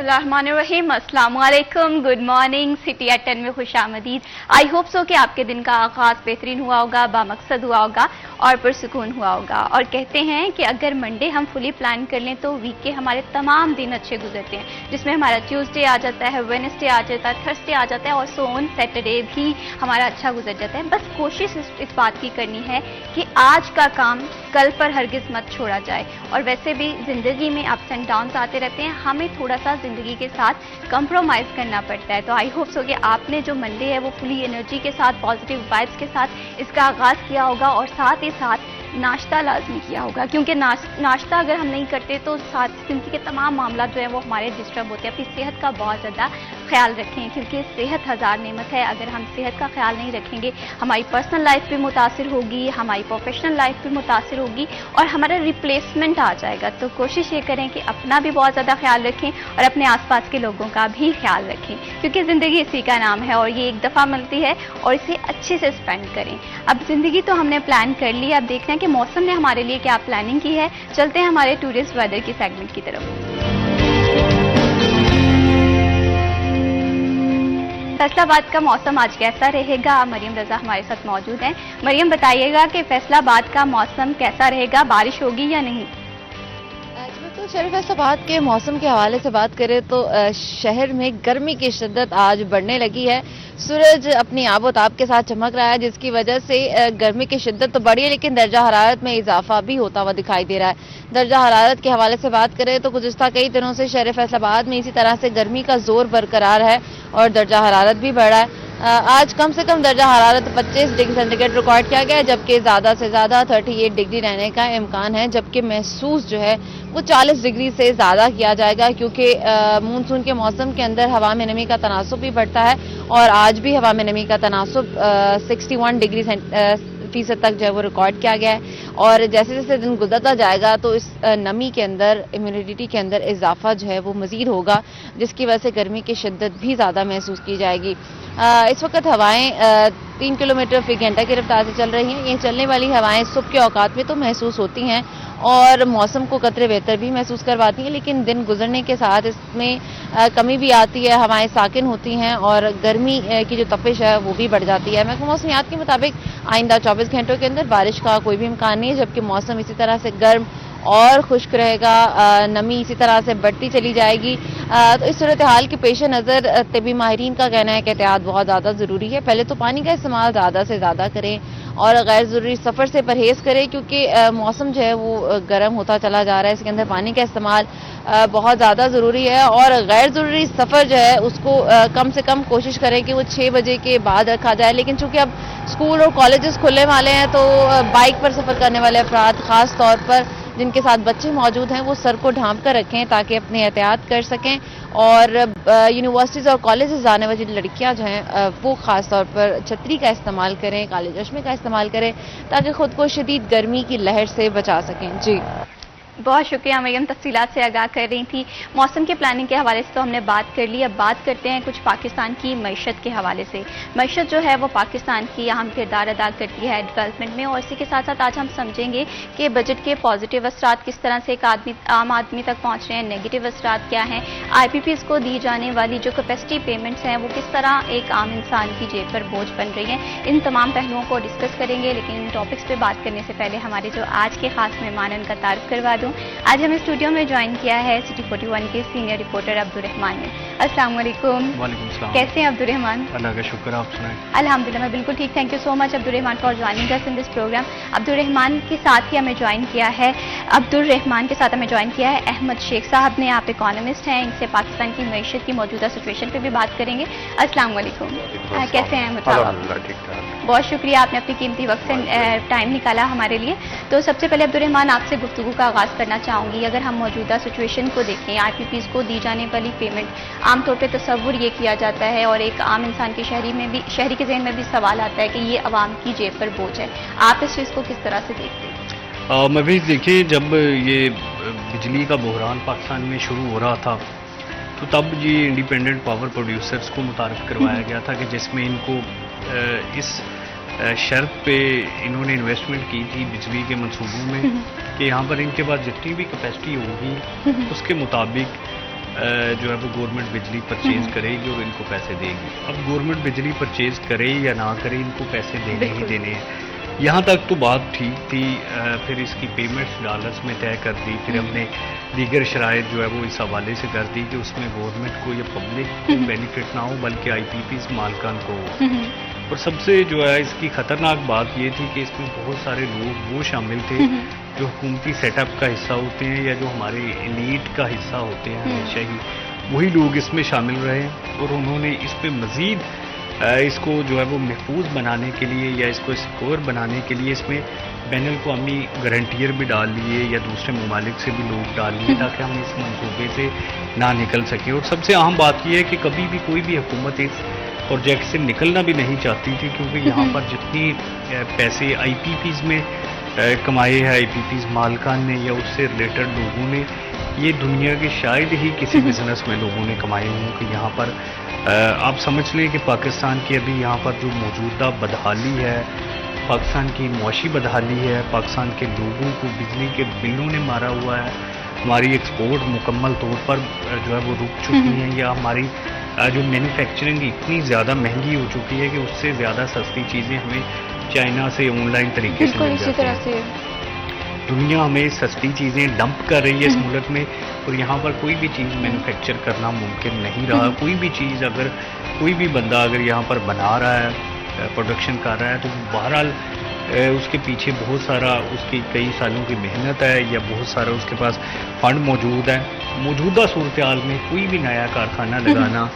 बिस्मिल्लाहिर्रहमानिर्रहीम, अस्सलाम वालेकुम, गुड मॉर्निंग। सिटी एट 10 में खुशामदीद। आई होप सो कि आपके दिन का आगाज बेहतरीन हुआ होगा, बामकसद हुआ होगा और पुरसुकून हुआ होगा। और कहते हैं कि अगर मंडे हम फुली प्लान कर लें तो वीक के हमारे तमाम दिन अच्छे गुजरते हैं, जिसमें हमारा ट्यूसडे आ जाता है, वेडनेसडे आ जाता है, थर्सडे आ जाता है और सो ऑन सैटरडे भी हमारा अच्छा गुजर जाता है। बस कोशिश इस बात की करनी है कि आज का काम कल पर हरगिज मत छोड़ा जाए। और वैसे भी जिंदगी में अप्स एंड डाउन्स आते रहते हैं, हमें थोड़ा सा जिंदगी के साथ कंप्रोमाइज करना पड़ता है। तो आई होप सो कि आपने जो मंडे है वो फुली एनर्जी के साथ, पॉजिटिव वाइब्स के साथ इसका आगाज किया होगा और साथ ही साथ नाश्ता लाजमी किया होगा, क्योंकि नाश्ता अगर हम नहीं करते तो साथ जिंदगी के तमाम मामला जो है वो हमारे डिस्टर्ब होते हैं। अपनी सेहत का बहुत ज़्यादा ख्याल रखें, क्योंकि सेहत हज़ार नेमत है। अगर हम सेहत का ख्याल नहीं रखेंगे, हमारी पर्सनल लाइफ भी मुतासिर होगी, हमारी प्रोफेशनल लाइफ भी मुतासिर होगी और हमारा रिप्लेसमेंट आ जाएगा। तो कोशिश ये करें कि अपना भी बहुत ज़्यादा ख्याल रखें और अपने आसपास के लोगों का भी ख्याल रखें, क्योंकि ज़िंदगी इसी का नाम है और ये एक दफ़ा मिलती है और इसे अच्छे से स्पेंड करें। अब ज़िंदगी तो हमने प्लान कर ली, अब देखना है कि मौसम ने हमारे लिए क्या प्लानिंग की है। चलते हैं हमारे टूरिस्ट वेदर की सेगमेंट की तरफ। फैसलाबाद का मौसम आज कैसा रहेगा? मरियम रजा हमारे साथ मौजूद हैं। मरियम, बताइएगा कि फैसलाबाद का मौसम कैसा रहेगा, बारिश होगी या नहीं? तो शरीफ फैसलाबाद के मौसम के हवाले से बात करें तो शहर में गर्मी की शिद्दत आज बढ़ने लगी है। सूरज अपनी आबोताब के साथ चमक रहा है, जिसकी वजह से गर्मी की शिद्दत तो बढ़ी है, लेकिन दर्जा हरारत में इजाफा भी होता हुआ दिखाई दे रहा है। दर्जा हरारत के हवाले से बात करें तो गुज़िश्ता कई दिनों से शहर फैसलाबाद में इसी तरह से गर्मी का जोर बरकरार है और दर्जा हरारत भी बढ़ रहा है। आज कम से कम दर्जा हरारत 25 डिग्री सेंटीग्रेड रिकॉर्ड किया गया है, जबकि ज़्यादा से ज़्यादा 38 डिग्री रहने का इम्कान है, जबकि महसूस जो है वो 40 डिग्री से ज़्यादा किया जाएगा, क्योंकि मानसून के मौसम के अंदर हवा में नमी का तनासुब भी बढ़ता है और आज भी हवा में नमी का तनासुब 61 डिग्री फीसद तक जो है वो रिकॉर्ड किया गया है। और जैसे जैसे दिन गुजरता जाएगा तो इस नमी के अंदर, ह्यूमिडिटी के अंदर इजाफा जो है वो मजीद होगा, जिसकी वजह से गर्मी की शिद्दत भी ज़्यादा महसूस की जाएगी। इस वक्त हवाएं 3 किलोमीटर फी घंटा की रफ्तार से चल रही हैं। ये चलने वाली हवाएं सुबह के औकात में तो महसूस होती हैं और मौसम को कतरे बेहतर भी महसूस करवाती हैं, लेकिन दिन गुजरने के साथ इसमें कमी भी आती है, हवाएं साकिन होती हैं और गर्मी की जो तपिश है वो भी बढ़ जाती है। महकमा मौसमियात के मुताबिक आइंदा 24 घंटों के अंदर बारिश का कोई भी इम्कान नहीं है, जबकि मौसम इसी तरह से गर्म और खुश्क रहेगा। नमी इसी तरह से बढ़ती चली जाएगी। तो इस सूरत हाल के पेश नज़र तिबी माहिरीन का कहना है कि एहतियात बहुत ज़्यादा ज़रूरी है। पहले तो पानी का इस्तेमाल ज़्यादा से ज़्यादा करें और गैर ज़रूरी सफ़र से परहेज़ करें, क्योंकि मौसम जो है वो गर्म होता चला जा रहा है। इसके अंदर पानी का इस्तेमाल बहुत ज़्यादा ज़रूरी है और गैर ज़रूरी सफ़र जो है उसको कम से कम कोशिश करें कि वो 6 बजे के बाद रखा जाए। लेकिन चूँकि अब स्कूल और कॉलेजेस खुलने वाले हैं तो बाइक पर सफ़र करने वाले अफराद, ख़ास तौर पर जिनके साथ बच्चे मौजूद हैं, वो सर को ढांप कर रखें ताकि अपनी एहतियात कर सकें। और यूनिवर्सिटीज़ और कॉलेजेस जाने वाली लड़कियां जो हैं वो ख़ास तौर पर छतरी का इस्तेमाल करें, काले चश्मे का इस्तेमाल करें, ताकि ख़ुद को शदीद गर्मी की लहर से बचा सकें। जी, बहुत शुक्रिया मरियम, तफसीलात से आगाह कर रही थी। मौसम के प्लानिंग के हवाले से तो हमने बात कर ली, अब बात करते हैं कुछ पाकिस्तान की मईशत के हवाले से। मईशत जो है वो पाकिस्तान की अहम किरदार अदा करती है डेवलपमेंट में, और इसी के साथ साथ आज हम समझेंगे कि बजट के पॉजिटिव असरात किस तरह से एक आम आदमी तक पहुँच रहे हैं, नेगेटिव असरात क्या हैं, IPPs को दी जाने वाली जो कैपेसिटी पेमेंट्स हैं वो किस तरह एक आम इंसान की जेब पर बोझ बन रही हैं। इन तमाम पहलुओं को डिस्कस करेंगे, लेकिन इन टॉपिक्स पर बात करने से पहले हमारे जो आज के खास मेहमान हैं उनका तारुफ करवा दूँ। आज हमें स्टूडियो में ज्वाइन किया है सिटी 41 के सीनियर रिपोर्टर अब्दुर्रहमान ने। अस्सलाम वालेकुम। वालेकुम सलाम। कैसे हैं अब्दुर्रहमान? अल्लाह का शुक्र, आप सुनाएं। अल्हम्दुलिल्लाह मैं बिल्कुल ठीक। Thank you so much Abdurrahman for joining us in this program. Abdurrahman के साथ ही हमें ज्वाइन किया है अहमद शेख साहब ने। आप इकोनॉमिस्ट हैं, इनसे पाकिस्तान की मईशत की मौजूदा सिचुएशन पर भी बात करेंगे। अस्सलाम वालेकुम, कैसे हैं अहमद साहब? बहुत शुक्रिया, आपने अपनी कीमती वक्त से टाइम निकाला हमारे लिए। तो सबसे पहले अब्दुर्रहमान आपसे गुफ्तगू का आगाज़ करना चाहूँगी। अगर हम मौजूदा सिचुएशन को देखें, IPPs को दी जाने वाली पेमेंट, आमतौर पे तस्वुर ये किया जाता है और एक आम इंसान के शहरी के जहन में भी सवाल आता है कि ये अवाम की जेब पर बोझ है। आप इस चीज़ को किस तरह से देखते हैं? मैं भी देखिए, जब ये बिजली का बहरान पाकिस्तान में शुरू हो रहा था तो तब ये इंडिपेंडेंट पावर प्रोड्यूसर्स को मुतारफ़ करवाया गया था कि जिसमें इनको इस शर्त पे इन्होंने इन्वेस्टमेंट की थी बिजली के मंसूबों में कि यहाँ पर इनके पास जितनी भी कैपेसिटी होगी उसके मुताबिक जो है वो गवर्नमेंट बिजली परचेज करेगी और इनको पैसे देगी। अब गवर्नमेंट बिजली परचेज करे या ना करे, इनको पैसे देने ही बिल्कुल। देने हैं। यहाँ तक तो बात ठीक थी, फिर इसकी पेमेंट्स डॉलर्स में तय कर दी, फिर हमने दीगर शराइत जो है वो इस हवाले से कर दी कि उसमें गवर्नमेंट को या पब्लिक को बेनिफिट ना हो बल्कि IPPs मालकान को हो। और सबसे जो है इसकी खतरनाक बात ये थी कि इसमें बहुत सारे लोग वो शामिल थे जो हुकूमती सेटअप का हिस्सा होते हैं या जो हमारे एलीट का हिस्सा होते हैं, हमेशा ही वही लोग इसमें शामिल रहे और उन्होंने इस पे मज़ीद इसको जो है वो महफूज बनाने के लिए या इसको सिक्योर बनाने के लिए इसमें बैन अवी गारंटियर भी डाल लिए या दूसरे ममालिक से भी लोग डाल लिए ताकि हम इस मंसूबे से ना निकल सकें। और सबसे अहम बात यह है कि कभी भी कोई भी हुकूमत इस प्रोजेक्ट से निकलना भी नहीं चाहती थी, क्योंकि यहाँ पर जितनी पैसे IPPs में कमाए हैं IPPs मालकान ने या उससे रिलेटेड लोगों ने, ये दुनिया के शायद ही किसी बिजनेस में लोगों ने कमाए हों। कि यहाँ पर आप समझ लें कि पाकिस्तान की अभी यहाँ पर जो मौजूदा बदहाली है, पाकिस्तान की मुआशी बदहाली है, पाकिस्तान के लोगों को बिजली के बिलों ने मारा हुआ है, हमारी एक्सपोर्ट मुकम्मल तौर पर जो है वो रुक चुकी है, या हमारी जो मैन्युफैक्चरिंग इतनी ज़्यादा महंगी हो चुकी है कि उससे ज़्यादा सस्ती चीज़ें हमें चाइना से ऑनलाइन तरीके से बिल्कुल मिल इसी जाती तरह हैं। से दुनिया हमें सस्ती चीज़ें डंप कर रही है इस मुल्क में, और यहाँ पर कोई भी चीज़ मैन्युफैक्चर करना मुमकिन नहीं रहा। कोई भी चीज़ अगर कोई भी बंदा अगर यहाँ पर बना रहा है, प्रोडक्शन कर रहा है, तो बहरहाल उसके पीछे बहुत सारा उसकी कई सालों की मेहनत है या बहुत सारा उसके पास फंड मौजूद है। मौजूदा सूरत हाल में कोई भी नया कारखाना लगाना,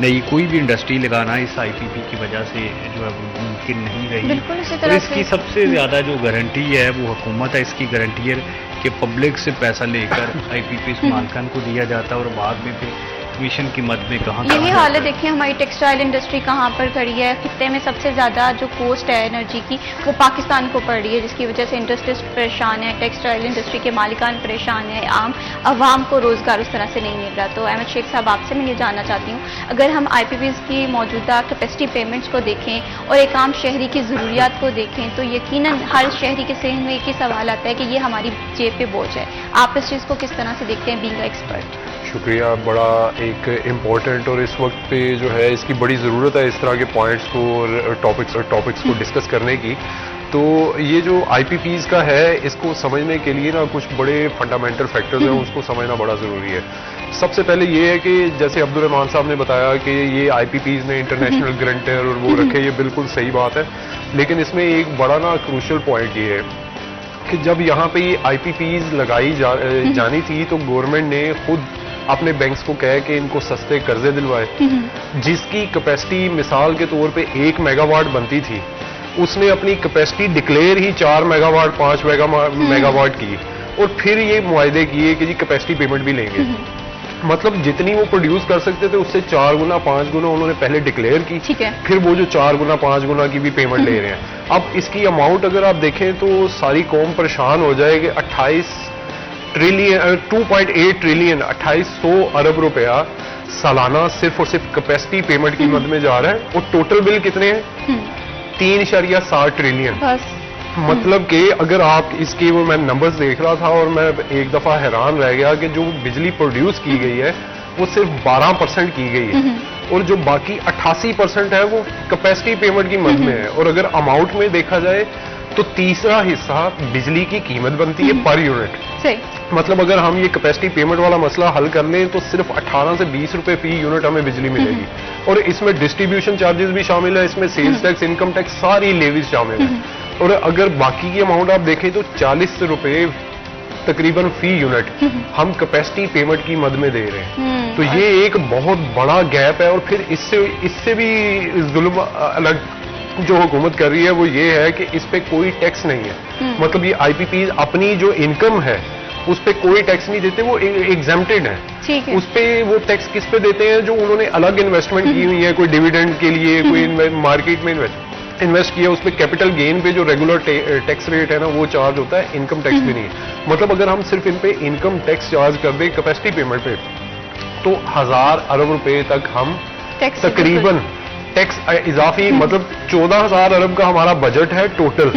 नई कोई भी इंडस्ट्री लगाना इस IPP की वजह से जो है वो मुमकिन नहीं रही। बिल्कुल इसी और तरह इसकी से सबसे ज़्यादा जो गारंटी है वो हुकूमत है इसकी गारंटियर कि पब्लिक से पैसा लेकर IPPs मालकान को दिया जाता है और बाद में फिर कमीशन की मद में कहाँ यही हाल है। देखिए हमारी टेक्सटाइल इंडस्ट्री कहाँ पर खड़ी है, खित्ते में सबसे ज़्यादा जो कॉस्ट है एनर्जी की वो पाकिस्तान को पड़ रही है, जिसकी वजह से इंडस्ट्रीज परेशान है, टेक्सटाइल इंडस्ट्री के मालिकान परेशान है, आम आवाम को रोज़गार उस तरह से नहीं मिल रहा। तो अहमद शेख साहब आपसे मैं ये जानना चाहती हूँ, अगर हम IPPs की मौजूदा कैपेसिटी पेमेंट्स को देखें और एक आम शहरी की ज़रूरियात को देखें तो यकीनन हर शहरी के जहन में एक ही सवाल आता है कि ये हमारी जेब पे बोझ है। आप इस चीज़ को किस तरह से देखते हैं बीइंग एक्सपर्ट? शुक्रिया, बड़ा एक इम्पॉर्टेंट और इस वक्त पे जो है इसकी बड़ी ज़रूरत है इस तरह के पॉइंट्स को और टॉपिक्स को डिस्कस करने की। तो ये जो IPPs का है, इसको समझने के लिए ना कुछ बड़े फंडामेंटल फैक्टर्स हैं, उसको समझना बड़ा ज़रूरी है। सबसे पहले ये है कि जैसे अब्दुल रहमान साहब ने बताया कि ये IPPs ने इंटरनेशनल गारंटर और वो रखे, ये बिल्कुल सही बात है, लेकिन इसमें एक बड़ा ना क्रूशियल पॉइंट ये है कि जब यहाँ पे ये IPPs लगाई जानी थी तो गवर्नमेंट ने खुद अपने बैंक्स को कहे कि इनको सस्ते कर्जे दिलवाए, जिसकी कैपेसिटी मिसाल के तौर पे 1 मेगावाट बनती थी, उसने अपनी कैपेसिटी डिक्लेयर ही 4 मेगावाट 5 मेगावाट की और फिर ये मुआहदे किए कि जी कैपेसिटी पेमेंट भी लेंगे। मतलब जितनी वो प्रोड्यूस कर सकते थे उससे 4 गुना 5 गुना उन्होंने पहले डिक्लेयर की, ठीक है। फिर वो जो 4 गुना 5 गुना की भी पेमेंट ले रहे हैं। अब इसकी अमाउंट अगर आप देखें तो सारी कौम परेशान हो जाएगी। 2.8 ट्रिलियन 2800 अरब रुपया सालाना सिर्फ और सिर्फ कैपेसिटी पेमेंट की मद में जा रहा है, और टोटल बिल कितने हैं? 3.7 ट्रिलियन। बस मतलब कि अगर आप इसके, वो मैं नंबर्स देख रहा था और मैं एक दफा हैरान रह गया कि जो बिजली प्रोड्यूस की गई है वो सिर्फ 12% की गई है, और जो बाकी 88% है वो कैपेसिटी पेमेंट की मद में है। और अगर अमाउंट में देखा जाए तो तीसरा हिस्सा बिजली की कीमत बनती है पर यूनिट। सही। मतलब अगर हम ये कैपेसिटी पेमेंट वाला मसला हल कर लें तो सिर्फ 18 से 20 रुपए फी यूनिट हमें बिजली मिलेगी, और इसमें डिस्ट्रीब्यूशन चार्जेस भी शामिल है, इसमें सेल्स टैक्स, इनकम टैक्स, सारी लेवीज शामिल है। और अगर बाकी की अमाउंट आप देखें तो 40 रुपए तकरीबन फी यूनिट हम कैपेसिटी पेमेंट की मद में दे रहे हैं। तो ये एक बहुत बड़ा गैप है। और फिर इससे भी जुल्म अलग जो हुकूमत कर रही है वो ये है कि इस पे कोई टैक्स नहीं है। मतलब ये IPPs अपनी जो इनकम है उस पे कोई टैक्स नहीं देते, वो एग्जेम्प्टेड है। ठीक है। उस पे वो टैक्स किस पे देते हैं? जो उन्होंने अलग इन्वेस्टमेंट की हुई है, कोई डिविडेंड के लिए, कोई मार्केट में इन्वेस्ट किया, उस पे कैपिटल गेन पे जो रेगुलर टैक्स रेट है ना वो चार्ज होता है, इनकम टैक्स भी नहीं है। मतलब अगर हम सिर्फ इन पे इनकम टैक्स चार्ज कर दें कैपेसिटी पेमेंट पे तो 1000 अरब रुपए तक हम तकरीबन टैक्स इजाफी, मतलब 14,000 अरब का हमारा बजट है टोटल,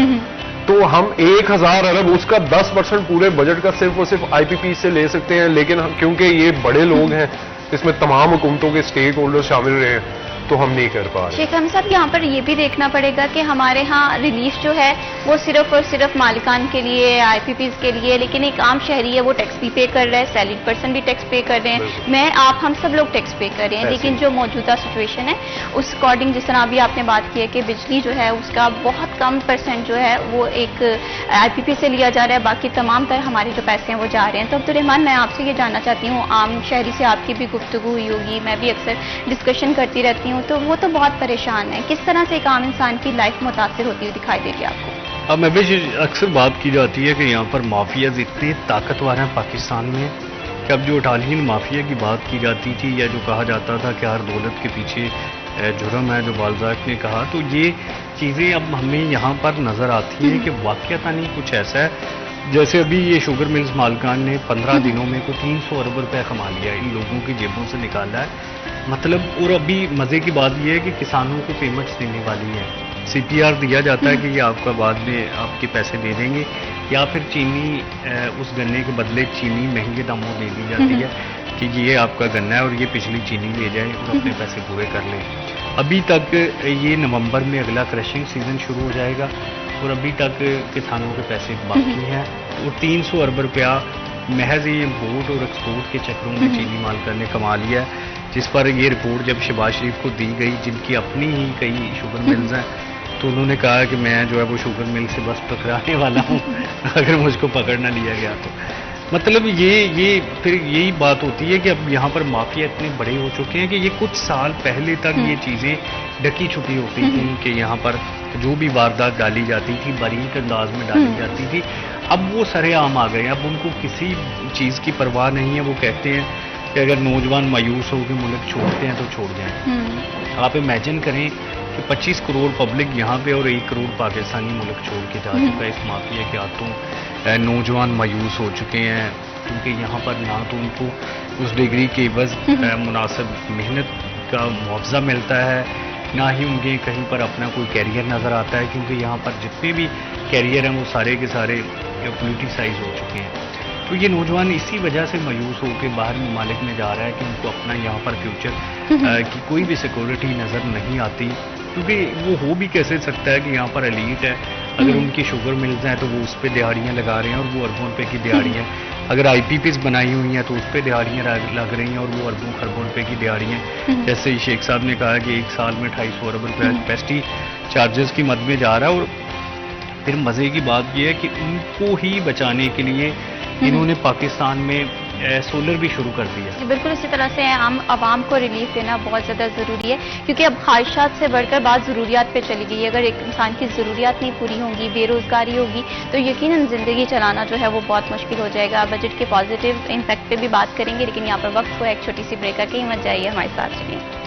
तो हम 1000 अरब उसका 10% पूरे बजट का सिर्फ और सिर्फ आईपीपी से ले सकते हैं, लेकिन क्योंकि ये बड़े लोग हैं, इसमें तमाम हुकूमतों के स्टेक होल्डर शामिल रहे हैं, तो हम नहीं कर पा रहे। शेख हमद साहब, यहाँ पर ये भी देखना पड़ेगा कि हमारे यहाँ रिलीफ जो है वो सिर्फ और सिर्फ मालिकान के लिए, आईपीपीज के लिए, लेकिन एक आम शहरी है वो टैक्स भी पे कर रहा है, सैलरीड पर्सन भी टैक्स पे कर रहे हैं, मैं आप हम सब लोग टैक्स पे कर रहे हैं। लेकिन जो मौजूदा सिचुएशन है उस अकॉर्डिंग, जिस तरह अभी आपने बात की है कि बिजली जो है उसका बहुत कम परसेंट जो है वो एक आईपीपी से लिया जा रहा है, बाकी तमाम तर हमारे जो पैसे हैं वो जा रहे हैं। तो अब्दुर्रहमान, मैं आपसे ये जानना चाहती हूँ, आम शहरी से आपकी भी गुफ्तगू हुई होगी, मैं भी अक्सर डिस्कशन करती रहती हूँ, तो वो तो बहुत परेशान है। किस तरह से एक आम इंसान की लाइफ मुतासिर होती हुई दिखाई दे रही है आपको? अब मैं भी अक्सर बात की जाती है कि यहाँ पर माफियाज इतने ताकतवर हैं पाकिस्तान में कि अब जो इटालियन माफिया की बात की जाती थी या जो कहा जाता था कि हर दौलत के पीछे जुर्म है, जो बाल्जाक ने कहा, तो ये चीज़ें अब हमें यहाँ पर नज़र आती हैं कि वाक़ता नहीं कुछ ऐसा है। जैसे अभी ये शुगर मिल्स मालिकान ने 15 दिनों में को 300 अरब रुपए कमा लिया, इन लोगों की जेबों से निकाला है, मतलब। और अभी मज़े की बात यह है कि किसानों को पेमेंट्स देने वाली है, सीपीआर दिया जाता है कि ये आपका बाद में आपके पैसे दे देंगे, या फिर चीनी उस गन्ने के बदले चीनी महंगे दामों दे दी जाती है कि ये आपका गन्ना है और ये पिछली चीनी ले जाए और अपने पैसे पूरे कर लें। अभी तक ये नवंबर में अगला क्रशिंग सीजन शुरू हो जाएगा और अभी तक किसानों के पैसे बाकी हैं, और 300 अरब रुपया महज ये इम्पोर्ट और एक्सपोर्ट के चक्रों में चीनी मालिकान ने कमा लिया है, जिस पर ये रिपोर्ट जब शहबाज शरीफ को दी गई, जिनकी अपनी ही कई शुगर मिल्स हैं, तो उन्होंने कहा कि मैं जो है वो शुगर मिल से बस टकराने वाला हूँ अगर मुझको पकड़ ना लिया गया तो। मतलब ये फिर यही बात होती है कि अब यहाँ पर माफिया इतने बड़े हो चुके हैं कि ये कुछ साल पहले तक ये चीज़ें ढकी छुपी होती थी कि यहाँ पर जो भी वारदात डाली जाती थी बारीक अंदाज में डाली जाती थी, अब वो सरेआम आ गए हैं। अब उनको किसी चीज़ की परवाह नहीं है, वो कहते हैं कि अगर नौजवान मायूस होकर मुल्क छोड़ते हैं तो छोड़ जाएं। आप इमेजिन करें कि 25 करोड़ पब्लिक यहाँ पे और 1 करोड़ पाकिस्तानी मुल्क छोड़ के जा चुका है इस माफिया के हाथों। नौजवान मायूस हो चुके हैं क्योंकि यहाँ पर ना तो उनको उस डिग्री के एवज मुनासिब मेहनत का मुआवजा मिलता है, ना ही उनके कहीं पर अपना कोई कैरियर नज़र आता है, क्योंकि यहाँ पर जितने भी कैरियर हैं वो सारे के सारे पोलिटिसाइज हो चुके हैं। तो ये नौजवान इसी वजह से मायूस होकर बाहर ममालिक में जा रहा है कि उनको अपना यहाँ पर फ्यूचर की कोई भी सिक्योरिटी नज़र नहीं आती, क्योंकि वो हो भी कैसे सकता है कि यहाँ पर एलीट है, अगर उनकी शुगर मिल्स हैं तो वो उस पर दिहाड़ियाँ लगा रहे हैं और वो अरबों रुपए की दिहाड़ियाँ, अगर आईपीपीज बनाई हुई हैं तो उस पर दिहाड़ियाँ लग रही हैं और वो अरबों खरबों रुपए की दिहाड़ियाँ। जैसे शेख साहब ने कहा कि 1 साल में 250 अरब रुपया कैपेसिटी चार्जेस की मद में जा रहा है। और फिर मज़े की बात यह है कि उनको ही बचाने के लिए इन्होंने पाकिस्तान में सोलर भी शुरू कर दिया। बिल्कुल इसी तरह से आम आवाम को रिलीफ देना बहुत ज़्यादा ज़रूरी है, क्योंकि अब ख्वाहिशात से बढ़कर बात ज़रूरियात पे चली गई है। अगर एक इंसान की ज़रूरियात नहीं पूरी होंगी, बेरोज़गारी होगी, तो यकीनन ज़िंदगी चलाना जो है वो बहुत मुश्किल हो जाएगा। बजट के पॉजिटिव इम्पैक्ट पे भी बात करेंगे, लेकिन यहाँ पर वक्त को एक छोटी सी ब्रेक कहीं मत जाइए, हमारे साथ चलिए।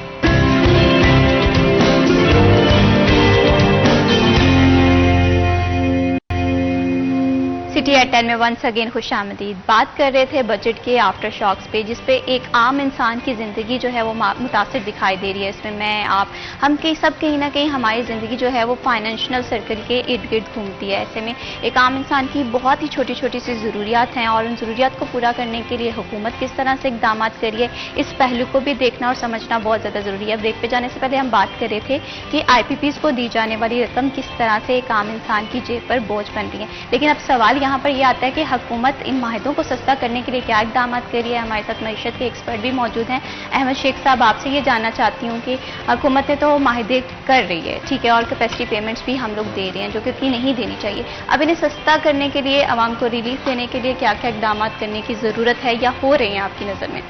सिटी एट 10 में वंस अगेन खुशामदीद। बात कर रहे थे बजट के आफ्टर शॉक्स पे, जिसपे एक आम इंसान की ज़िंदगी जो है वो मुतासिर दिखाई दे रही है। इसमें मैं आप हम सब कहीं ना कहीं हमारी ज़िंदगी जो है वो फाइनेंशियल सर्कल के इर्द गिर्द घूमती है। ऐसे में एक आम इंसान की बहुत ही छोटी छोटी सी ज़रूरियात हैं और उन ज़रूरियात को पूरा करने के लिए हुकूमत किस तरह से इकदाम करिए, इस पहलू को भी देखना और समझना बहुत ज़्यादा ज़रूरी है। ब्रेक पे जाने से पहले हम बात कर रहे थे कि IPPs को दी जाने वाली रकम किस तरह से एक आम इंसान की जेब पर बोझ बन रही है। लेकिन अब सवाल यहाँ पर यह आता है कि हुकूमत इन माहिदों को सस्ता करने के लिए क्या इकदाम कर रही है। हमारे साथ मईशत के एक्सपर्ट भी मौजूद हैं। अहमद शेख साहब, आपसे ये जानना चाहती हूँ कि हुकूमत ने तो माहिदे कर रही है, ठीक है, और कैपेसिटी पेमेंट्स भी हम लोग दे रहे हैं जो कि नहीं देनी चाहिए। अब इन्हें सस्ता करने के लिए, आवाम को रिलीफ देने के लिए क्या क्या इकदाम करने की ज़रूरत है या हो रहे हैं आपकी नज़र में?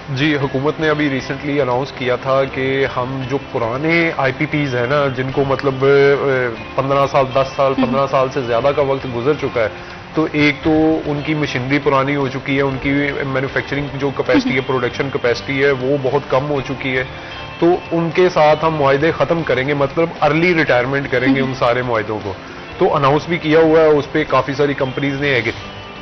जी, हुकूमत ने अभी रिसेंटली अनाउंस किया था कि हम जो पुराने IPPs हैं ना, जिनको मतलब 15 साल 10 साल 15 साल से ज़्यादा का वक्त गुजर चुका है, तो एक तो उनकी मशीनरी पुरानी हो चुकी है, उनकी मैन्युफैक्चरिंग जो कैपेसिटी है, प्रोडक्शन कैपेसिटी है, वो बहुत कम हो चुकी है। तो उनके साथ हम मुआहदे ख़त्म करेंगे, मतलब अर्ली रिटायरमेंट करेंगे उन सारे मुआहदों को। तो अनाउंस भी किया हुआ है, उस पर काफ़ी सारी कंपनीज ने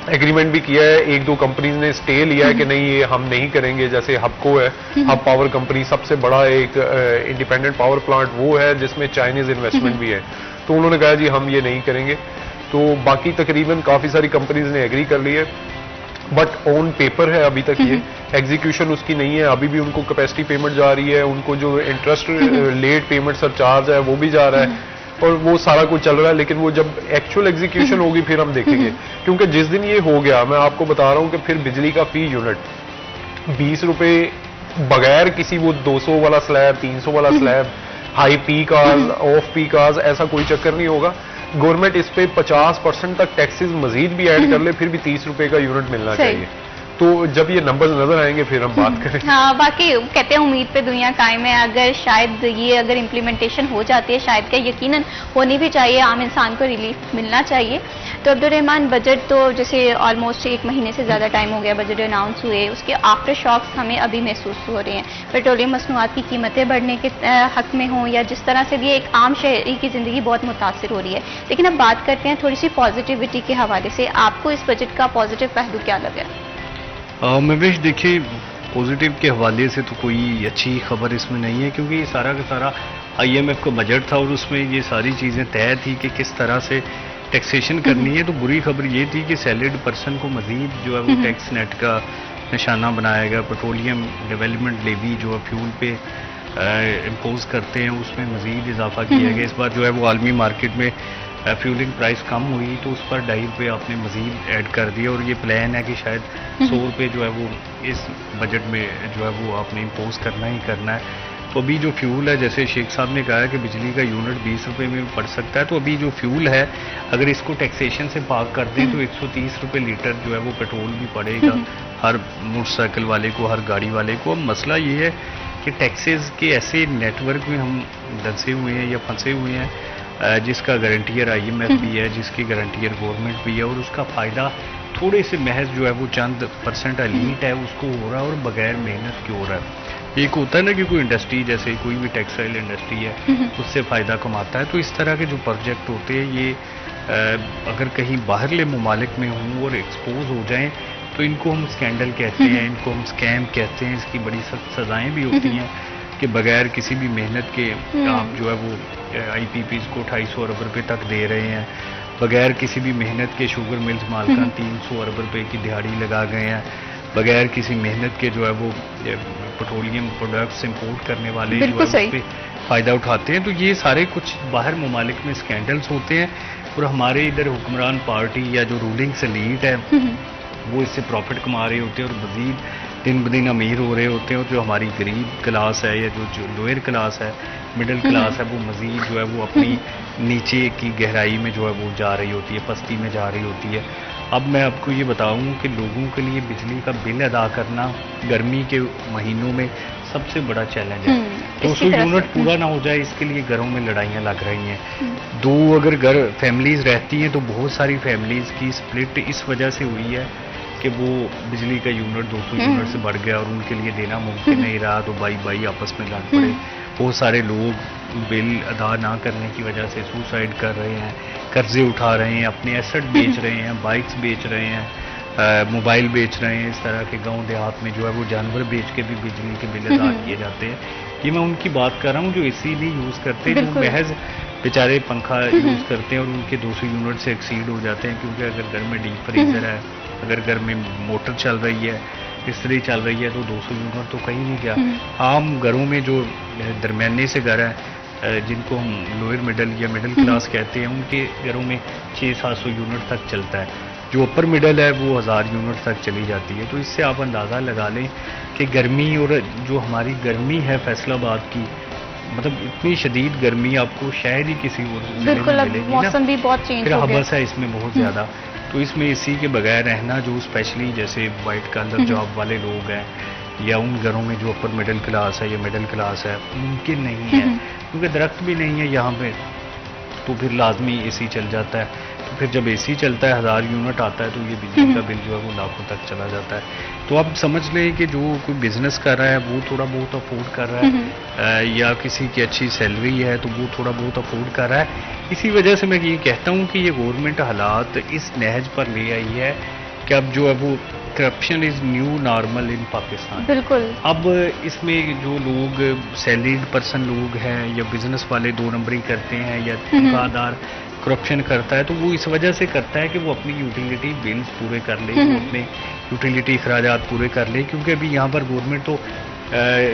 एग्रीमेंट भी किया है। 1-2 कंपनीज ने स्टे लिया है कि नहीं ये हम नहीं करेंगे। जैसे हबको है, हब पावर कंपनी, सबसे बड़ा एक इंडिपेंडेंट पावर प्लांट वो है जिसमें चाइनीज इन्वेस्टमेंट भी है। तो उन्होंने कहा जी हम ये नहीं करेंगे। तो बाकी तकरीबन काफ़ी सारी कंपनीज ने एग्री कर ली है, बट ऑन पेपर है अभी तक ये, एग्जीक्यूशन उसकी नहीं है। अभी भी उनको कैपेसिटी पेमेंट जा रही है, उनको जो इंटरेस्ट लेट पेमेंट सरचार्ज है वो भी जा रहा है, और वो सारा कुछ चल रहा है। लेकिन वो जब एक्चुअल एग्जीक्यूशन होगी फिर हम देखेंगे, क्योंकि जिस दिन ये हो गया, मैं आपको बता रहा हूं कि फिर बिजली का फी यूनिट 20 रुपए बगैर किसी वो 200 वाला स्लैब, 300 वाला slab, high peak hours, off peak hours, ऐसा कोई चक्कर नहीं होगा। गवर्नमेंट इस पे 50% तक टैक्सेस मजीद भी ऐड कर ले, फिर भी 30 रुपए का यूनिट मिलना चाहिए। तो जब ये नंबर्स नजर आएंगे फिर हम बात करेंगे। हाँ, बाकी कहते हैं उम्मीद पे दुनिया कायम है। अगर शायद ये अगर इम्प्लीमेंटेशन हो जाती है, शायद क्या यकीनन होनी भी चाहिए, आम इंसान को रिलीफ मिलना चाहिए। तो अब्दुल रहमान, बजट तो जैसे ऑलमोस्ट 1 महीने से ज्यादा टाइम हो गया बजट अनाउंस हुए, उसके आफ्टर शॉक्स हमें अभी महसूस हो रहे हैं। पेट्रोलियम मसनूआत की कीमतें बढ़ने के हक में हों, या जिस तरह से भी एक आम शहरी की जिंदगी बहुत मुतासिर हो रही है। लेकिन अब बात करते हैं थोड़ी सी पॉजिटिविटी के हवाले से, आपको इस बजट का पॉजिटिव पहलू क्या लगा? महवेश, देखिए, पॉजिटिव के हवाले से तो कोई अच्छी खबर इसमें नहीं है, क्योंकि ये सारा का सारा IMF का बजट था और उसमें ये सारी चीज़ें तय थी कि किस तरह से टैक्सेशन करनी है। तो बुरी खबर ये थी कि सैलरीड पर्सन को मजीद जो है वो टैक्स नेट का निशाना बनाया गया। पेट्रोलियम डेवलपमेंट लेवी जो है फ्यूल पे इम्पोज करते हैं, उसमें मजीद इजाफा किया गया। इस बार जो है वो आलमी मार्केट में फ्यूलिंग प्राइस कम हुई तो उस पर 2.5 रुपये आपने मजीद ऐड कर दिया, और ये प्लान है कि शायद 100 रुपये जो है वो इस बजट में जो है वो आपने इम्पोज करना ही करना है। तो अभी जो फ्यूल है, जैसे शेख साहब ने कहा है कि बिजली का यूनिट 20 रुपये में पड़ सकता है, तो अभी जो फ्यूल है अगर इसको टैक्सेशन से पाक कर दें तो 130 रुपये लीटर जो है वो पेट्रोल भी पड़ेगा हर मोटरसाइकिल वाले को, हर गाड़ी वाले को। अब मसला ये है कि टैक्सेस के ऐसे नेटवर्क में हम धंसे हुए हैं या फंसे हुए हैं जिसका गारंटियर IMF भी है, जिसकी गारंटियर गवर्नमेंट भी है, और उसका फ़ायदा थोड़े से महज जो है वो चंद % एलीट है उसको हो रहा है, और बगैर मेहनत के हो रहा है। एक होता है ना कि कोई इंडस्ट्री, जैसे कोई भी टेक्सटाइल इंडस्ट्री है, उससे फ़ायदा कमाता है। तो इस तरह के जो प्रोजेक्ट होते हैं ये अगर कहीं बाहरले ममालिक में हों और एक्सपोज हो जाएं तो इनको हम स्कैंडल कहते हैं, इनको हम स्कैम कहते हैं। इसकी बड़ी सख्त सज़ाएँ भी होती हैं कि बगैर किसी भी मेहनत के आप जो है वो IPPs को 250 अरब रुपये तक दे रहे हैं, बगैर किसी भी मेहनत के शुगर मिल्स मालकान 300 अरब रुपये की दिहाड़ी लगा गए हैं, बगैर किसी मेहनत के जो है वो पेट्रोलियम प्रोडक्ट्स इंपोर्ट करने वाले जो है उस पर फ़ायदा उठाते हैं। तो ये सारे कुछ बाहर ममालिक में स्कैंडल्स होते हैं, और हमारे इधर हुक्मरान पार्टी या जो रूलिंग एलीट है वो इससे प्रॉफिट कमा रहे होते हैं और मज़ीद दिन ब दिन अमीर हो रहे होते हैं। और जो हमारी गरीब क्लास है या जो लोअर क्लास है, मिडिल क्लास है, वो मज़ीद जो है वो अपनी नीचे की गहराई में जो है वो जा रही होती है, पस्ती में जा रही होती है। अब मैं आपको ये बताऊं कि लोगों के लिए बिजली का बिल अदा करना गर्मी के महीनों में सबसे बड़ा चैलेंज है। 200 यूनिट पूरा ना हो जाए इसके लिए घरों में लड़ाइयाँ लग रही हैं। 2 अगर घर फैमिलीज़ रहती हैं तो बहुत सारी फैमिलीज़ की स्प्लिट इस वजह से हुई है कि वो बिजली का यूनिट 200 यूनिट से बढ़ गया और उनके लिए देना मुमकिन नहीं रहा, तो भाई आपस में लड़ पड़े। बहुत सारे लोग बिल अदा ना करने की वजह से सुसाइड कर रहे हैं, कर्जे उठा रहे हैं, अपने एसेट बेच रहे हैं, बाइक्स बेच रहे हैं, मोबाइल बेच रहे हैं। इस तरह के गांव देहात में जो है वो जानवर बेच के भी बिजली के बिल अदा किए जाते हैं। ये मैं उनकी बात कर रहा हूँ जो AC नहीं यूज़ करते, जो महज बेचारे पंखा यूज़ करते हैं और उनके 200 यूनिट से एक्सीड हो जाते हैं। क्योंकि अगर घर में डीप फ्रीजर है, अगर घर में मोटर चल रही है, इस्त्री चल रही है, तो 200 यूनिट तो कहीं नहीं गया। आम घरों में जो दरमियाने से घर है, जिनको हम लोअर मिडिल या मिडिल क्लास कहते हैं, उनके घरों में 600-700 यूनिट तक चलता है। जो अपर मिडिल है वो 1000 यूनिट तक चली जाती है। तो इससे आप अंदाज़ा लगा लें कि गर्मी, और जो हमारी गर्मी है फैसलाबाद की, मतलब इतनी शदीद गर्मी आपको शायद ही किसी और जिले में मिलेगी ना। मौसम भी बहुत चेंज फिर हो गया। हबस है इसमें बहुत ज़्यादा। तो इसमें AC के बगैर रहना, जो स्पेशली जैसे वाइट कॉलर जॉब वाले लोग हैं या उन घरों में जो अपर मिडिल क्लास है या मिडिल क्लास है, मुमकिन नहीं है। क्योंकि दरख्त भी नहीं है यहाँ पे, तो फिर लाजमी AC चल जाता है। तो फिर जब AC चलता है 1000 यूनिट आता है तो ये बिजली का बिल जो है वो लाखों तक चला जाता है। तो आप समझ लें कि जो कोई बिजनेस कर रहा है वो थोड़ा बहुत अफोर्ड कर रहा है, या किसी की अच्छी सैलरी है तो वो थोड़ा बहुत अफोर्ड कर रहा है। इसी वजह से मैं ये कहता हूँ कि ये गवर्नमेंट हालात इस नहज पर ले आई है कि अब जो है वो करप्शन इज न्यू नॉर्मल इन पाकिस्तान। बिल्कुल। अब इसमें जो लोग सैलरीड पर्सन लोग हैं या बिजनेस वाले 2 नंबरी करते हैं या ठेकेदार करप्शन करता है, तो वो इस वजह से करता है कि वो अपनी यूटिलिटी बिल्स पूरे कर ले, वो अपने यूटिलिटी अखराजात पूरे कर ले। क्योंकि अभी यहाँ पर गवर्नमेंट तो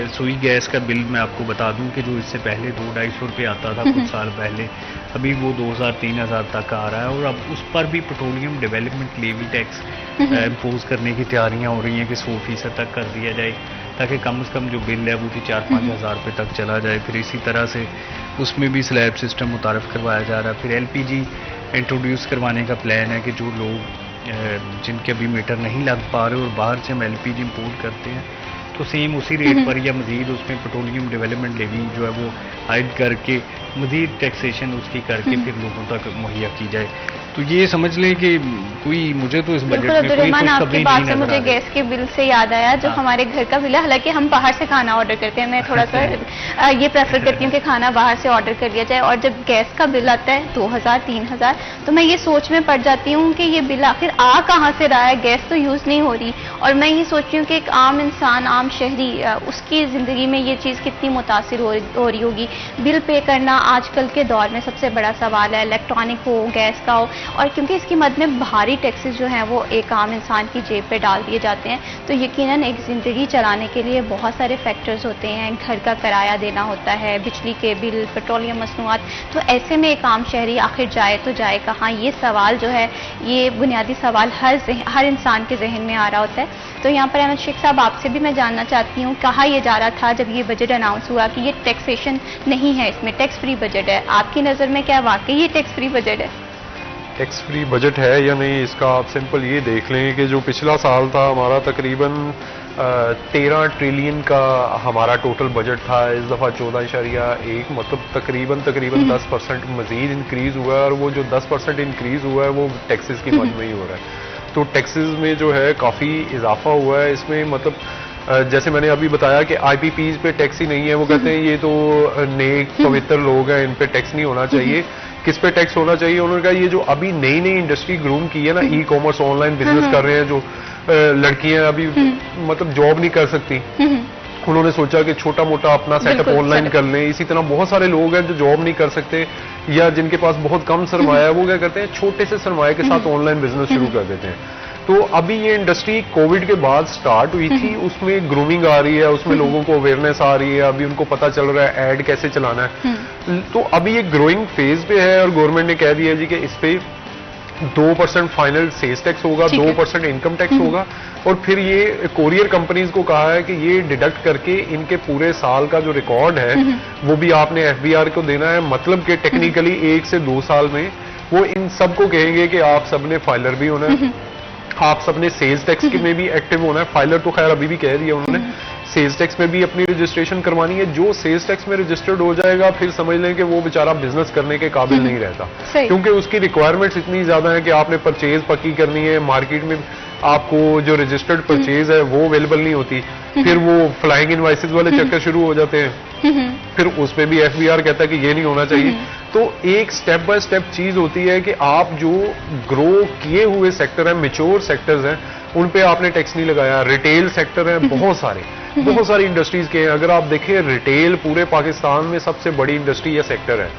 सुई गैस का बिल मैं आपको बता दूं कि जो इससे पहले 200-250 रुपये आता था कुछ साल पहले, अभी वो 2000-3000 तक आ रहा है। और अब उस पर भी petroleum development levy tax impose करने की तैयारियां हो रही हैं कि 100% तक कर दिया जाए, ताकि कम से कम जो बिल है वो भी 4-5 हज़ार रुपये तक चला जाए। फिर इसी तरह से उसमें भी स्लैब सिस्टम मुतारफ़ करवाया जा रहा है। फिर LPG इंट्रोड्यूस करवाने का प्लान है कि जो लोग जिनके अभी मीटर नहीं लग पा रहे और बाहर से हम LPG इम्पोर्ट करते हैं, तो सेम उसी रेट पर या मज़ीद उसमें पेट्रोलियम डेवलपमेंट लेवी जो है वो ऐड करके मज़ीद टैक्सेशन उसकी करके फिर लोगों तक मुहैया की जाए। तो ये समझ लें कि कोई मुझे तो इस बजट में कोई अब्दुर्रहमान, आपकी खुशखबरी बात नहीं से नजर मुझे आ रही। गैस के बिल से याद आया जो हाँ। हमारे घर का बिल है। हालांकि हम बाहर से खाना ऑर्डर करते हैं, मैं थोड़ा सा ये प्रेफर करती हूँ कि खाना बाहर से ऑर्डर कर लिया जाए। और जब गैस का बिल आता है 2000-3000, तो मैं ये सोच में पड़ जाती हूँ कि ये बिल आखिर आ कहाँ से रहा है, गैस तो यूज़ नहीं हो रही। और मैं ये सोचती हूँ कि एक आम इंसान, आम शहरी, उसकी ज़िंदगी में ये चीज़ कितनी मुतासिर हो रही होगी। बिल पे करना आजकल के दौर में सबसे बड़ा सवाल है, इलेक्ट्रॉनिक हो, गैस का हो। और क्योंकि इसकी मद में भारी टैक्सेस जो हैं वो एक आम इंसान की जेब पे डाल दिए जाते हैं, तो यकीनन एक ज़िंदगी चलाने के लिए बहुत सारे फैक्टर्स होते हैं। घर का किराया देना होता है, बिजली के बिल, पेट्रोलियम मसनूआत। तो ऐसे में एक आम शहरी आखिर जाए तो जाए कहाँ? ये सवाल जो है, ये बुनियादी सवाल हर इंसान के जहन में आ रहा होता है। तो यहाँ पर अहमद शेख साहब, आपसे भी मैं जानना चाहती हूँ, कहा यह जा रहा था जब ये बजट अनाउंस हुआ कि ये टैक्सेशन नहीं है, इसमें टैक्स फ्री बजट है। आपकी नज़र में क्या वाकई ये टैक्स फ्री बजट है? टैक्स फ्री बजट है या नहीं, इसका आप सिंपल ये देख लें कि जो पिछला साल था हमारा तकरीबन 13 ट्रिलियन का हमारा टोटल बजट था। इस दफ़ा 14.1, मतलब तकरीबन 10% मजीद इंक्रीज़ हुआ है। और वो जो 10% इंक्रीज़ हुआ है वो टैक्सेस की मद में ही हो रहा है। तो टैक्सेस में जो है काफ़ी इजाफा हुआ है इसमें। मतलब जैसे मैंने अभी बताया कि IPPs पे टैक्स ही नहीं है, वो कहते हैं ये तो नेक पवित्र लोग हैं, इन पे टैक्स नहीं होना चाहिए। किस पे टैक्स होना चाहिए? उन्होंने कहा ये जो अभी नई नई इंडस्ट्री ग्रूम की है ना, ई-कॉमर्स, ऑनलाइन बिजनेस कर रहे हैं, जो लड़कियां अभी मतलब जॉब नहीं कर सकती, उन्होंने सोचा कि छोटा मोटा अपना सेटअप ऑनलाइन कर लें। इसी तरह बहुत सारे लोग हैं जो जॉब नहीं कर सकते या जिनके पास बहुत कम सरमाया है, वो क्या करते हैं, छोटे से सरमाए के साथ ऑनलाइन बिजनेस शुरू कर देते हैं। तो अभी ये इंडस्ट्री कोविड के बाद स्टार्ट हुई थी, उसमें ग्रूमिंग आ रही है, उसमें लोगों को अवेयरनेस आ रही है, अभी उनको पता चल रहा है ऐड कैसे चलाना है। तो अभी ये ग्रोइंग फेज पे है और गवर्नमेंट ने कह दिया जी कि इस पे 2% फाइनल सेल्स टैक्स होगा, 2% इनकम टैक्स होगा। और फिर ये कोरियर कंपनीज को कहा है कि ये डिडक्ट करके इनके पूरे साल का जो रिकॉर्ड है वो भी आपने FBR को देना है। मतलब कि टेक्निकली 1 से 2 साल में वो इन सबको कहेंगे कि आप सबने फाइलर भी होना है, आप सबने सेल्स टैक्स में भी एक्टिव होना है। फाइलर तो खैर अभी भी कह दिया उन्होंने, सेल्स टैक्स में भी अपनी रजिस्ट्रेशन करवानी है। जो सेल्स टैक्स में रजिस्टर्ड हो जाएगा फिर समझ लें कि वो बेचारा बिजनेस करने के काबिल नहीं रहता, क्योंकि उसकी रिक्वायरमेंट्स इतनी ज्यादा है कि आपने परचेज पक्की करनी है। मार्केट में आपको जो रजिस्टर्ड परचेज है वो अवेलेबल नहीं होती, फिर वो फ्लाइंग इनवाइसेस वाले चक्कर शुरू हो जाते हैं, फिर उस पर भी FBR कहता है कि ये नहीं होना चाहिए। तो एक स्टेप बाय स्टेप चीज होती है कि आप जो ग्रो किए हुए सेक्टर हैं, मेच्योर सेक्टर्स हैं, उन पे आपने टैक्स नहीं लगाया। रिटेल सेक्टर है, बहुत सारी इंडस्ट्रीज के हैं। अगर आप देखें रिटेल पूरे पाकिस्तान में सबसे बड़ी इंडस्ट्री या सेक्टर है,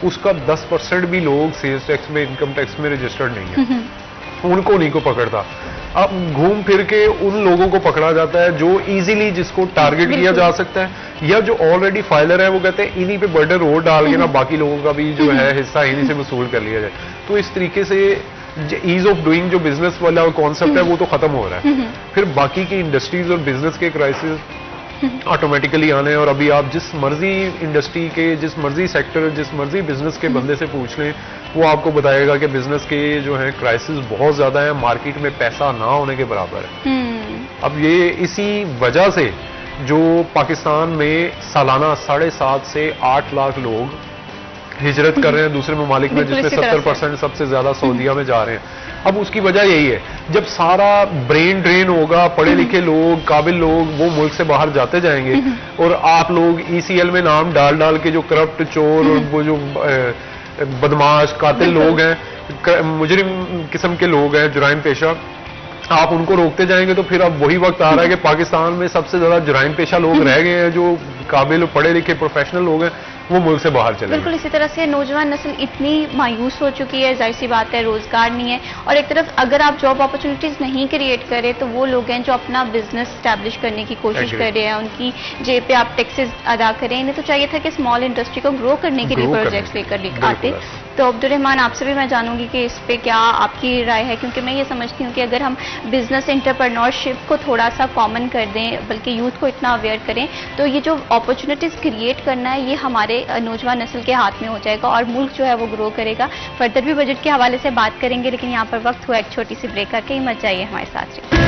उसका 10% भी लोग सेल्स टैक्स में, इनकम टैक्स में रजिस्टर्ड नहीं है, उनको नहीं को पकड़ता। अब घूम फिर के उन लोगों को पकड़ा जाता है जो इजीली, जिसको टारगेट किया जा सकता है, या जो ऑलरेडी फाइलर है वो कहते हैं इन्हीं पे बर्डन और डाल के ना बाकी लोगों का भी जो है हिस्सा इन्हीं से वसूल कर लिया जाए। तो इस तरीके से ईज ऑफ डूइंग जो बिजनेस वाला कॉन्सेप्ट है वो तो खत्म हो रहा है। फिर बाकी की इंडस्ट्रीज और बिजनेस के क्राइसिस ऑटोमेटिकली आने। और अभी आप जिस मर्जी इंडस्ट्री के, जिस मर्जी सेक्टर, जिस मर्जी बिजनेस के बंदे से पूछ लें, वो आपको बताएगा कि बिजनेस के जो है क्राइसिस बहुत ज्यादा है, मार्केट में पैसा ना होने के बराबर है। अब ये इसी वजह से जो पाकिस्तान में सालाना 7.5 से 8 लाख लोग हिजरत कर रहे हैं दूसरे ममालिक में, जिसमें 70% सबसे ज्यादा सऊदीया में जा रहे हैं। अब उसकी वजह यही है, जब सारा ब्रेन ड्रेन होगा, पढ़े लिखे लोग, काबिल लोग वो मुल्क से बाहर जाते जाएंगे, और आप लोग ECL में नाम डाल डाल के जो करप्ट, चोर और वो जो बदमाश, कातिल लोग हैं, मुजरिम किस्म के लोग हैं, जुराइम पेशा, आप उनको रोकते जाएंगे तो फिर अब वही वक्त आ रहा है कि पाकिस्तान में सबसे ज्यादा जुराइम पेशा लोग रह गए हैं, जो काबिल पढ़े लिखे प्रोफेशनल लोग हैं, वो मुल्क से बाहर चले बिल्कुल गए। इसी तरह से नौजवान नस्ल इतनी मायूस हो चुकी है, जाहिर सी बात है रोजगार नहीं है, और एक तरफ अगर आप जॉब अपॉर्चुनिटीज नहीं क्रिएट करें तो वो लोग हैं जो अपना बिजनेस स्टैब्लिश करने की कोशिश Agree. कर रहे हैं, उनकी जेब पे आप टैक्सेस अदा करें। इन्हें तो चाहिए था कि स्मॉल इंडस्ट्री को ग्रो करने के लिए Grow करने प्रोजेक्ट्स के लिए, लेकर आते। बिल्कुल। तो अब्दुर्रहमान आपसे भी मैं जानूंगी कि इस पे क्या आपकी राय है, क्योंकि मैं ये समझती हूँ कि अगर हम बिजनेस एंटरप्रेन्योरशिप को थोड़ा सा कॉमन कर दें, बल्कि यूथ को इतना अवेयर करें, तो ये जो अपॉर्चुनिटीज क्रिएट करना है ये हमारे नौजवान नस्ल के हाथ में हो जाएगा और मुल्क जो है वो ग्रो करेगा। फर्दर भी बजट के हवाले से बात करेंगे, लेकिन यहाँ पर वक्त हुआ एक छोटी सी ब्रेक का, कहीं मत जाइए, हमारे साथ रहिए।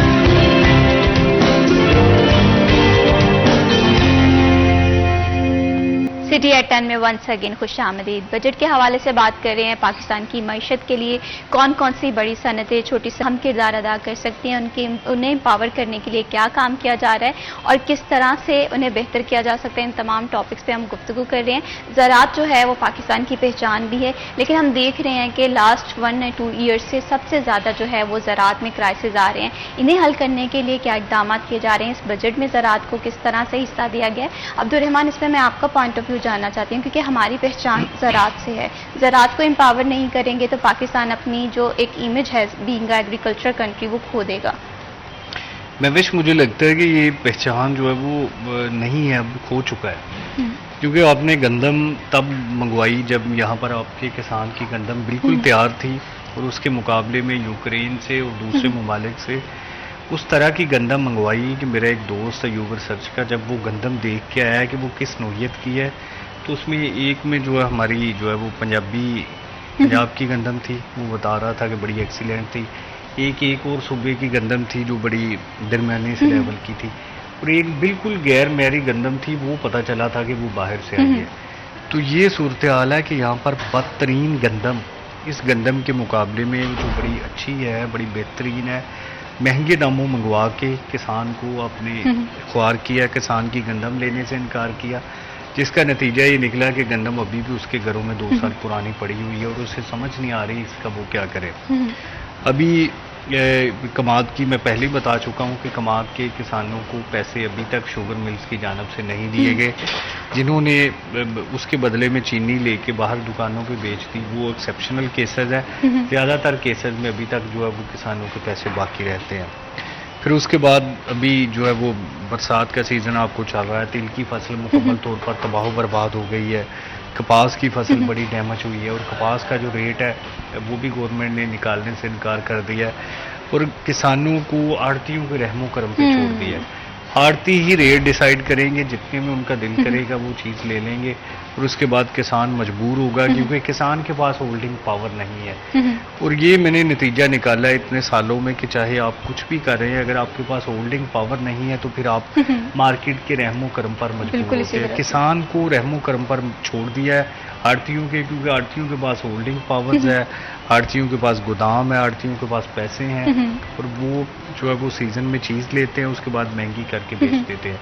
सिटी एट 10 में वंस अगेन खुश आमदीद। बजट के हवाले से बात कर रहे हैं, पाकिस्तान की मईशत के लिए कौन कौन सी बड़ी सनतें छोटी से हम किरदार अदा कर सकती हैं, उन्हें एम्पावर करने के लिए क्या काम किया जा रहा है और किस तरह से उन्हें बेहतर किया जा सकता है, इन तमाम टॉपिक्स पे हम गुफ्तगू कर रहे हैं। ज़राअत जो है वो पाकिस्तान की पहचान भी है, लेकिन हम देख रहे हैं कि लास्ट 1 या 2 ईयर्स से सबसे ज़्यादा जो है वो ज़राअत में क्राइसिस आ रहे हैं। इन्हें हल करने के लिए क्या इकदाम किए जा रहे हैं, इस बजट में ज़राअत को किस तरह से हिस्सा दिया गया है। अब्दुर्रहमान, इसमें मैं आपका पॉइंट ऑफ व्यू जानना चाहती हूँ, क्योंकि हमारी पहचान ज़राअत से है। ज़राअत को एम्पावर नहीं करेंगे तो पाकिस्तान अपनी जो एक इमेज है बीइंग एग्रीकल्चर कंट्री वो खो देगा। मुझे लगता है कि ये पहचान जो है वो नहीं है, अब खो चुका है। क्योंकि आपने गंदम तब मंगवाई जब यहाँ पर आपके किसान की गंदम बिल्कुल तैयार थी, और उसके मुकाबले में यूक्रेन से और दूसरे ममालिक से उस तरह की गंदम मंगवाई कि मेरा एक दोस्त अयूब रिसर्च का जब वो गंदम देख के आया कि वो किस नौइयत की है, तो उसमें एक में जो है हमारी जो है वो पंजाब की गंदम थी, वो बता रहा था कि बड़ी एक्सीलेंट थी। एक और सूबे की गंदम थी जो बड़ी दरमियाने से लेवल की थी, और एक बिल्कुल गैर मैरी गंदम थी, वो पता चला था कि वो बाहर से आई है। तो ये सूरत हाल है कि यहाँ पर बदतरीन गंदम इस गंदम के मुकाबले में जो बड़ी अच्छी है, बड़ी बेहतरीन है, महंगे दामों मंगवा के किसान को आपने ख्वार किया, किसान की गंदम लेने से इनकार किया, जिसका नतीजा ये निकला कि गंदम अभी भी उसके घरों में 2 साल पुरानी पड़ी हुई है और उसे समझ नहीं आ रही इसका वो क्या करे। अभी कमाद की मैं पहले ही बता चुका हूँ कि कमाद के किसानों को पैसे अभी तक शुगर मिल्स की जानब से नहीं दिए गए, जिन्होंने उसके बदले में चीनी लेके बाहर दुकानों पे बेच दी, वो एक्सेप्शनल केसेस है। ज़्यादातर केसेस में अभी तक जो है वो किसानों के पैसे बाकी रहते हैं। फिर उसके बाद अभी जो है वो बरसात का सीज़न आपको चल रहा है, तिल की फसल मुकम्मल तौर पर तबाह बर्बाद हो गई है, कपास की फसल बड़ी डैमेज हुई है, और कपास का जो रेट है वो भी गवर्नमेंट ने निकालने से इनकार कर दिया है, और किसानों को आड़तियों के रहमो करम पे छोड़ दिया है। आड़ती ही रेट डिसाइड करेंगे, जितने में उनका दिल करेगा वो चीज़ ले लेंगे, और उसके बाद किसान मजबूर होगा, क्योंकि किसान के पास होल्डिंग पावर नहीं है। और ये मैंने नतीजा निकाला है इतने सालों में कि चाहे आप कुछ भी कर रहे हैं, अगर आपके पास होल्डिंग पावर नहीं है तो फिर आप मार्केट के रहमो करम पर मजबूर होते हैं। किसान को रहमो करम पर छोड़ दिया है आड़तियों के, क्योंकि आड़तियों के पास होल्डिंग पावर्स है, आड़तियों के पास गोदाम है, आड़तियों के पास पैसे हैं, और वो जो है वो सीज़न में चीज़ लेते हैं, उसके बाद महंगी करके बेच देते हैं।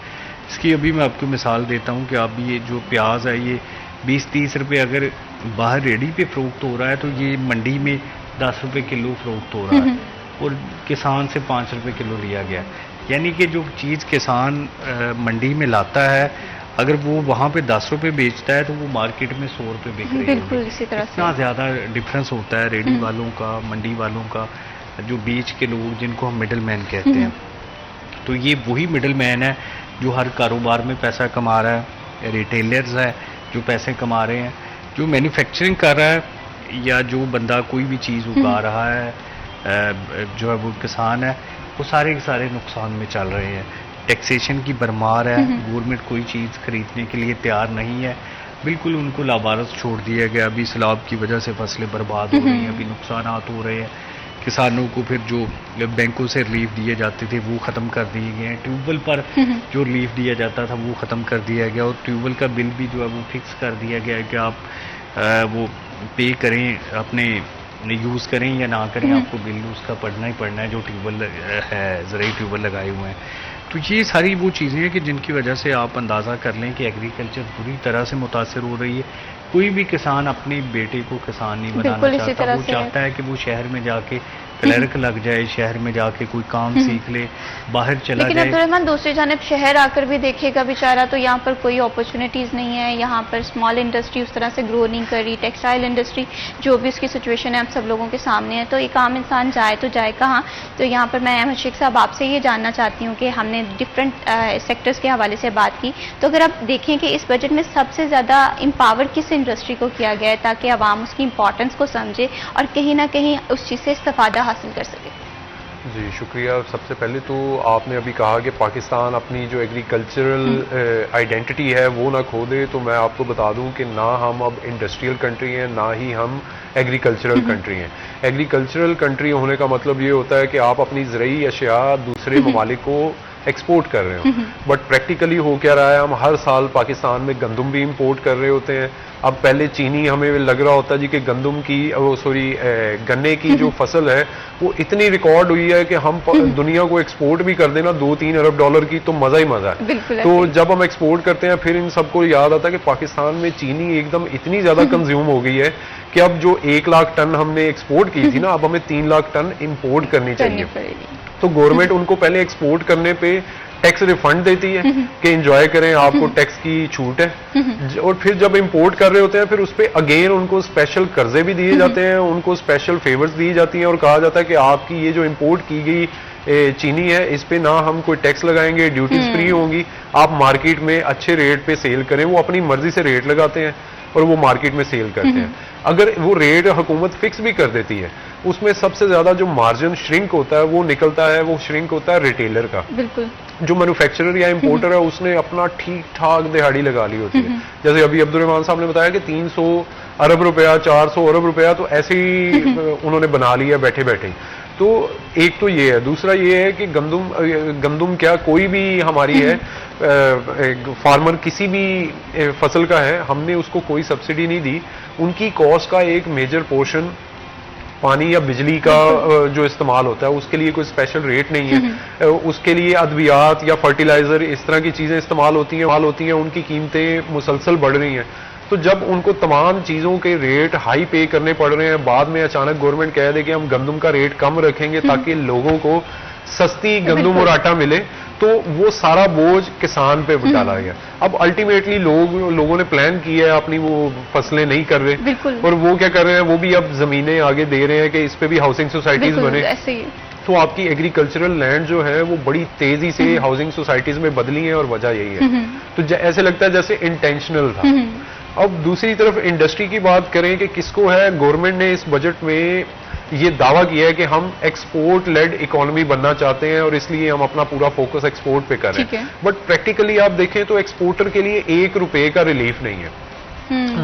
इसकी अभी मैं आपको मिसाल देता हूँ कि आप ये जो प्याज है ये 20-30 रुपये अगर बाहर रेडी पे फ़रोख्त हो रहा है, तो ये मंडी में 10 रुपये किलो फ़रोख्त हो रहा है, और किसान से 5 रुपये किलो लिया गया। यानी कि जो चीज़ किसान मंडी में लाता है, अगर वो वहाँ पे 10 रुपये बेचता है तो वो मार्केट में 100 रुपये बिक रही है। बिल्कुल इसी तरह से इतना ज़्यादा डिफरेंस होता है रेडी वालों का, मंडी वालों का, जो बीच के लोग जिनको हम मिडल मैन कहते हैं। तो ये वही मिडल मैन है जो हर कारोबार में पैसा कमा रहा है, रिटेलर्स है जो पैसे कमा रहे हैं, जो मैन्युफैक्चरिंग कर रहा है, या जो बंदा कोई भी चीज़ उगा रहा है, जो है वो किसान है, वो सारे के सारे नुकसान में चल रहे हैं। टैक्सेशन की भरमार है, गवर्नमेंट कोई चीज़ खरीदने के लिए तैयार नहीं है, बिल्कुल उनको लावारस छोड़ दिया गया। अभी सैलाब की वजह से फसलें बर्बाद हो रही हैं, अभी नुकसान हो रहे हैं। किसानों को फिर जो बैंकों से रिलीफ दिए जाते थे वो ख़त्म कर दिए गए हैं, ट्यूबवेल पर जो रिलीफ दिया जाता था वो ख़त्म कर दिया गया, और ट्यूबवेल का बिल भी जो है वो फिक्स कर दिया गया है कि आप वो पे करें, अपने यूज़ करें या ना करें, आपको बिल उसका पढ़ना ही पढ़ना है जो ट्यूबवेल है, ज़रूरी ट्यूबवेल लगाए हुए हैं। तो ये सारी वो चीज़ें हैं कि जिनकी वजह से आप अंदाज़ा कर लें कि एग्रीकल्चर बुरी तरह से मुतासर हो रही है। कोई भी किसान अपने बेटे को किसान नहीं बनाना चाहता, वो चाहता है कि वो शहर में जाके क्लर्क लग जाए, शहर में जाके कोई काम सीख ले, बाहर चला लेकिन जाए। अब्दुर्रहमान दूसरी जानब शहर आकर भी देखेगा बेचारा, तो यहाँ पर कोई अपॉर्चुनिटीज़ नहीं है, यहाँ पर स्मॉल इंडस्ट्री उस तरह से ग्रो नहीं कर रही, टेक्सटाइल इंडस्ट्री जो भी उसकी सिचुएशन है हम सब लोगों के सामने है, तो एक आम इंसान जाए तो जाए कहाँ। तो यहाँ पर मैं अहमद शेख साहब आपसे ये जानना चाहती हूँ कि हमने डिफरेंट सेक्टर्स के हवाले से बात की, तो अगर आप देखें कि इस बजट में सबसे ज़्यादा एम्पावर किस इंडस्ट्री को किया गया है ताकि आवाम उसकी इंपॉर्टेंस को समझे और कहीं ना कहीं उस चीज़ से इस्तेफादा हासिल कर सके। जी शुक्रिया। सबसे पहले तो आपने अभी कहा कि पाकिस्तान अपनी जो एग्रीकल्चरल आइडेंटिटी है वो ना खो दे, तो मैं आपको बता दूं कि ना हम अब इंडस्ट्रियल कंट्री हैं ना ही हम एग्रीकल्चरल कंट्री हैं। एग्रीकल्चरल कंट्री होने का मतलब ये होता है कि आप अपनी ज़रूरी अशिया दूसरे ममालिक को एक्सपोर्ट कर रहे हो, बट प्रैक्टिकली हो क्या रहा है, हम हर साल पाकिस्तान में गंदम भी इंपोर्ट कर रहे होते हैं। अब पहले चीनी हमें लग रहा होता जी कि गंदम की गन्ने की जो फसल है वो इतनी रिकॉर्ड हुई है कि हम दुनिया को एक्सपोर्ट भी कर देना 2-3 अरब डॉलर की, तो मजा ही मजा है। तो जब हम एक्सपोर्ट करते हैं फिर इन सबको याद आता है कि पाकिस्तान में चीनी एकदम इतनी ज्यादा कंज्यूम हो गई है कि अब जो 1 लाख टन हमने एक्सपोर्ट की थी ना, अब हमें 3 लाख टन इंपोर्ट करनी चाहिए। तो गवर्नमेंट उनको पहले एक्सपोर्ट करने पे टैक्स रिफंड देती है कि एंजॉय करें, आपको टैक्स की छूट है, और फिर जब इंपोर्ट कर रहे होते हैं फिर उस पर अगेन उनको स्पेशल कर्जे भी दिए जाते हैं, उनको स्पेशल फेवर्स दी जाती हैं और कहा जाता है कि आपकी ये जो इंपोर्ट की गई चीनी है इस पे ना हम कोई टैक्स लगाएंगे, ड्यूटीज फ्री होंगी, आप मार्केट में अच्छे रेट पे सेल करें। वो अपनी मर्जी से रेट लगाते हैं और वो मार्केट में सेल करते हैं। अगर वो रेट हुकूमत फिक्स भी कर देती है, उसमें सबसे ज्यादा जो मार्जिन श्रिंक होता है वो निकलता है, वो श्रिंक होता है रिटेलर का। बिल्कुल। जो मैन्युफैक्चरर या इंपोर्टर है उसने अपना ठीक ठाक दिहाड़ी लगा ली होती है। जैसे अभी अब्दुर्रहमान साहब ने बताया कि 300 अरब रुपया 400 अरब रुपया तो ऐसे ही उन्होंने बना लिया बैठे बैठे। तो एक तो ये है, दूसरा ये है कि गंदम क्या कोई भी हमारी है फार्मर किसी भी फसल का है, हमने उसको कोई सब्सिडी नहीं दी। उनकी कॉस्ट का एक मेजर पोर्शन पानी या बिजली का जो इस्तेमाल होता है उसके लिए कोई स्पेशल रेट नहीं है, उसके लिए अद्वियात या फर्टिलाइजर इस तरह की चीजें इस्तेमाल होती हैं, उनकी कीमतें मुसलसल बढ़ रही हैं। तो जब उनको तमाम चीजों के रेट हाई पे करने पड़ रहे हैं, बाद में अचानक गवर्नमेंट कह दे कि हम गंदम का रेट कम रखेंगे ताकि लोगों को सस्ती गंदम और आटा मिले, तो वो सारा बोझ किसान पे डाला गया। अब अल्टीमेटली लोगों ने प्लान किया है, अपनी वो फसलें नहीं कर रहे, और वो क्या कर रहे हैं, वो भी अब जमीनें आगे दे रहे हैं कि इस पे भी हाउसिंग सोसाइटीज बने। तो आपकी एग्रीकल्चरल लैंड जो है वो बड़ी तेजी से हाउसिंग सोसाइटीज में बदली है और वजह यही है। तो ऐसे लगता है जैसे इंटेंशनल था। अब दूसरी तरफ इंडस्ट्री की बात करें कि किसको है, गवर्नमेंट ने इस बजट में ये दावा किया है कि हम एक्सपोर्ट लेड इकोनॉमी बनना चाहते हैं और इसलिए हम अपना पूरा फोकस एक्सपोर्ट पे कर रहे हैं। बट प्रैक्टिकली आप देखें तो एक्सपोर्टर के लिए 1 रुपए का रिलीफ नहीं है,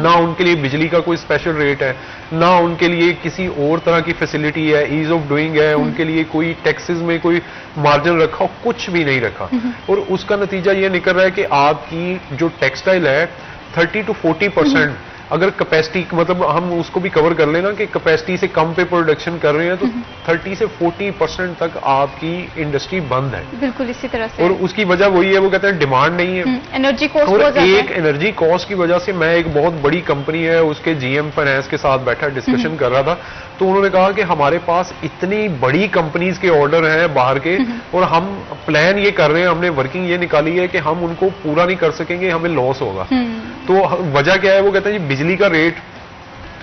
ना उनके लिए बिजली का कोई स्पेशल रेट है, ना उनके लिए किसी और तरह की फैसिलिटी है, ईज ऑफ डूइंग है, उनके लिए कोई टैक्सेस में कोई मार्जिन रखा, कुछ भी नहीं रखा। और उसका नतीजा ये निकल रहा है कि आपकी जो टेक्सटाइल है 30 to 40% अगर कैपेसिटी मतलब हम उसको भी कवर कर लेना कि कैपेसिटी से कम पे प्रोडक्शन कर रहे हैं, तो 30 से 40% तक आपकी इंडस्ट्री बंद है। बिल्कुल इसी तरह से। और उसकी वजह वही है, वो कहते हैं डिमांड नहीं है, एनर्जी कॉस्ट। और एक एनर्जी कॉस्ट की वजह से मैं एक बहुत बड़ी कंपनी है उसके जीएम फाइनेंस के साथ बैठा डिस्कशन कर रहा था, तो उन्होंने कहा कि हमारे पास इतनी बड़ी कंपनीज के ऑर्डर हैं बाहर के, और हम प्लान ये कर रहे हैं, हमने वर्किंग ये निकाली है कि हम उनको पूरा नहीं कर सकेंगे, हमें लॉस होगा। तो वजह क्या है, वो कहते हैं जी बिजली का रेट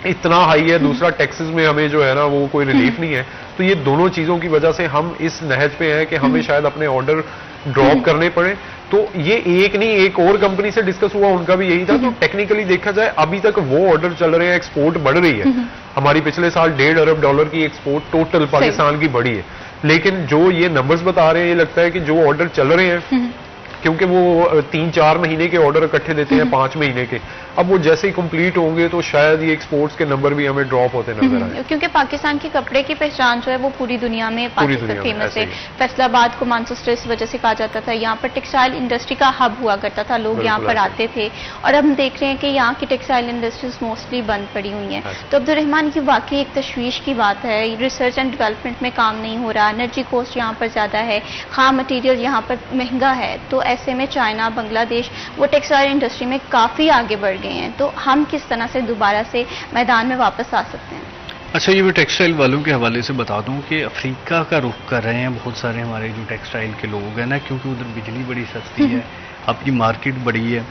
इतना हाई है, दूसरा टैक्सेस में हमें जो है ना वो कोई रिलीफ नहीं है। तो ये दोनों चीजों की वजह से हम इस नहज पे हैं कि हमें शायद अपने ऑर्डर ड्रॉप करने पड़े। तो ये एक नहीं एक और कंपनी से डिस्कस हुआ, उनका भी यही था। तो टेक्निकली देखा जाए अभी तक वो ऑर्डर चल रहे हैं, एक्सपोर्ट बढ़ रही है। हमारी पिछले साल 1.5 अरब डॉलर की एक्सपोर्ट टोटल पाकिस्तान की बढ़ी है, लेकिन जो ये नंबर्स बता रहे हैं, ये लगता है कि जो ऑर्डर चल रहे हैं, क्योंकि वो 3-4 महीने के ऑर्डर इकट्ठे देते हैं 5 महीने के, अब वो जैसे ही कंप्लीट होंगे तो शायद ये एक्सपोर्ट्स के नंबर भी हमें ड्रॉप होते नजर आए। क्योंकि पाकिस्तान की कपड़े की पहचान जो है वो पूरी दुनिया में फेमस है। फैसलाबाद को मानचेस्टर इस वजह से कहा जाता था, यहाँ पर टेक्सटाइल इंडस्ट्री का हब हुआ करता था, लोग यहाँ पर आते थे। और अब हम देख रहे हैं कि यहाँ की टेक्सटाइल इंडस्ट्रीज मोस्टली बंद पड़ी हुई हैं। तो अब्दुर्रहमान की वाकई एक तशवीश की बात है, रिसर्च एंड डेवलपमेंट में काम नहीं हो रहा, एनर्जी कॉस्ट यहाँ पर ज्यादा है, खाम मटीरियल यहाँ पर महंगा है। तो ऐसे में चाइना, बांग्लादेश वो टेक्सटाइल इंडस्ट्री में काफी आगे बढ़ गए हैं। तो हम किस तरह से दोबारा से मैदान में वापस आ सकते हैं? अच्छा, ये मैं टेक्सटाइल वालों के हवाले से बता दूं कि अफ्रीका का रुख कर रहे हैं बहुत सारे हमारे जो टेक्सटाइल के लोग हैं ना, क्योंकि उधर बिजली बड़ी सस्ती है, आपकी मार्केट बड़ी है।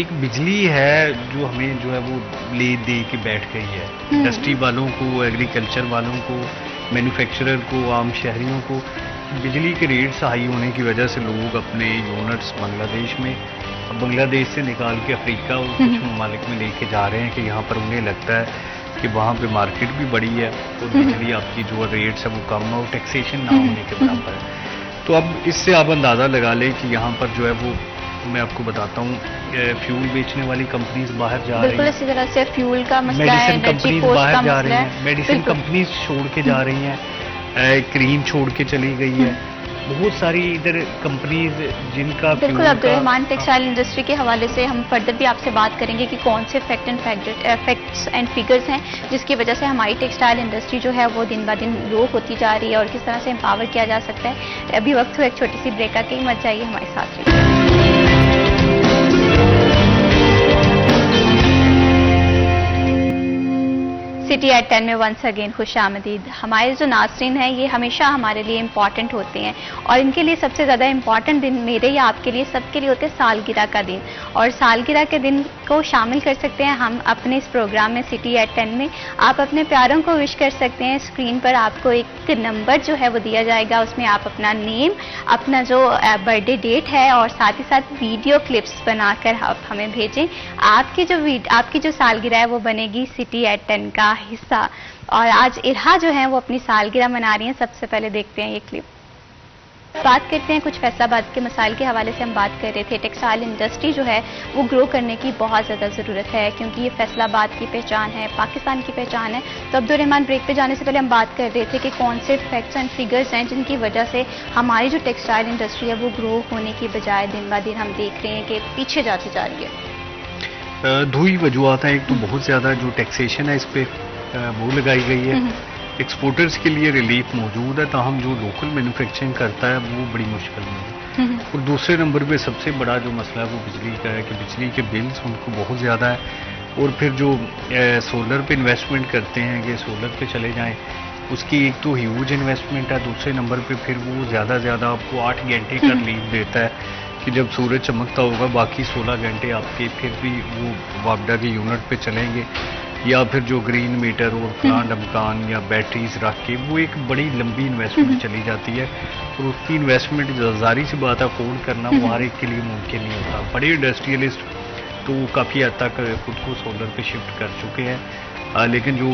एक बिजली है जो हमें जो है वो ले दे के बैठ गई है, इंडस्ट्री वालों को, एग्रीकल्चर वालों को, मैन्युफैक्चरर को, आम शहरियों को। बिजली के रेट्स हाई होने की वजह से लोग अपने यूनिट्स बांग्लादेश में, बांग्लादेश से निकाल के अफ्रीका और कुछ ममालिक में लेके जा रहे हैं कि यहाँ पर उन्हें लगता है कि वहाँ पे मार्केट भी बड़ी है और बिजली आपकी जो रेट्स है वो कम है और टैक्सेशन ना होने के बराबर है। तो अब इससे आप अंदाज़ा लगा लें कि यहाँ पर जो है वो, मैं आपको बताता हूँ, फ्यूल बेचने वाली कंपनीज बाहर जा रही बिल्कुल हैं, इसी तरह से फ्यूल का मसला है, मेडिसिन एनर्जी कंपनीज कोस्ट बाहर का जा मसला रही है। हैं, मेडिसिन बिल्कुल। कंपनीज छोड़ के जा रही हैं, क्रीम छोड़ के चली गई है, बहुत सारी इधर कंपनीज जिनका बिल्कुल fuel का- अब्दुर्रहमान, टेक्सटाइल इंडस्ट्री के हवाले से हम फर्दर भी आपसे बात करेंगे कि कौन से फैक्ट्स एंड फिगर्स हैं जिसकी वजह से हमारी टेक्सटाइल इंडस्ट्री जो है वो दिन ब दिन लो होती जा रही है और किस तरह से एम्पावर किया जा सकता है। अभी वक्त हुआ एक छोटी सी ब्रेक का, कहीं मत जाइए, हमारे साथ रहिए। सिटी एट 10 में वंस अगेन खुश आमदीद। हमारे जो नाज़रीन हैं ये हमेशा हमारे लिए इम्पॉर्टेंट होते हैं और इनके लिए सबसे ज़्यादा इम्पॉर्टेंट दिन मेरे या आपके लिए सबके लिए होते हैं सालगिरह का दिन, और सालगिरह के दिन को शामिल कर सकते हैं हम अपने इस प्रोग्राम में सिटी एट 10 में। आप अपने प्यारों को विश कर सकते हैं। स्क्रीन पर आपको एक नंबर जो है वो दिया जाएगा, उसमें आप अपना नेम, अपना जो बर्थडे डेट है और साथ ही साथ वीडियो क्लिप्स बनाकर आप हमें भेजें। आपकी जो सालगिरह है वो बनेगी सिटी एट 10 का हिस्सा। और आज इरहा जो है वो अपनी सालगिरह मना रही हैं। सबसे पहले देखते हैं ये क्लिप। बात करते हैं कुछ फैसलाबाद के मसाइल के हवाले से हम बात कर रहे थे। टेक्सटाइल इंडस्ट्री जो है वो ग्रो करने की बहुत ज़्यादा ज़रूरत है क्योंकि ये फैसलाबाद की पहचान है, पाकिस्तान की पहचान है। तो अब्दुर्रहमान, ब्रेक पे जाने से पहले हम बात कर रहे थे कि कौन से फैक्ट्स एंड फिगर्स हैं जिनकी वजह से हमारी जो टेक्सटाइल इंडस्ट्री है वो ग्रो होने की बजाय दिन ब दिन हम देख रहे हैं कि पीछे जाती जा रही है। दो ही वजूहत हैं। एक तो बहुत ज़्यादा जो टैक्सेशन है इस पे वो लगाई गई है, एक्सपोर्टर्स के लिए रिलीफ मौजूद है, ताहम जो लोकल मैन्युफैक्चरिंग करता है वो बड़ी मुश्किल में है। और दूसरे नंबर पे सबसे बड़ा जो मसला है वो बिजली का है कि बिजली के बिल्स उनको बहुत ज़्यादा है। और फिर जो सोलर पे इन्वेस्टमेंट करते हैं कि सोलर पे चले जाएं, उसकी एक तो ह्यूज इन्वेस्टमेंट है, दूसरे नंबर पे फिर वो ज़्यादा आपको 8 घंटे का रिलीफ देता है कि जब सूरज चमकता होगा बाकी 16 घंटे आपके फिर भी वो वापडा के यूनिट पे चलेंगे, या फिर जो ग्रीन मीटर और प्लांट अमकान या बैटरीज रख के, वो एक बड़ी लंबी इन्वेस्टमेंट चली जाती है और उसकी इन्वेस्टमेंट जारी सी बात है अफोर्ड करना वो हर एक के लिए मुमकिन नहीं होता। बड़े इंडस्ट्रियलिस्ट तो काफ़ी हद तक खुद को सोलर पे शिफ्ट कर चुके हैं, लेकिन जो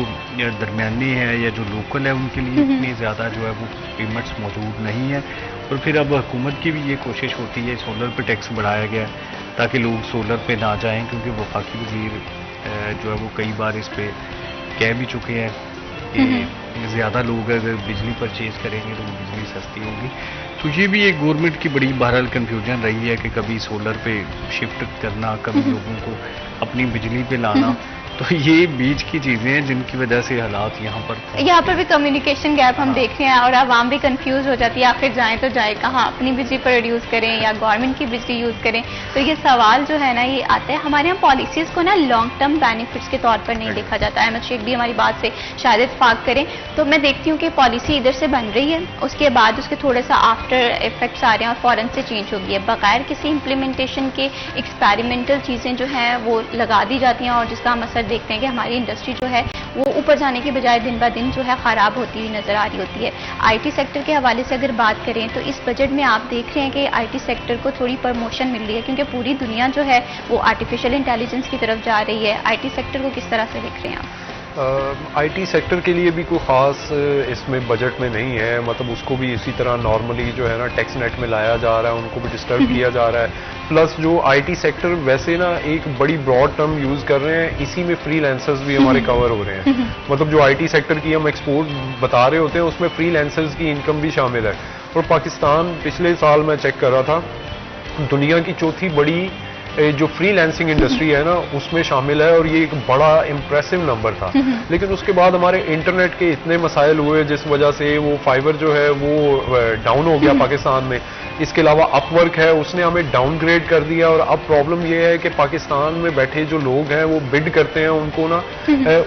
दरमियाने हैं या जो लोकल है उनके लिए इतनी ज़्यादा जो है वो पेमेंट्स मौजूद नहीं है। और फिर अब हुकूमत की भी ये कोशिश होती है, सोलर पे टैक्स बढ़ाया गया ताकि लोग सोलर पे ना जाएं, क्योंकि वफाकी वज़ीर जो है वो कई बार इस पे कह भी चुके हैं कि ज़्यादा लोग अगर बिजली परचेज करेंगे तो वो बिजली सस्ती होगी। तो ये भी एक गवर्नमेंट की बड़ी बहरहाल कन्फ्यूजन रही है कि कभी सोलर पे शिफ्ट करना, कभी लोगों को अपनी बिजली पे लाना। तो ये बीच की चीज़ें हैं जिनकी वजह से हालात यहाँ पर भी कम्युनिकेशन गैप हम देख रहे हैं और आवाम भी कंफ्यूज हो जाती है, आखिर जाएं तो जाए कहाँ, अपनी बिजली प्रोड्यूस करें या गवर्नमेंट की बिजली यूज़ करें। तो ये सवाल जो है ना ये आता है। हमारे यहाँ पॉलिसीज़ को ना लॉन्ग टर्म बेनिफिट्स के तौर पर नहीं देखा जाता है। अहमद शेख भी हमारी बात से शायद इत्तेफाक करें। तो मैं देखती हूँ कि पॉलिसी इधर से बन रही है, उसके बाद उसके थोड़ा सा आफ्टर इफेक्ट्स आ रहे हैं और फ़ौरन से चेंज हो गई है, बगैर किसी इम्प्लीमेंटेशन के एक्सपेरिमेंटल चीज़ें जो हैं वो लगा दी जाती हैं और जिसका हम असर देखते हैं कि हमारी इंडस्ट्री जो है वो ऊपर जाने के बजाय दिन ब दिन जो है ख़राब होती हुई नज़र आ रही होती है। आईटी सेक्टर के हवाले से अगर बात करें तो इस बजट में आप देख रहे हैं कि आईटी सेक्टर को थोड़ी प्रमोशन मिल रही है क्योंकि पूरी दुनिया जो है वो आर्टिफिशियल इंटेलिजेंस की तरफ जा रही है। आईटी सेक्टर को किस तरह से देख रहे हैं आप? आईटी सेक्टर के लिए भी कोई ख़ास इसमें बजट में नहीं है, मतलब उसको भी इसी तरह नॉर्मली जो है ना टैक्स नेट में लाया जा रहा है, उनको भी डिस्टर्ब किया जा रहा है। प्लस जो आईटी सेक्टर वैसे ना एक बड़ी ब्रॉड टर्म यूज़ कर रहे हैं, इसी में फ्रीलांसर्स भी हमारे कवर हो रहे हैं। मतलब जो आईटी सेक्टर की हम एक्सपोर्ट बता रहे होते हैं उसमें फ्रीलांसर्स की इनकम भी शामिल है। और पाकिस्तान पिछले साल मैं चेक कर रहा था, दुनिया की चौथी बड़ी जो फ्रीलांसिंग इंडस्ट्री है ना उसमें शामिल है, और ये एक बड़ा इम्प्रेसिव नंबर था। लेकिन उसके बाद हमारे इंटरनेट के इतने मसाइल हुए जिस वजह से वो फाइबर जो है वो डाउन हो गया पाकिस्तान में। इसके अलावा अपवर्क है, उसने हमें डाउनग्रेड कर दिया, और अब प्रॉब्लम ये है कि पाकिस्तान में बैठे जो लोग हैं वो बिड करते हैं, उनको ना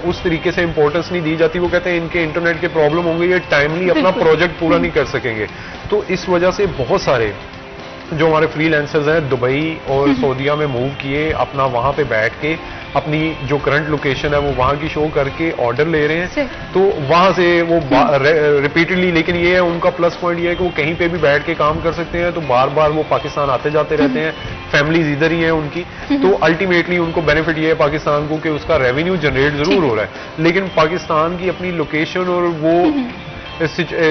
उस तरीके से इंपॉर्टेंस नहीं दी जाती। वो कहते हैं इनके इंटरनेट के प्रॉब्लम होंगे, ये टाइमली अपना प्रोजेक्ट पूरा नहीं कर सकेंगे। तो इस वजह से बहुत सारे जो हमारे फ्रीलांसर्स हैं दुबई और सऊदीया में मूव किए, अपना वहां पे बैठ के अपनी जो करंट लोकेशन है वो वहां की शो करके ऑर्डर ले रहे हैं। तो वहां से वो रिपीटेडली, लेकिन ये है उनका प्लस पॉइंट ये है कि वो कहीं पे भी बैठ के काम कर सकते हैं, तो बार बार वो पाकिस्तान आते जाते रहते हैं, फैमिलीज इधर ही है उनकी। तो अल्टीमेटली उनको बेनिफिट ये है पाकिस्तान को कि उसका रेवेन्यू जनरेट जरूर हो रहा है, लेकिन पाकिस्तान की अपनी लोकेशन और वो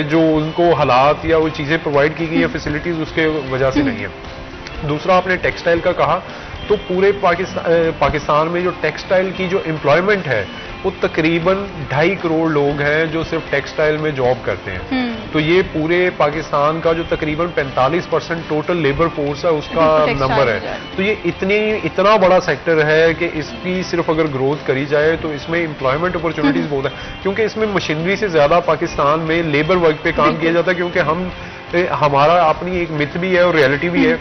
जो उनको हालात या वो चीजें प्रोवाइड की गई है फैसिलिटीज, उसके वजह से नहीं है। दूसरा आपने टेक्सटाइल का कहा, तो पूरे पाकिस्तान में जो टेक्सटाइल की जो एम्प्लॉयमेंट है वो तकरीबन 2.5 करोड़ लोग हैं जो सिर्फ टेक्सटाइल में जॉब करते हैं। तो ये पूरे पाकिस्तान का जो तकरीबन 45% टोटल लेबर फोर्स है उसका नंबर है। तो ये इतना बड़ा सेक्टर है कि इसकी सिर्फ अगर ग्रोथ करी जाए तो इसमें एम्प्लॉयमेंट अपॉर्चुनिटीज बहुत है, क्योंकि इसमें मशीनरी से ज्यादा पाकिस्तान में लेबर वर्क पे काम किया जाता है, क्योंकि हमारा अपनी एक मिथ भी है और रियलिटी भी है।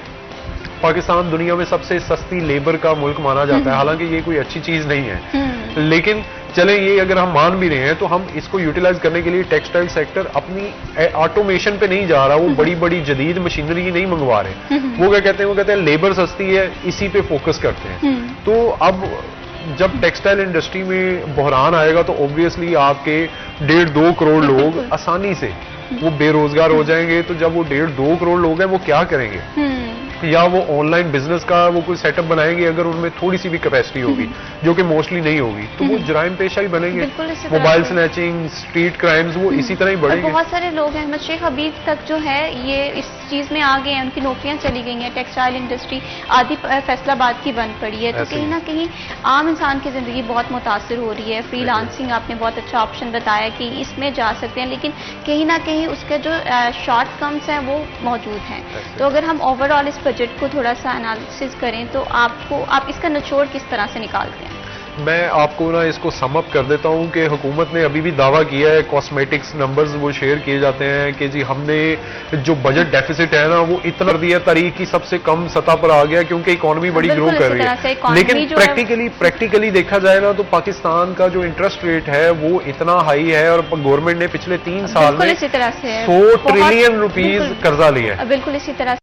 पाकिस्तान दुनिया में सबसे सस्ती लेबर का मुल्क माना जाता है, हालांकि ये कोई अच्छी चीज नहीं है, लेकिन चले ये अगर हम मान भी रहे हैं तो हम इसको यूटिलाइज करने के लिए टेक्सटाइल सेक्टर अपनी ऑटोमेशन पे नहीं जा रहा, वो बड़ी बड़ी जदीद मशीनरी नहीं मंगवा रहे। वो क्या कहते हैं, वो कहते हैं लेबर सस्ती है, इसी पे फोकस करते हैं। तो अब जब टेक्सटाइल इंडस्ट्री में बहरान आएगा तो ऑब्वियसली आपके 1.5-2 करोड़ लोग आसानी से वो बेरोजगार हो जाएंगे। तो जब वो 1.5-2 करोड़ लोग हैं वो क्या करेंगे, या वो ऑनलाइन बिजनेस का वो कोई सेटअप बनाएंगे अगर उनमें थोड़ी सी भी कैपेसिटी होगी, जो कि मोस्टली नहीं होगी, तो वो जराइम पेशा ही बनेंगे। मोबाइल स्नैचिंग, स्ट्रीट क्राइम्स, वो इसी तरह ही बढ़ेंगे। बहुत सारे लोग हैं, शेख हबीब तक जो है ये इस चीज में आ गए हैं, उनकी नौकरियां चली गई हैं, टेक्सटाइल इंडस्ट्री आदि फैसलाबाद की बंद पड़ी है। तो कहीं ना कहीं आम इंसान की जिंदगी बहुत मुतासर हो रही है। फ्रीलांसिंग आपने बहुत अच्छा ऑप्शन बताया कि इसमें जा सकते हैं, लेकिन कहीं ना कहीं उसके जो शॉर्ट टर्म्स हैं वो मौजूद हैं। तो अगर हम ओवरऑल इस बजट को थोड़ा सा एनालिसिस करें तो आप इसका निचोड़ किस तरह से निकालते हैं? मैं आपको ना इसको सम अप कर देता हूं कि हुकूमत ने अभी भी दावा किया है, कॉस्मेटिक्स नंबर्स वो शेयर किए जाते हैं कि जी हमने जो बजट डेफिसिट है ना वो इतना कर दिया, तारीख की सबसे कम सतह पर आ गया, क्योंकि इकोनॉमी बड़ी ग्रो कर रही है। लेकिन प्रैक्टिकली देखा जाए ना तो पाकिस्तान का जो इंटरेस्ट रेट है वो इतना हाई है, और गवर्नमेंट ने पिछले 3 साल में 100 ट्रिलियन रुपीज कर्जा लिया है। बिल्कुल इसी तरह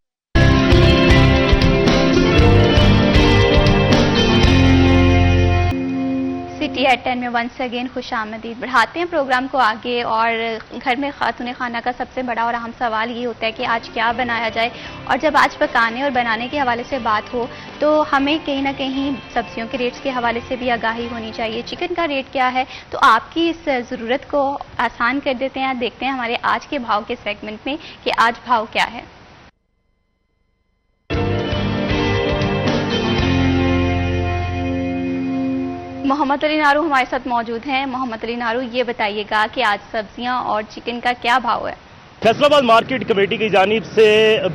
सिटी एट 10 में वंस अगेन खुश आमदीद। बढ़ाते हैं प्रोग्राम को आगे, और घर में खातून खाना का सबसे बड़ा और अहम सवाल ये होता है कि आज क्या बनाया जाए। और जब आज पकाने और बनाने के हवाले से बात हो तो हमें कहीं ना कहीं सब्जियों के रेट्स के हवाले से भी आगाही होनी चाहिए। चिकन का रेट क्या है, तो आपकी इस ज़रूरत को आसान कर देते हैं। देखते हैं हमारे आज के भाव के सेगमेंट में कि आज भाव क्या है। मोहम्मद अली नारू हमारे साथ मौजूद हैं। मोहम्मद अली नारू, ये बताइएगा कि आज सब्जियां और चिकन का क्या भाव है? फैसलाबाद मार्केट कमेटी की जानिब से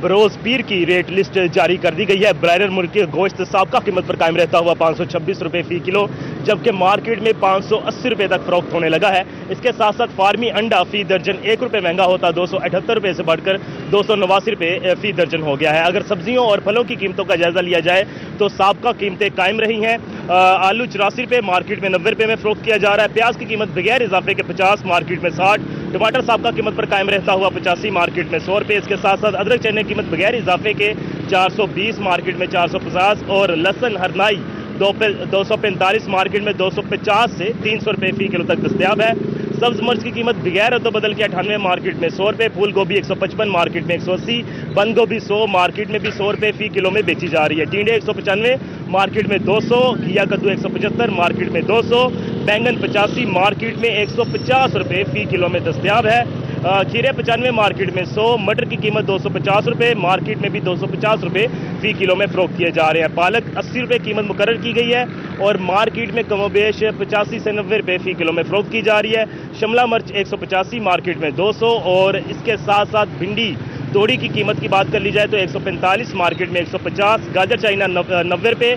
बरोज पीर की रेट लिस्ट जारी कर दी गई है। ब्रायलर मुर्गी का गोश्त साबका कीमत पर कायम रहता हुआ 526 रुपए फी किलो, जबकि मार्केट में 580 रुपए तक फरोख्त होने लगा है। इसके साथ साथ फार्मी अंडा फी दर्जन 1 रुपए महंगा होता 278 रुपए से बढ़कर 289 रुपए फी दर्जन हो गया है। अगर सब्जियों और फलों की कीमतों का जायजा लिया जाए तो साबका कीमतें कायम रही हैं। आलू 84 रुपए मार्केट में 90 रुपए में फरोख्त किया जा रहा है। प्याज की कीमत बगैर इजाफे के 50 मार्केट में 60, टमाटर साबका कीमत पर कायम रहता हुआ 85 मार्केट में 100 रुपए। इसके साथ साथ अदरक चने की कीमत बगैर इजाफे के 420 मार्केट में 450, और लहसुन हरनाई 245 मार्केट में 250 से 300 रुपए फी किलो तक दस्तयाब है। सब्ज मर्च की कीमत बगैर रद्द बदल के 98 मार्केट में 100 रुपए, फूल गोभी 155 मार्केट में 180, बंद गोभी 100 मार्केट में भी 100 रुपए फी किलो में बेची जा रही है। टिंडे 195 मार्केट में 200, घिया कद्दू 175 मार्केट में 200, बैंगन 85 मार्केट में 150 रुपए फी किलो में दस्तयाब है। खीरे 95 मार्केट में 100, मटर की कीमत 250 रुपए मार्केट में भी 250 रुपए फी किलो में फरोख्त किए जा रहे हैं। पालक 80 रुपए कीमत मुकर्रर की गई है और मार्केट में कमोबेश 85 से 90 रुपए फी किलो में फरोख्त की जा रही है। शिमला मिर्च 185 मार्केट में 200, और इसके साथ साथ भिंडी तोड़ी की कीमत की बात कर ली जाए तो 145, मार्केट में 150, गाजर चाइना 90 रुपये,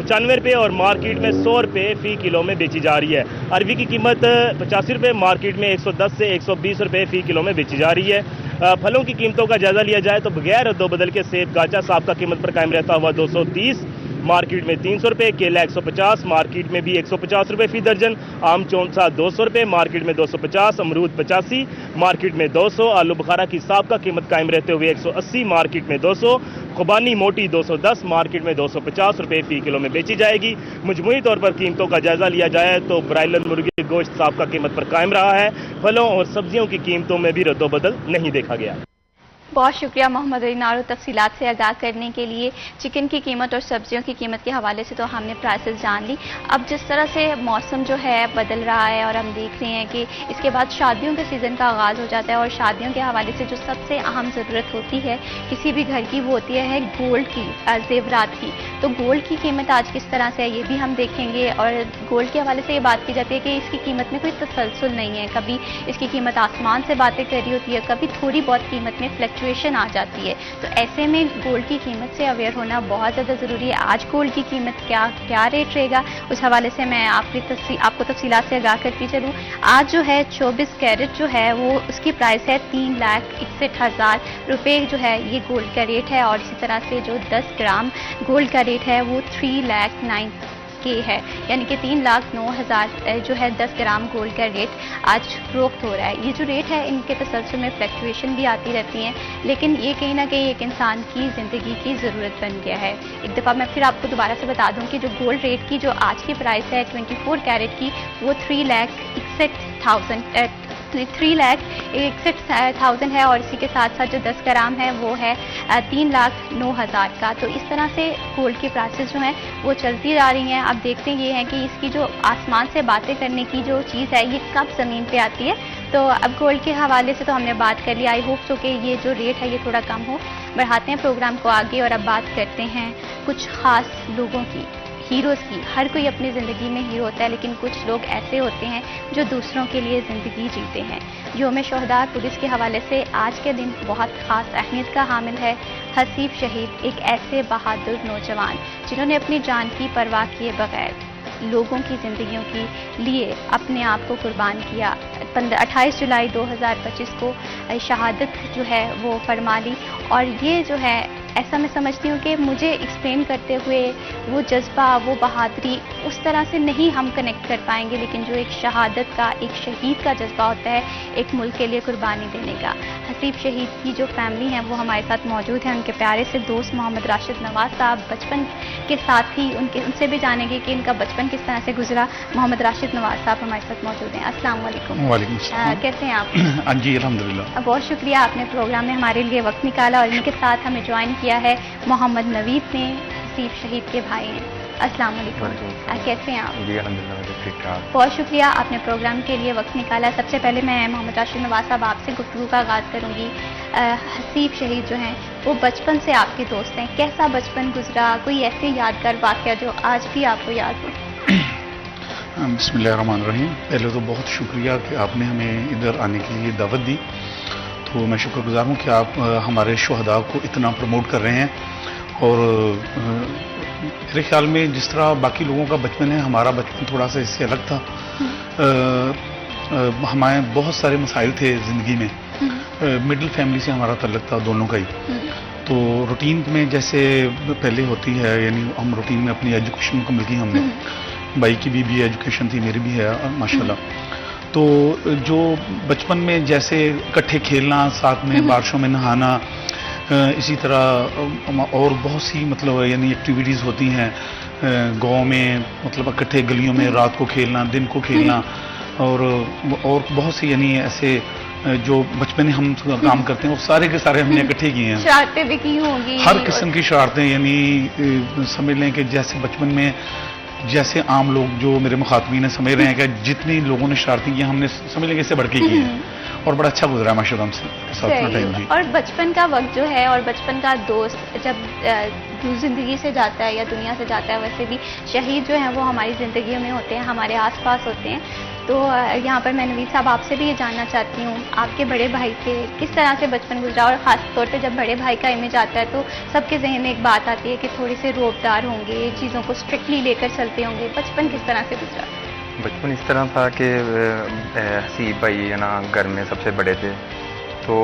95 रुपये और मार्केट में 100 रुपये फी किलो में बेची जा रही है। अरबी की कीमत 85 रुपये, मार्केट में 110 से 120 रुपये फी किलो में बेची जा रही है। फलों की कीमतों का जायजा लिया जाए तो बगैर अदो-बदल के सेब गाचा साहब का कीमत पर कायम रहता हुआ 230, मार्केट में 300 रुपये, केला 150, मार्केट में भी 150 रुपये फी दर्जन, आम चौंसा 200 रुपये, मार्केट में 250, अमरूद 85, मार्केट में 200, आलू बुखारा की साहब का कीमत कायम रहते हुए 180, मार्केट में 200, खुबानी मोटी 210, मार्केट में 250 रुपये फी किलो में बेची जाएगी। मजमूई तौर पर कीमतों का जायजा लिया जाए तो ब्रायलर मुर्गी गोश्त साहब का कीमत पर कायम रहा है। फलों और सब्जियों की कीमतों में भी रद्दोबदल नहीं देखा गया। बहुत शुक्रिया मोहम्मद अली नारो तफसीलात से आगाह करने के लिए। चिकन की कीमत और सब्जियों की कीमत के हवाले से तो हमने प्राइसेस जान ली। अब जिस तरह से मौसम जो है बदल रहा है और हम देख रहे हैं कि इसके बाद शादियों के सीज़न का आगाज़ हो जाता है और शादियों के हवाले से जो सबसे अहम ज़रूरत होती है किसी भी घर की वो होती है गोल्ड की, जेवरात की। तो गोल्ड की कीमत आज किस तरह से है ये भी हम देखेंगे और गोल्ड के हवाले से ये बात की जाती है कि इसकी कीमत में कोई तसलसल नहीं है। कभी इसकी कीमत आसमान से बातें कर रही होती है, कभी थोड़ी बहुत कीमत में फ्लक्चुएशन आ जाती है। तो ऐसे में गोल्ड की कीमत से अवेयर होना बहुत ज़्यादा ज़रूरी है। आज गोल्ड की कीमत क्या रेट रहेगा उस हवाले से मैं आपको तफसीलात से आगाह करती चलूँ। आज जो है 24 कैरेट जो है वो उसकी प्राइस है 3,61,000 रुपये जो है ये गोल्ड का रेट है। और इसी तरह से जो 10 ग्राम गोल्ड का रेट है वो 3,09,000 के है, यानी कि 3,09,000 जो है 10 ग्राम गोल्ड का रेट आज फरोख्त हो रहा है। ये जो रेट है इनके तसलसल में फ्लक्चुएशन भी आती रहती हैं, लेकिन ये कहीं ना कहीं एक इंसान की ज़िंदगी की ज़रूरत बन गया है। एक दफ़ा मैं फिर आपको दोबारा से बता दूं कि जो गोल्ड रेट की जो आज की प्राइस है 24 कैरेट की वो 3,61,000 है और इसी के साथ साथ जो 10 ग्राम है वो है 3,09,000 का। तो इस तरह से गोल्ड की प्राइसेस जो हैं वो चलती जा रही हैं। अब देखते ये हैं कि इसकी जो आसमान से बातें करने की जो चीज़ है ये कब ज़मीन पे आती है। तो अब गोल्ड के हवाले से तो हमने बात कर लिया। आई होप सो कि ये जो रेट है ये थोड़ा कम हो। बढ़ाते हैं प्रोग्राम को आगे और अब बात करते हैं कुछ ख़ास लोगों की, हीरोज़ की। हर कोई अपनी ज़िंदगी में हीरो होता है, लेकिन कुछ लोग ऐसे होते हैं जो दूसरों के लिए ज़िंदगी जीते हैं। यौम शोहदा पुलिस के हवाले से आज के दिन बहुत ख़ास अहमियत का हामिल है। हसीब शहीद एक ऐसे बहादुर नौजवान जिन्होंने अपनी जान की परवाह किए बगैर लोगों की ज़िंदगियों के लिए अपने आप को कुर्बान किया। 28 जुलाई 2025 को शहादत जो है वो फरमा ली। और ये जो है ऐसा मैं समझती हूँ कि मुझे एक्सप्लेन करते हुए वो जज्बा, वो बहादुरी उस तरह से नहीं हम कनेक्ट कर पाएंगे, लेकिन जो एक शहादत का, एक शहीद का जज्बा होता है एक मुल्क के लिए कुर्बानी देने का। हसीब शहीद की जो फैमिली है वो हमारे साथ मौजूद है। उनके प्यारे से दोस्त मोहम्मद राशिद नवाज साहब बचपन के साथ ही उनसे भी जानेंगे कि इनका बचपन किस तरह से गुजरा। मोहम्मद राशिद नवाज साहब हमारे साथ मौजूद हैं। अस्सलाम वालेकुम। वालेकुम सलाम। कैसे हैं आप? जी अल्हम्दुलिल्लाह। बहुत शुक्रिया, आपने प्रोग्राम में हमारे लिए वक्त निकाला और इनके साथ हमें ज्वाइन किया है मोहम्मद नवीद ने, हसीब शहीद के भाई हैं। अस्सलाम वालेकुम, कैसे हैं आप? जी अल्हम्दुलिल्लाह ठीक ठाक। बहुत शुक्रिया, आपने प्रोग्राम के लिए वक्त निकाला। सबसे पहले मैं मोहम्मद राशिद नवाज साहब आपसे गुफ्तगू का आगाज़ करूँगी। हसीब शहीद जो हैं वो बचपन से आपके दोस्त हैं, कैसा बचपन गुजरा? कोई ऐसे यादगार वाक़या जो आज भी आपको याद हो? बिस्मिल्लाहिर्रहमानिर्रहीम। पहले तो बहुत शुक्रिया कि आपने हमें इधर आने के लिए दावत दी। तो मैं शुक्रगुजार हूँ कि आप हमारे शुहदा को इतना प्रमोट कर रहे हैं। और मेरे ख्याल में जिस तरह बाकी लोगों का बचपन है, हमारा बचपन थोड़ा सा इससे अलग था। हमारे बहुत सारे मसाइल थे ज़िंदगी में। मिडिल फैमिली से हमारा तल्लुक़ था दोनों का ही। तो रूटीन में जैसे पहले होती है, यानी हम रूटीन में अपनी एजुकेशन मुकम्मल की हमने। भाई की भी एजुकेशन थी, मेरी भी है माशाल्लाह। तो जो बचपन में जैसे इकट्ठे खेलना, साथ में बारिशों में नहाना, इसी तरह और बहुत सी मतलब यानी एक्टिविटीज़ होती हैं गांव में, मतलब इकट्ठे गलियों में रात को खेलना, दिन को खेलना और बहुत सी यानी ऐसे जो बचपन में हम काम करते हैं वो सारे के सारे हमने इकट्ठे किए हैं। शरारतें भी की होंगी, हर किस्म की शरारतें, यानी समझ लें कि जैसे बचपन में जैसे आम लोग जो मेरे मुखातबीन समझ रहे हैं कि जितनी लोगों ने शरारतें की हमने समझ लेंगे इससे बढ़ के की है। और बड़ा अच्छा गुजरा माशाल्लाह हमसे साथ टाइम भी। और बचपन का वक्त जो है और बचपन का दोस्त जब ज़िंदगी से जाता है या दुनिया से जाता है, वैसे भी शहीद जो हैं वो हमारी ज़िंदगियों में होते हैं, हमारे आसपास होते हैं। तो यहाँ पर मैं नवीद साहब आपसे भी ये जानना चाहती हूँ, आपके बड़े भाई थे, किस तरह से बचपन गुजरा, और ख़ास तौर पे जब बड़े भाई का इमेज आता है तो सबके जहन में एक बात आती है कि थोड़े से रोबदार होंगे, चीज़ों को स्ट्रिक्टली लेकर चलते होंगे। बचपन किस तरह से गुजरा? बचपन इस तरह था कि हसीब भाई है ना घर में सबसे बड़े थे, तो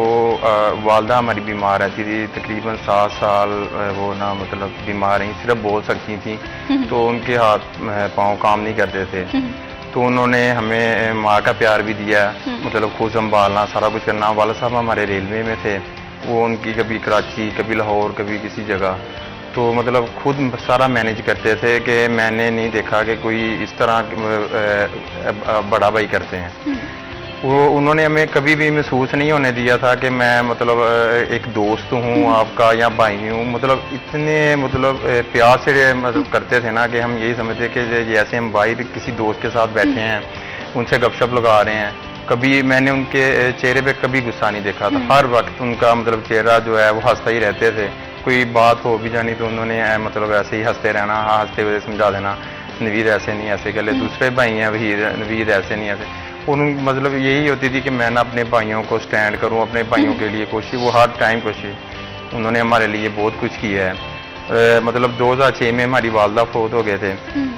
वालदा हमारी बीमार रहती थी, तकरीबन 7 साल वो ना मतलब बीमार रहीं, सिर्फ बोल सकती थी, तो उनके हाथ पाँव काम नहीं करते थे। तो उन्होंने हमें माँ का प्यार भी दिया, मतलब खुद संभालना, सारा कुछ करना। वाला साहब हमारे रेलवे में थे, वो उनकी कभी कराची, कभी लाहौर, कभी किसी जगह, तो मतलब खुद सारा मैनेज करते थे कि मैंने नहीं देखा कि कोई इस तरह बड़ा भाई करते हैं। वो उन्होंने हमें कभी भी महसूस नहीं होने दिया था कि मैं मतलब एक दोस्त हूँ आपका या भाई हूँ, मतलब इतने मतलब प्यार से मतलब करते थे ना कि हम यही समझते कि जैसे हम भाई किसी दोस्त के साथ बैठे हैं, उनसे गपशप लगा रहे हैं। कभी मैंने उनके चेहरे पे कभी गुस्सा नहीं देखा था, हर वक्त उनका मतलब चेहरा जो है वो हंसता ही रहते थे। कोई बात हो भी जानी तो उन्होंने मतलब ऐसे ही हंसते रहना, हंसते हुए समझा देना, नवीद ऐसे नहीं ऐसे कर ले। दूसरे भाई हैं नवीद ऐसे नहीं ऐसे, उन मतलब यही होती थी कि मैं ना अपने भाइयों को स्टैंड करूं, अपने भाइयों के लिए कोशिश, वो हर टाइम कोशिश। उन्होंने हमारे लिए बहुत कुछ किया है। मतलब 2006 में हमारी वालदा फौत हो गए थे,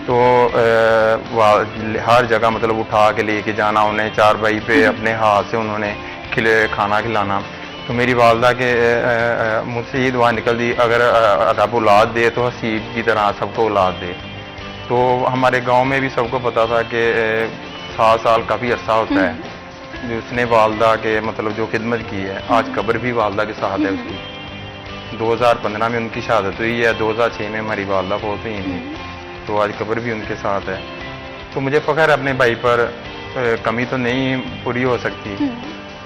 तो हर जगह मतलब उठा के लेके जाना, उन्हें 4 भाई पे अपने हाथ से उन्होंने खाना खिलाना। तो मेरी वालदा के मुझसे ये दुआ निकल दी, अगर रब औलाद दे तो हसीब की तरह सबको औलाद दे। तो हमारे गांव में भी सबको पता था कि 7 साल काफ़ी अर्सा होता है जो उसने वालदा के मतलब जो खिदमत की है। आज कब्र भी वालदा के साथ है उसकी। 2015 में उनकी शहादत हुई है, 2006 में हमारी वालदा फौत हुई थी, तो आज कब्र भी उनके साथ है। तो मुझे फ़ख्र है अपने भाई पर, कमी तो नहीं पूरी हो सकती,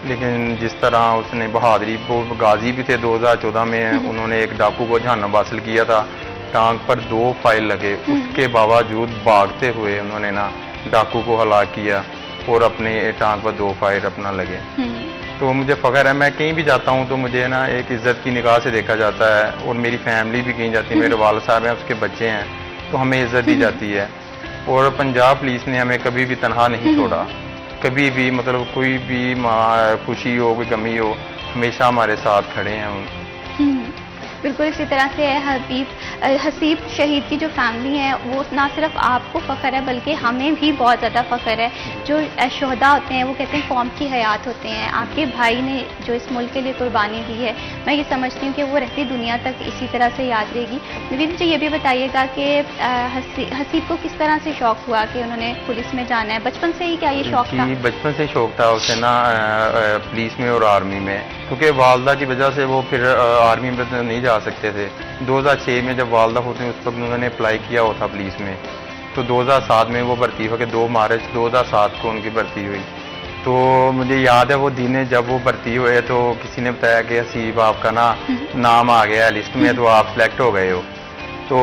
लेकिन जिस तरह उसने बहादुरी, वो गाजी भी थे। 2014 में उन्होंने एक डाकू को जहन्नम हासिल किया था, टांग पर 2 फाइल लगे, उसके बावजूद भागते हुए उन्होंने ना डाकू को हलाक किया और अपने टांग पर 2 फाइल अपना लगे। तो मुझे फ़ख्र है, मैं कहीं भी जाता हूँ तो मुझे ना एक इज्जत की निगाह से देखा जाता है, और मेरी फैमिली भी कहीं जाती है, मेरे वाल साहब हैं, उसके बच्चे हैं, तो हमें इज्जत दी जाती है। और पंजाब पुलिस ने हमें कभी भी तनहा नहीं छोड़ा, कभी भी मतलब कोई भी खुशी हो, कोई कमी हो, हमेशा हमारे साथ खड़े हैं। बिल्कुल इसी तरह से हसीब शहीद की जो फैमिली है वो ना सिर्फ आपको फ़ख्र है बल्कि हमें भी बहुत ज़्यादा फ़ख्र है। जो शहदा होते हैं वो कहते हैं कौम की हयात होते हैं। आपके भाई ने जो इस मुल्क के लिए कुर्बानी दी है, मैं ये समझती हूँ कि वो रहती दुनिया तक इसी तरह से याद रहेगी। नवीद जी ये भी बताइएगा कि हसीब को किस तरह से शौक़ हुआ कि उन्होंने पुलिस में जाना है? बचपन से ही क्या ये शौक़ था? बचपन से शौक़ था उसे ना पुलिस में और आर्मी में, क्योंकि वालदा की वजह से वो फिर आर्मी में तो नहीं जा सकते थे। 2006 में जब वालदा होते हैं उस वक्त उन्होंने अप्लाई किया हुआ था पुलिस में, तो 2007 में वो भर्ती हो गए। 2 मार्च 2007 को उनकी भर्ती हुई। तो मुझे याद है वो दिन जब वो भर्ती हुए तो किसी ने बताया कि हसीब आपका ना नाम आ गया है लिस्ट में, तो आप सिलेक्ट हो गए हो। तो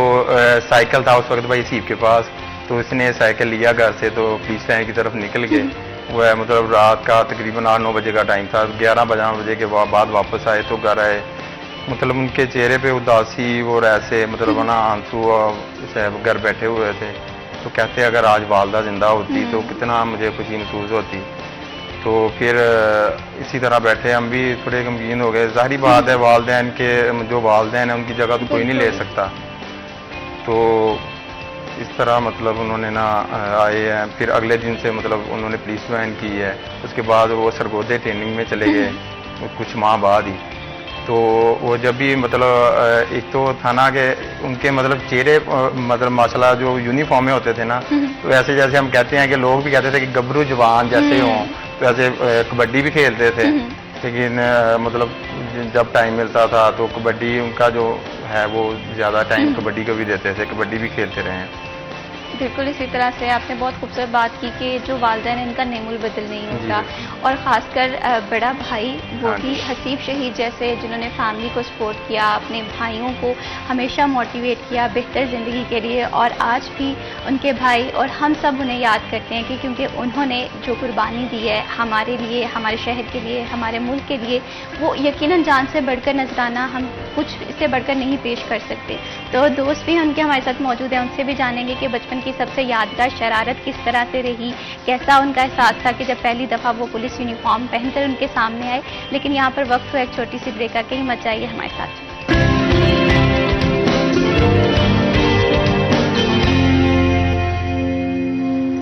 साइकिल था उस वक्त भाई हसीब के पास, तो उसने साइकिल लिया घर से, तो पुलिस लाइन की तरफ निकल गए। वह मतलब रात का तकरीबन 8-9 बजे का टाइम था। 11 बजे के बाद वापस आए तो घर आए, मतलब उनके चेहरे पे उदासी और ऐसे मतलब ना आंसू घर बैठे हुए थे। तो कहते अगर आज वालदा जिंदा होती तो कितना मुझे खुशी महसूस होती। तो फिर इसी तरह बैठे हम भी थोड़े गमगीन हो गए। जाहिर बात है वालदैन के जो वालदैन है उनकी जगह तो कोई नहीं ले सकता। तो इस तरह मतलब उन्होंने ना आए हैं। फिर अगले दिन से मतलब उन्होंने पुलिस ज्वाइन की है। उसके बाद वो सरगोदे ट्रेनिंग में चले गए कुछ माह बाद ही। तो वो जब भी मतलब एक तो था ना कि उनके मतलब चेहरे मतलब माशाल्लाह जो यूनिफॉर्म में होते थे ना, तो ऐसे जैसे हम कहते हैं कि लोग भी कहते थे कि गबरू जवान जैसे हों, तो ऐसे कबड्डी भी खेलते थे। लेकिन मतलब जब टाइम मिलता था तो कबड्डी उनका जो है वो ज़्यादा टाइम कबड्डी को भी देते थे, कबड्डी भी खेलते रहे हैं। बिल्कुल इसी तरह से आपने बहुत खूबसूरत बात की कि जो वालिदैन है इनका नेमुल बदल नहीं होता, और ख़ासकर बड़ा भाई वो भी हसीब शहीद जैसे जिन्होंने फैमिली को सपोर्ट किया, अपने भाइयों को हमेशा मोटिवेट किया बेहतर ज़िंदगी के लिए, और आज भी उनके भाई और हम सब उन्हें याद करते हैं कि क्योंकि उन्होंने जो कुर्बानी दी है हमारे लिए, हमारे शहर के लिए, हमारे मुल्क के लिए, वो यकीनन जान से बढ़कर नजराना हम कुछ इससे बढ़कर नहीं पेश कर सकते। तो दोस्त भी उनके हमारे साथ मौजूद हैं, उनसे भी जानेंगे कि बचपन की सबसे यादगार शरारत किस तरह से रही, कैसा उनका एहसास था कि जब पहली दफ़ा वो पुलिस यूनिफॉर्म पहनकर उनके सामने आए। लेकिन यहाँ पर वक्त हुआ एक छोटी सी ब्रेक का, कहीं मत जाइए हमारे साथ।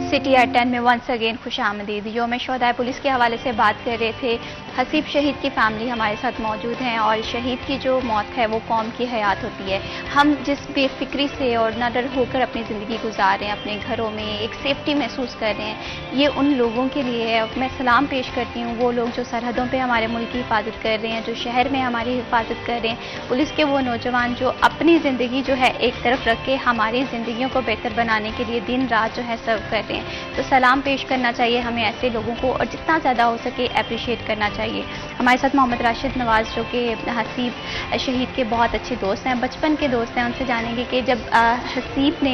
सिटी एट 10 में वंस अगेन खुश आमदीद। यौम शोहदाए पुलिस के हवाले से बात कर रहे थे। हसीब शहीद की फैमिली हमारे साथ मौजूद हैं और शहीद की जो मौत है वो कौम की हयात होती है। हम जिस बेफिक्री से और न डर होकर अपनी ज़िंदगी गुजार रहे हैं, अपने घरों में एक सेफ्टी महसूस कर रहे हैं, ये उन लोगों के लिए है। मैं सलाम पेश करती हूँ वो लोग जो सरहदों पर हमारे मुल्क की हिफाजत कर रहे हैं, जो शहर में हमारी हिफाजत कर रहे हैं, पुलिस के वो नौजवान जो अपनी ज़िंदगी जो है एक तरफ रख के हमारी ज़िंदगियों को बेहतर बनाने के लिए दिन रात जो है सर्व कर रहे हैं। तो सलाम पेश करना चाहिए हमें ऐसे लोगों को और जितना ज़्यादा हो सके अप्रिशिएट करना चाहिए। हमारे साथ मोहम्मद राशिद नवाज़ जो कि हसीब शहीद के बहुत अच्छे दोस्त हैं, बचपन के दोस्त हैं, उनसे जानेंगे कि जब हसीब ने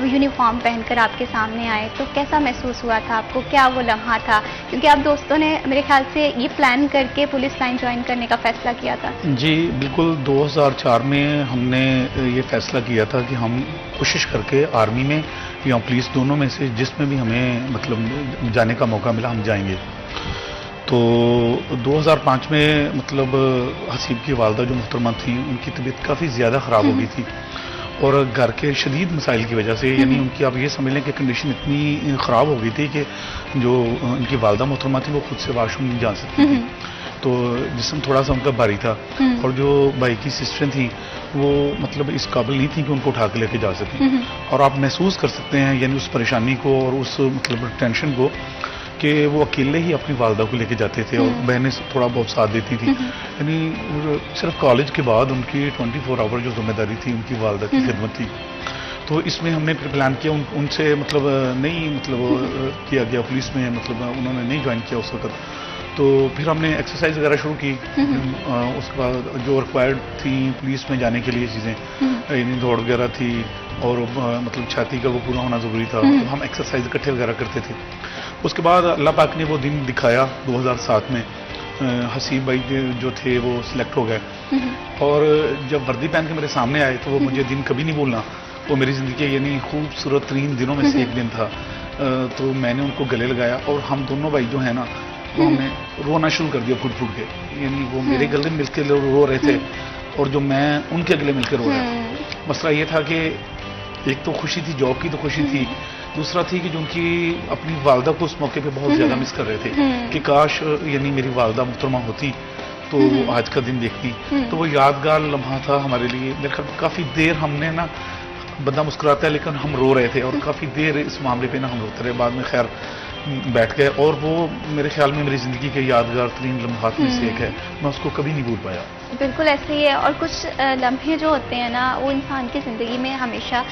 यूनिफॉर्म पहनकर आपके सामने आए तो कैसा महसूस हुआ था आपको, क्या वो लम्हा था? क्योंकि आप दोस्तों ने मेरे ख्याल से ये प्लान करके पुलिस लाइन ज्वाइन करने का फैसला किया था। जी बिल्कुल, 2004 में हमने ये फैसला किया था कि हम कोशिश करके आर्मी में या पुलिस दोनों में से जिसमें भी हमें मतलब जाने का मौका मिला हम जाएंगे। तो 2005 में मतलब हसीब की वालदा जो मोहतरमा थी उनकी तबीयत काफ़ी ज़्यादा ख़राब हो गई थी और घर के शदीद मसाइल की वजह से, यानी उनकी आप ये समझ लें कि कंडीशन इतनी ख़राब हो गई थी कि जो उनकी वालदा मोहतरमा थी वो खुद से वाशरूम नहीं जा सकती थी। तो जिस्म थोड़ा सा उनका भारी था और जो भाई की सिस्टर थी वो मतलब इस काबिल नहीं थी कि उनको उठा के लेके जा सकें। और आप महसूस कर सकते हैं यानी उस परेशानी को और उस मतलब टेंशन को कि वो अकेले ही अपनी वालदा को लेके जाते थे और बहनें थोड़ा बहुत साथ देती थी। यानी सिर्फ कॉलेज के बाद उनकी 24 आवर जो जिम्मेदारी थी उनकी वालदा की खिदमत थी। तो इसमें हमने फिर प्लान किया उनसे मतलब नहीं मतलब किया गया पुलिस में, मतलब उन्होंने नहीं ज्वाइन किया उस वक्त। तो फिर हमने एक्सरसाइज वगैरह शुरू की। उसके बाद जो रिक्वायर्ड थी पुलिस में जाने के लिए चीज़ें, यानी दौड़ वगैरह थी और मतलब छाती का वो पूरा होना ज़रूरी था। तो हम एक्सरसाइज इकट्ठे वगैरह करते थे। उसके बाद अल्लाह पाक ने वो दिन दिखाया 2007 में, हसीब भाई जो थे वो सिलेक्ट हो गए और जब वर्दी पहन के मेरे सामने आए तो वो मुझे दिन कभी नहीं भूलना। वो मेरी ज़िंदगी के यानी खूबसूरत 3 दिनों में से एक दिन था। तो मैंने उनको गले लगाया और हम दोनों भाई जो है ना वो हमने रोना शुरू कर दिया फुट फुट के। यानी वो मेरे गले मिलकर रो रहे थे और जो मैं उनके गले मिलकर रो रहा था। मसला ये था कि एक तो खुशी थी, जॉब की तो खुशी थी, दूसरा थी कि जो उनकी अपनी वालदा को उस मौके पे बहुत ज़्यादा मिस कर रहे थे कि काश यानी मेरी वालदा मुहतरमा होती तो आज का दिन देखती। तो वो यादगार लम्हा था हमारे लिए। मेरे ख्याल काफ़ी देर हमने ना, बंदा मुस्कुराता है लेकिन हम रो रहे थे और काफ़ी देर इस मामले पे ना हम रोते रहे। बाद में खैर बैठ गए और वो मेरे ख्याल में मेरी ज़िंदगी के यादगार 3 लम्हात में से एक है। मैं उसको कभी नहीं भूल पाया। बिल्कुल ऐसे ही है। और कुछ लम्हे जो होते हैं ना वो इंसान की ज़िंदगी में हमेशा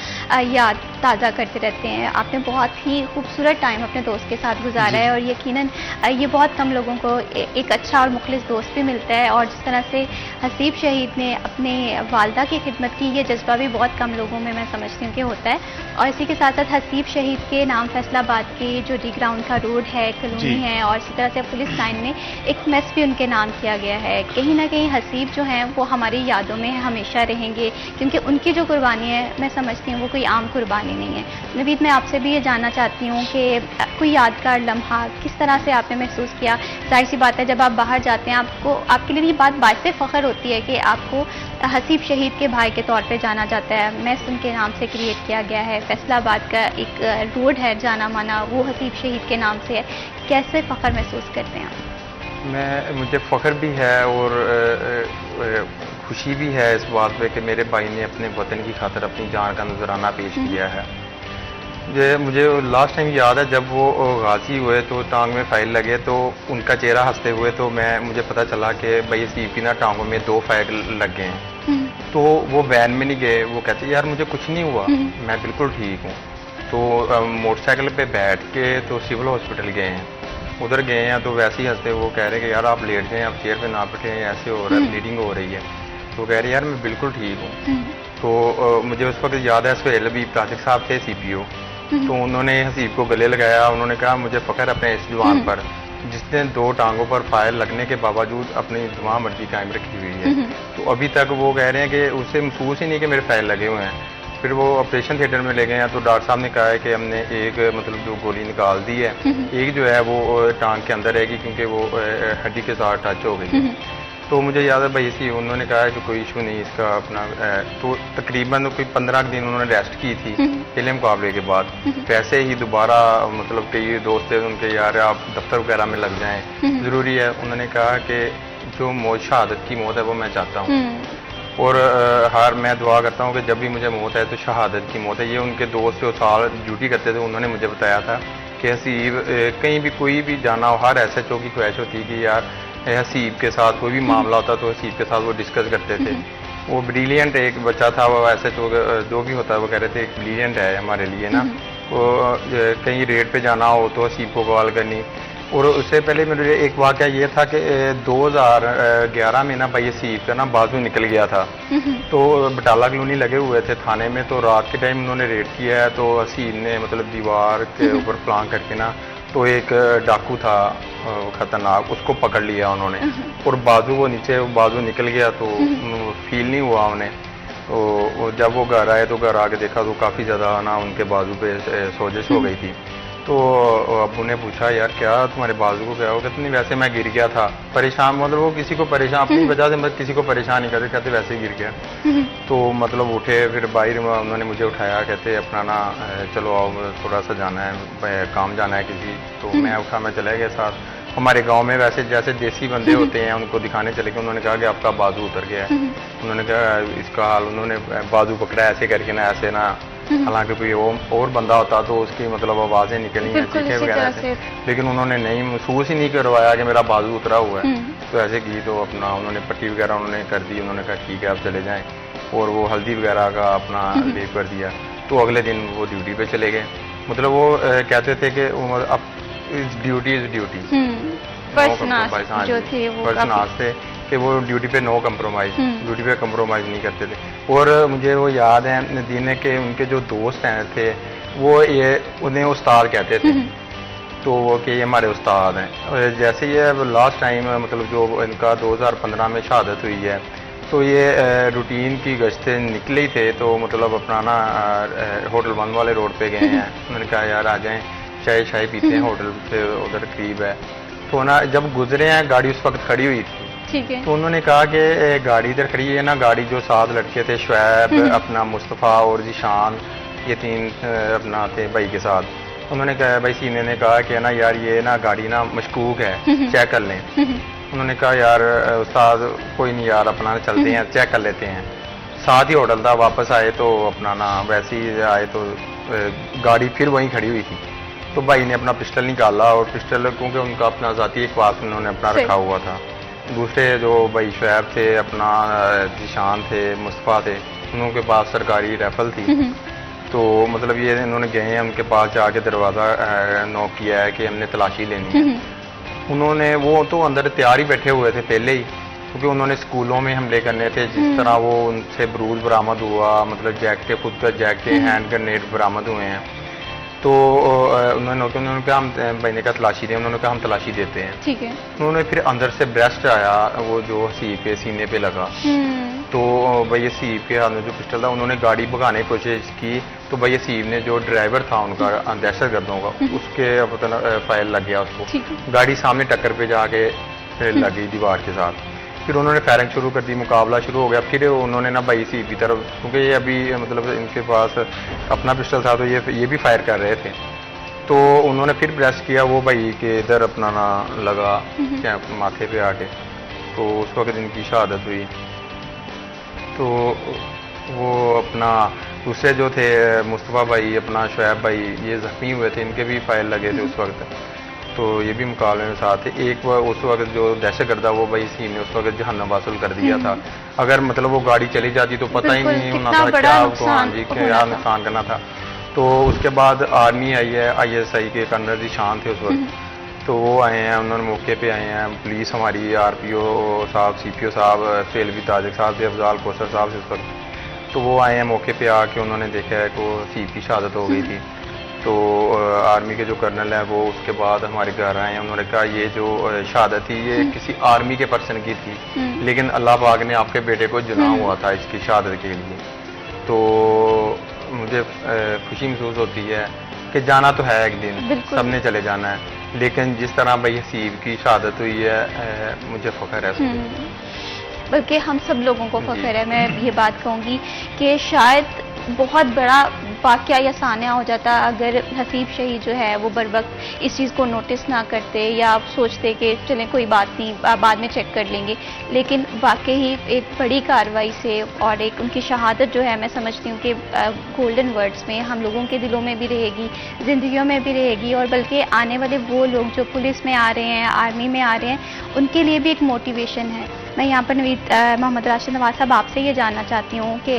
याद ताज़ा करते रहते हैं। आपने बहुत ही खूबसूरत टाइम अपने दोस्त के साथ गुजारा है और यकीनन ये बहुत कम लोगों को एक अच्छा और मुखलिस दोस्त भी मिलता है। और जिस तरह से हसीब शहीद ने अपने वालदा की खिदमत की, ये जज्बा भी बहुत कम लोगों में मैं समझती हूँ कि होता है। और इसी के साथ साथ हसीब शहीद के नाम फैसलाबाद के जो डी ग्राउंड का रोड है, कॉलोनी है और इसी तरह से पुलिस लाइन में एक मेस भी उनके नाम किया गया है। कहीं ना कहीं हसीब जो हैं वो हमारी यादों में हमेशा रहेंगे क्योंकि उनकी जो कुर्बानी है मैं समझती हूँ वो कोई आम कुर्बानी नहीं है। नवीद, मैं आपसे भी ये जानना चाहती हूँ कि कोई यादगार लम्हा किस तरह से आपने महसूस किया? जाहिर सी बात है जब आप बाहर जाते हैं आपके लिए ये बात बाइसे फ़ख्र होती है कि आपको हसीब शहीद के भाई के तौर पे जाना जाता है। मेस उनके नाम से क्रिएट किया गया है, फैसलाबाद का एक रोड है जाना माना वो हसीब शहीद के नाम से है। कैसे फ़ख्र महसूस करते हैं आप? मुझे फ़ख्र भी है और खुशी भी है इस बात पे कि मेरे भाई ने अपने वतन की खातिर अपनी जान का नजराना पेश किया है। मुझे लास्ट टाइम याद है जब वो गाजी हुए तो टांग में फाइल लगे तो उनका चेहरा हंसते हुए, तो मुझे पता चला कि भाई सीप की ना टांगों में 2 फाइल लग गए हैं। तो वो वैन में नहीं गए, वो कहते यार मुझे कुछ नहीं हुआ, मैं बिल्कुल ठीक हूँ। तो मोटरसाइकिल पे बैठ के तो सिविल हॉस्पिटल गए हैं। उधर गए हैं तो वैसे ही हंसते वो कह रहे कि यार आप लेट जाएं, आप चेयर पे ना बैठे, ऐसे हो रहा है, ब्लीडिंग हो रही है। तो कह रहे यार मैं बिल्कुल ठीक हूँ। तो मुझे उस वक्त याद है सुहेल भी ताजिक साहब थे CPO, तो उन्होंने हसीब को गले लगाया। उन्होंने कहा मुझे फ़ख्र अपने इस जवान पर जिसने 2 टांगों पर फायर लगने के बावजूद अपनी दुआ मर्जी कायम रखी हुई है। तो अभी तक वो कह रहे हैं कि उसे महसूस ही नहीं कि मेरे फायर लगे हुए हैं। फिर वो ऑपरेशन थिएटर में ले गए हैं तो डॉक्टर साहब ने कहा है कि हमने एक मतलब जो गोली निकाल दी है, एक जो है वो टांग के अंदर रहेगी क्योंकि वो हड्डी के साथ टच हो गई है। तो मुझे याद है भाई इसी उन्होंने कहा है कि कोई इशू नहीं इसका अपना तो तकरीबन कोई 15 दिन उन्होंने रेस्ट की थी पहले मुकाबले के बाद। वैसे ही दोबारा मतलब कई दोस्त थे उनके, यार आप दफ्तर वगैरह में लग जाएं, ज़रूरी है। उन्होंने कहा कि जो मौत शहादत की मौत है वो मैं चाहता हूँ और मैं दुआ करता हूँ कि जब भी मुझे मौत है तो शहादत की मौत है। ये उनके दोस्त जो साल ड्यूटी करते थे उन्होंने मुझे बताया था कि हसीब कहीं भी कोई भी जाना हो, हर SHO की ख्वाहिश होती है कि यार हसीब के साथ कोई भी मामला होता तो हसीब के साथ वो डिस्कस करते थे। वो ब्रिलियंट एक बच्चा था, वो SHO जो भी होता है वो कह रहे थे एक ब्रिलियंट है हमारे लिए ना। वो कहीं रेड पे जाना हो तो हसीब को कॉल करनी। और उससे पहले मेरे एक वाक़या ये था कि 2011 में ना भाई हसीब का ना बाजू निकल गया था। तो बटाला कॉलोनी लगे हुए थे थाने में, तो रात के टाइम उन्होंने रेड किया है। तो हसीब ने मतलब दीवार के ऊपर प्लान करके ना तो एक डाकू था खतरनाक, उसको पकड़ लिया उन्होंने और बाजू वो नीचे बाजू निकल गया तो फील नहीं हुआ उन्हें। तो जब वो घर आए तो घर आके देखा तो काफ़ी ज़्यादा ना उनके बाजू पे सोजिश हो गई थी। तो अब उन्हें पूछा यार क्या तुम्हारे बाजू को क्या हो? कहते नहीं वैसे मैं गिर गया था, परेशान मतलब वो किसी को परेशान अपनी वजह से मतलब किसी को परेशान नहीं करते, कहते वैसे ही गिर गया। तो मतलब उठे, फिर बाहर उन्होंने मुझे उठाया, कहते अपना ना चलो आओ थोड़ा सा जाना है, काम जाना है किसी। तो मैं उठा, मैं चले गया साथ। हमारे गांव में वैसे जैसे देसी बंदे होते हैं उनको दिखाने चले गए। उन्होंने कहा कि आपका बाजू उतर गया है। उन्होंने कहा इसका हाल, उन्होंने बाजू पकड़ा ऐसे करके ना, ऐसे ना, हालांकि कोई और बंदा होता तो उसकी मतलब आवाजें निकलनी है चीखें वगैरह से, लेकिन उन्होंने नहीं महसूस ही नहीं करवाया कि मेरा बाजू उतरा हुआ है। तो ऐसे की तो अपना उन्होंने पट्टी वगैरह उन्होंने कर दी। उन्होंने कहा ठीक है आप चले जाएं और वो हल्दी वगैरह का अपना लेप कर दिया। तो अगले दिन वो ड्यूटी पे चले गए। मतलब वो कहते थे कि अब ड्यूटी इज ड्यूटी। जो थे वो थे कि वो ड्यूटी पे नो कंप्रोमाइज, ड्यूटी पे कंप्रोमाइज नहीं करते थे। और मुझे वो याद है दीने के उनके जो दोस्त हैं थे वो ये उन्हें उस्ताद कहते थे। तो वो कि ये हमारे उस्ताद हैं। जैसे ये लास्ट टाइम मतलब जो इनका 2015 में शहादत हुई है तो ये रूटीन की गश्ते निकले ही थे। तो मतलब अपना ना होटल 1 वाले रोड पे गए हैं। उन्होंने कहा यार आ जाएं चाय शाय पीते हैं, होटल से उधर करीब है। तो ना जब गुजरे हैं गाड़ी उस वक्त खड़ी हुई थी। ठीक है। तो उन्होंने कहा कि गाड़ी इधर खड़ी है ना, गाड़ी जो 7 लड़के थे शुएब अपना मुस्तफ़ा और जिशान, ये 3 अपना थे भाई के साथ। उन्होंने कहा भाई सीने ने कहा कि ना यार ये ना गाड़ी ना मशकूक है, चेक कर लें। उन्होंने कहा यार उस्ताद कोई नहीं यार अपना चलते हैं चेक कर लेते हैं। साथ ही होटल था। वापस आए तो अपना ना वैसे ही आए तो गाड़ी फिर वहीं खड़ी हुई थी। तो भाई ने अपना पिस्टल निकाला और पिस्टल क्योंकि उनका अपना ज़ाती एक पास उन्होंने अपना रखा हुआ था। दूसरे जो भाई शुएब थे अपना जिशान थे मुस्तफ़ा थे उनके पास सरकारी राइफल थी। तो मतलब ये इन्होंने गए हैं उनके पास जाके दरवाज़ा नॉक किया है कि हमने तलाशी लेनी है। उन्होंने वो तो अंदर तैयार ही बैठे हुए थे पहले ही, क्योंकि उन्होंने स्कूलों में हमले करने थे। जिस तरह वो उनसे बरूद बरामद हुआ, मतलब जैकेटें खुद का जैकेटें हैंड ग्रेनेड बरामद हुए हैं। तो उन्होंने कहा हम भाई ने कहा तलाशी दें। उन्होंने कहा हम तलाशी देते हैं। ठीक है। उन्होंने फिर अंदर से ब्रेस्ट आया वो जो हसीब के सीने पे लगा। तो भाई हसीब के हाथ में जो पिस्टल था उन्होंने गाड़ी भगाने की कोशिश की। तो भाई हसीब ने जो ड्राइवर था उनका दहशत गर्दों का उसके फायर लग गया उसको। गाड़ी सामने टक्कर पे जाके लगी दीवार के साथ। फिर उन्होंने फायरिंग शुरू कर दी, मुकाबला शुरू हो गया। फिर उन्होंने ना भाई हसीब की तरफ, क्योंकि ये अभी मतलब इनके पास अपना पिस्टल था तो ये भी फायर कर रहे थे। तो उन्होंने फिर ब्रेस्ट किया, वो भाई के इधर अपना ना लगा माथे पे आके। तो उस वक्त इनकी शहादत हुई। तो वो अपना दूसरे जो थे मुस्तफ़ा भाई अपना शुएब भाई ये जख्मी हुए थे, इनके भी फायर लगे थे उस वक्त। तो ये भी मुकाबले में साथ थे। एक उस वक्त जो दहशतगर्दा वो भाई सी ने उस वक्त जहन्नम वासूल कर दिया था। अगर मतलब वो गाड़ी चली जाती तो पता ही नहीं होना था क्या क्या नुकसान करना था। तो उसके बाद आर्मी आई है, ISI के कर्नल जिशान थे उस वक्त। तो वो आए हैं, उन्होंने मौके पे आए हैं। पुलिस हमारी RPO साहब, CPO साहब, सेलवी ताजिक साहब थे, अफजाल कोसर साहब से उस वक्त। तो वो आए हैं मौके पे आके, उन्होंने देखा है कि वो हसीब की शहादत हो गई थी। तो आर्मी के जो कर्नल हैं वो उसके बाद हमारे घर आए हैं। उन्होंने कहा ये जो शहादत थी ये किसी आर्मी के पर्सन की थी, लेकिन अल्लाह पाक ने आपके बेटे को चुना हुआ था इसकी शहादत के लिए। तो मुझे खुशी महसूस होती है कि जाना तो है एक दिन, सबने चले जाना है, लेकिन जिस तरह भाई हसीब की शहादत हुई है मुझे फख्र है उस पर। बल्कि हम सब लोगों को फख्र है। मैं ये बात कहूँगी कि शायद बहुत बड़ा वाकया या सान्या हो जाता अगर हसीब शहीद जो है वो बर वक्त इस चीज़ को नोटिस ना करते या आप सोचते कि चलें कोई बात नहीं बाद में चेक कर लेंगे, लेकिन वाकई एक बड़ी कार्रवाई से और एक उनकी शहादत जो है मैं समझती हूँ कि गोल्डन वर्ड्स में हम लोगों के दिलों में भी रहेगी, ज़िंदगियों में भी रहेगी, और बल्कि आने वाले वो लोग जो पुलिस में आ रहे हैं, आर्मी में आ रहे हैं, उनके लिए भी एक मोटिवेशन है। मैं यहाँ पर मोहम्मद राशिद नवाज साहब आपसे ये जानना चाहती हूँ कि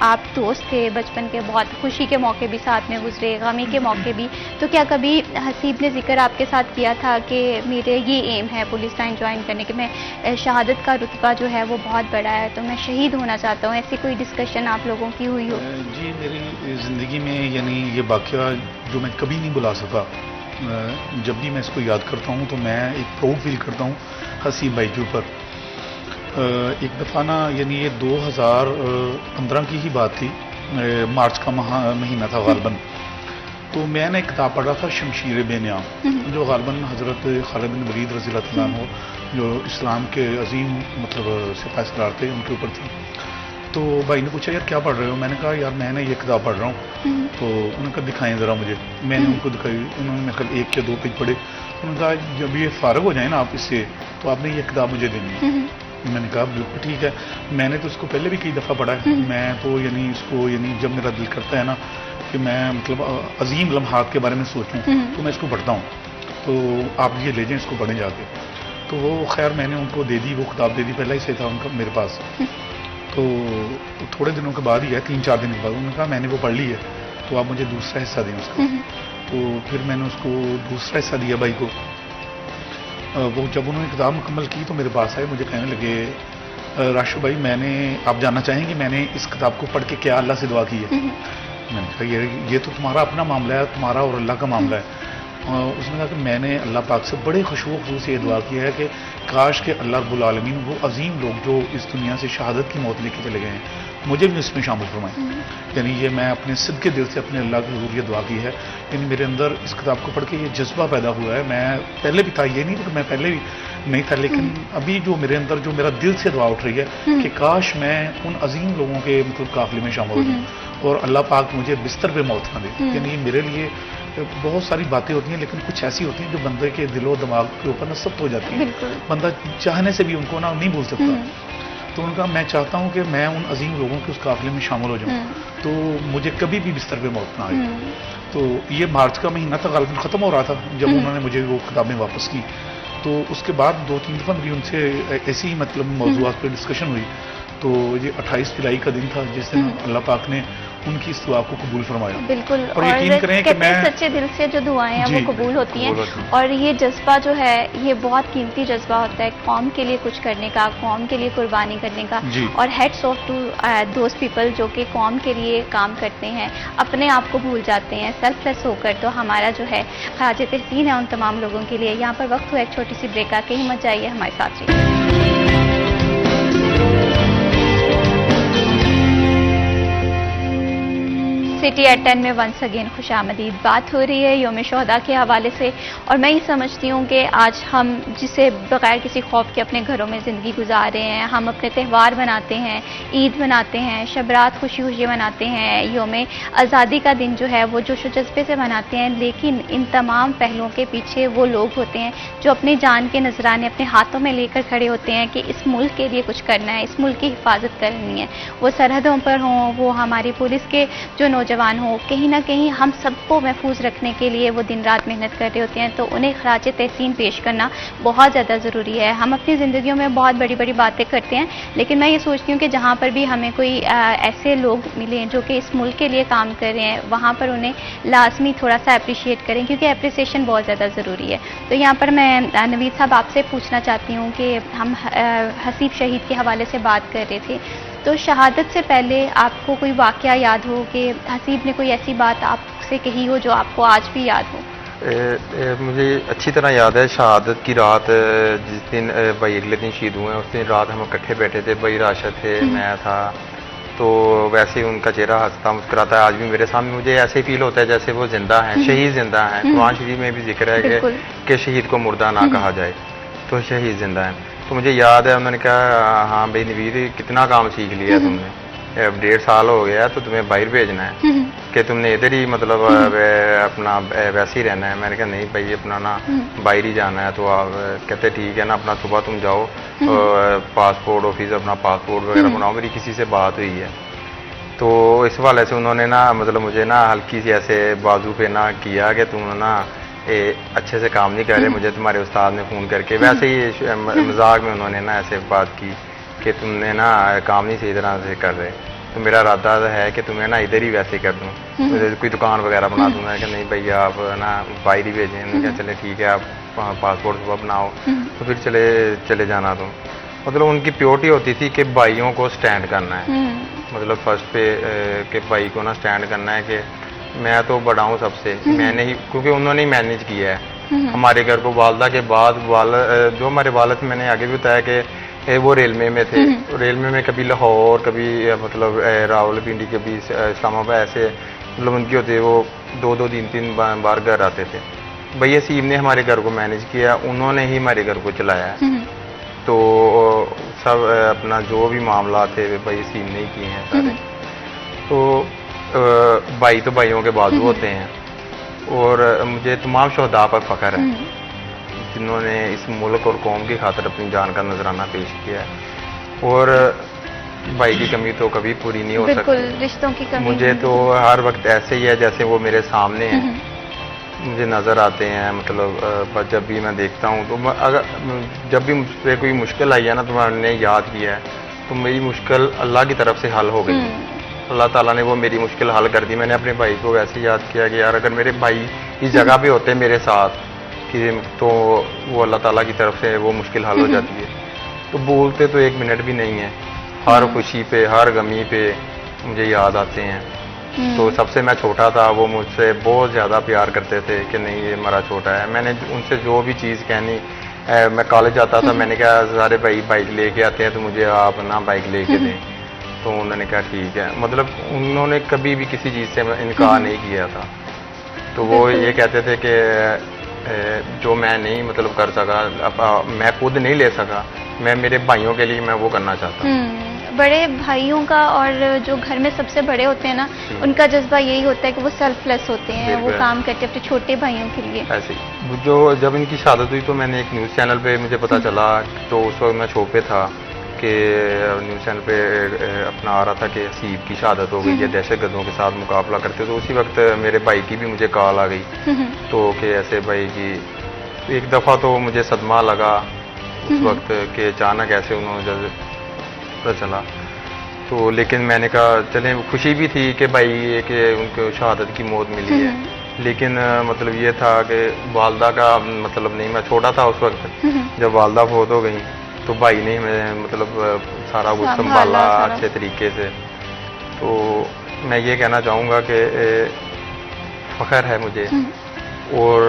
आप दोस्त थे बचपन के, बहुत खुशी के मौके भी साथ में गुजरे, गमी के मौके भी, तो क्या कभी हसीब ने जिक्र आपके साथ किया था कि मेरे ये एम है पुलिस लाइन ज्वाइन करने के, मैं शहादत का रुतबा जो है वो बहुत बड़ा है तो मैं शहीद होना चाहता हूँ, ऐसी कोई डिस्कशन आप लोगों की हुई हो? जी, मेरी ज़िंदगी में यानी ये वाक़या जो मैं कभी नहीं भुला सका, जब भी मैं इसको याद करता हूँ तो मैं एक प्राउड फील करता हूँ हसीब भाई के ऊपर। एक दफ़ा ना यानी ये 2015 की ही बात थी, मार्च का महीना था गालबन, तो मैंने एक किताब पढ़ा था शमशीर बेनियाम, जो गालबन हज़रत खालिद बिन वलीद रज़ी अल्लाह अन्हु जो इस्लाम के अजीम मतलब सिपाही सलार थे उनके ऊपर थी। तो भाई ने पूछा यार क्या पढ़ रहे हो? मैंने कहा यार मैंने ये किताब पढ़ रहा हूँ। तो उन्होंने कहा दिखाएं ज़रा मुझे। मैंने उनको दिखाई, उन्होंने मेरे ख्याल 1 या 2 पेज पढ़े। उन्होंने कहा जब ये फारग हो जाए ना आप इससे तो आपने ये किताब मुझे देनी है। मैंने कहा बिल्कुल ठीक है। मैंने तो इसको पहले भी कई दफ़ा पढ़ा है। मैं तो यानी इसको यानी जब मेरा दिल करता है ना कि मैं मतलब अजीम लम्हात के बारे में सोचूं तो मैं इसको पढ़ता हूँ। तो आप ये ले जाएं, इसको पढ़ें जाके। तो वो खैर मैंने उनको दे दी, वो किताब दे दी, पहले ही से था उनका मेरे पास। तो थोड़े दिनों के बाद ही है, 3-4 दिन के बाद उन्होंने कहा मैंने वो पढ़ ली है तो आप मुझे दूसरा हिस्सा दें उसका। तो फिर मैंने उसको दूसरा हिस्सा दिया भाई को। वो जब उन्होंने किताब मुकम्मल की तो मेरे पास आए, मुझे कहने लगे राशु भाई आप जानना चाहेंगे मैंने इस किताब को पढ़ के क्या अल्लाह से दुआ की है? मैंने कहा ये तो तुम्हारा अपना मामला है, तुम्हारा और अल्लाह का मामला है। उसने कहा कि मैंने अल्लाह पाक से बड़े खुशबू से ये दुआ किया है कि काश के अल्लाह रब्बुल आलमीन वो अजीम लोग जो इस दुनिया से शहादत की मौत लेके चले गए हैं मुझे भी इसमें शामिल फरमाएं। यानी ये मैं अपने सिद्ध के दिल से अपने अल्लाह की हजूर ये दुआ की है। यानी मेरे अंदर इस किताब को पढ़ के ये जज्बा पैदा हुआ है। मैं पहले भी था, ये नहीं कि मैं पहले भी नहीं था, लेकिन अभी जो मेरे अंदर जो मेरा दिल से दुआ उठ रही है कि काश मैं उन अजीम लोगों के मतलब काफिले में शामिल हो जाऊँ और अल्लाह पाक मुझे बिस्तर पे मौत ना दे। यानी मेरे लिए बहुत सारी बातें होती हैं लेकिन कुछ ऐसी होती हैं जो बंदे के दिलो दिमाग के ऊपर ना सख्त हो जाती है। बंदा चाहने से भी उनको ना नहीं भूल सकता। तो उनका मैं चाहता हूं कि मैं उन अजीम लोगों के उस काफिले में शामिल हो जाऊं तो मुझे कभी भी बिस्तर पे मौत ना आए। तो ये मार्च का महीना था, गालबन ख़त्म हो रहा था जब उन्होंने मुझे वो किताबें वापस की। तो उसके बाद 2-3 दफ़ा मेरी उनसे ऐसी ही मतलब मौज़ूआत पर डिस्कशन हुई। तो ये 28 जुलाई का दिन था जिस दिन अल्लाह पाक ने उनकी इस दुआ को कबूल फरमाया। बिल्कुल, और यकीन करें कि मैं सच्चे दिल से जो दुआएं हैं वो कबूल होती हैं। और ये जज्बा जो है ये बहुत कीमती जज्बा होता है कौम के लिए कुछ करने का, कौम के लिए कुर्बानी करने का। और heads off to those people जो कि कौम के लिए काम करते हैं, अपने आप को भूल जाते हैं सेल्फलेस होकर। तो हमारा जो है खराज तहसीन है उन तमाम लोगों के लिए। यहाँ पर वक्त हुआ एक छोटी सी ब्रेक, आके ही मत जाइए, हमारे साथ रहिए। सिटी एट 10 में वंस अगेन खुशामदीद। बात हो रही है यौम शोहदा के हवाले से, और मैं ये समझती हूँ कि आज हम जिसे बगैर किसी खौफ के अपने घरों में ज़िंदगी गुजार रहे हैं, हम अपने त्यौहार मनाते हैं, ईद मनाते हैं, शबरात खुशी खुशी मनाते हैं, यौम आज़ादी का दिन जो है वो जोश व जज्बे से मनाते हैं, लेकिन इन तमाम पहलुओं के पीछे वो लोग होते हैं जो अपनी जान के नजराने अपने हाथों में लेकर खड़े होते हैं कि इस मुल्क के लिए कुछ करना है, इस मुल्क की हिफाजत करनी है। वो सरहदों पर हों, वो हमारी पुलिस के जो नौजवान हो, कहीं ना कहीं हम सबको महफूज रखने के लिए वो दिन रात मेहनत कर रहे होते हैं। तो उन्हें खराज तहसीन पेश करना बहुत ज़्यादा ज़रूरी है। हम अपनी ज़िंदगियों में बहुत बड़ी बड़ी बातें करते हैं, लेकिन मैं ये सोचती हूँ कि जहाँ पर भी हमें कोई ऐसे लोग मिले जो कि इस मुल्क के लिए काम कर रहे हैं, वहाँ पर उन्हें लाजमी थोड़ा सा अप्रिशिएट करें, क्योंकि अप्रिसिएशन बहुत ज़्यादा ज़रूरी है। तो यहाँ पर मैं नवीद साहब आपसे पूछना चाहती हूँ कि हम हसीब शहीद के हवाले से बात कर रहे थे, तो शहादत से पहले आपको कोई वाक़या याद हो कि हसीब ने कोई ऐसी बात आपसे कही हो जो आपको आज भी याद हो? मुझे अच्छी तरह याद है शहादत की रात, जिस दिन भाई अगले दिन शहीद हुए उस दिन रात हम इकट्ठे बैठे थे, भाई राशिद थे, मैं था। तो वैसे ही उनका चेहरा हंसता मुस्कुराता है आज भी मेरे सामने, मुझे ऐसे ही फील होता है जैसे वो जिंदा हैं, शहीद जिंदा हैं। कुरान शरीफ में भी जिक्र है कि शहीद को मुर्दा ना कहा जाए, तो शहीद जिंदा हैं। तो मुझे याद है उन्होंने कहा हाँ भाई नवीद कितना काम सीख लिया तुमने, अब 1.5 साल हो गया तो तुम्हें बाहर भेजना है कि तुमने इधर ही मतलब अपना वैसे ही रहना है। मैंने कहा नहीं भाई अपना ना बाहर ही जाना है। तो आप कहते ठीक है ना, अपना सुबह तुम जाओ पासपोर्ट ऑफिस अपना पासपोर्ट वगैरह बनाओ, मेरी किसी से बात हुई है। तो इस वाले से उन्होंने ना मतलब मुझे ना हल्की सी ऐसे बाजू पे ना किया कि तुम ना अच्छे से काम नहीं कर रहे, मुझे तुम्हारे उस्ताद ने फ़ोन करके वैसे ही मजाक में उन्होंने ना ऐसे बात की कि तुमने ना काम नहीं सही तरह से कर रहे, तो मेरा इरादा है कि तुम्हें ना इधर ही वैसे कर दूँ, कोई दुकान वगैरह बना दूंगा। कि नहीं भैया आप ना बाहर ही भेजें। उन्होंने कहा चले ठीक है आप पासपोर्ट सुबह बनाओ तो फिर चले जाना तुम। मतलब उनकी प्योरिटी होती थी कि भाइयों को स्टैंड करना है, मतलब फर्स्ट पे कि भाई को ना स्टैंड करना है कि मैं तो बड़ा हूँ सबसे, मैंने ही, क्योंकि उन्होंने ही मैनेज किया है हमारे घर को। वालदा के बाद जो हमारे वालद मैंने आगे भी बताया कि वो रेलवे में थे, रेलवे में कभी लाहौर कभी मतलब रावलपिंडी कभी इस्लामाबाद, ऐसे मतलब उनकी होती है वो 2-2 3-3 बार घर आते थे। भैया सीम ने हमारे घर को मैनेज किया, उन्होंने ही हमारे घर को चलाया है। तो सब अपना जो भी मामला थे भाई सीम ने ही किए हैं सारे। तो भाई तो भाइयों के बाजू होते हैं, और मुझे तमाम शहदा पर फख्र है जिन्होंने इस मुल्क और कौम की खातिर अपनी जान का नजराना पेश किया है। और भाई की कमी तो कभी पूरी नहीं हो सकती, बिल्कुल रिश्तों की कमी मुझे तो हर वक्त ऐसे ही है जैसे वो मेरे सामने हैं, मुझे नज़र आते हैं। मतलब जब भी मैं देखता हूँ तो अगर जब भी मुझ पर कोई मुश्किल आई है ना तो मैंने याद किया है तो मेरी मुश्किल अल्लाह की तरफ से हल हो गई। अल्लाह ताला ने वो मेरी मुश्किल हल कर दी। मैंने अपने भाई को वैसे याद किया कि यार अगर मेरे भाई इस जगह पे होते मेरे साथ कि तो वो अल्लाह ताला की तरफ से वो मुश्किल हल हो जाती है। तो बोलते तो 1 मिनट भी नहीं है, हर खुशी पे हर गमी पे मुझे याद आते हैं। तो सबसे मैं छोटा था, वो मुझसे बहुत ज़्यादा प्यार करते थे कि नहीं ये हमारा छोटा है। मैंने उनसे जो भी चीज़ कहनी, मैं कॉलेज जाता था, मैंने कहा सारे भाई बाइक लेके आते हैं तो मुझे आप ना बाइक लेके दें, तो उन्होंने कहा ठीक है। मतलब उन्होंने कभी भी किसी चीज़ से इनकार नहीं किया था। तो वो ये कहते थे कि जो मैं नहीं मतलब कर सका, मैं खुद नहीं ले सका, मैं मेरे भाइयों के लिए मैं वो करना चाहता हूँ। बड़े भाइयों का और जो घर में सबसे बड़े होते हैं ना, उनका जज्बा यही होता है कि वो सेल्फलेस होते हैं, वो काम करते हैं अपने छोटे भाइयों के लिए। ऐसे जो जब इनकी शहादत हुई तो मैंने एक न्यूज़ चैनल पे मुझे पता चला, तो उस वक्त मैं शो पे था कि न्यूज़ चैनल पे अपना आ रहा था कि हसीब की शहादत हो गई है, दहशतगर्दों के साथ मुकाबला करते। तो उसी वक्त मेरे भाई की भी मुझे कॉल आ गई, तो कि ऐसे भाई की एक दफ़ा तो मुझे सदमा लगा उस वक्त कि अचानक ऐसे उन्होंने पता चला। तो लेकिन मैंने कहा चलें, खुशी भी थी कि भाई कि उनको शहादत की मौत मिली है, लेकिन मतलब ये था कि वालदा का मतलब नहीं, मैं छोटा था उस वक्त। जब वालदा फौत हो गई तो भाई ने हमें मतलब सारा कुछ संभाला अच्छे तरीके से। तो मैं ये कहना चाहूँगा कि फ़ख्र है मुझे, और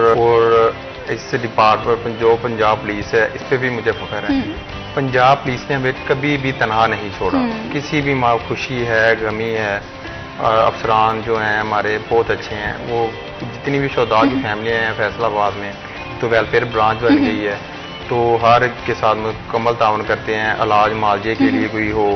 इस डिपार्टमेंट जो पंजाब पुलिस है इस पर भी मुझे फ़ख्र है। पंजाब पुलिस ने हमें कभी भी तनहा नहीं छोड़ा, किसी भी माँ खुशी है गमी है, अफसरान जो हैं हमारे बहुत अच्छे हैं। वो जितनी भी शहदा की फैमिलियाँ हैं फैसलाबाद में, तो वेलफेयर ब्रांच बन गई है, तो हर के साथ मुकम्मल ताउन करते हैं। इलाज मालजे के लिए कोई हो,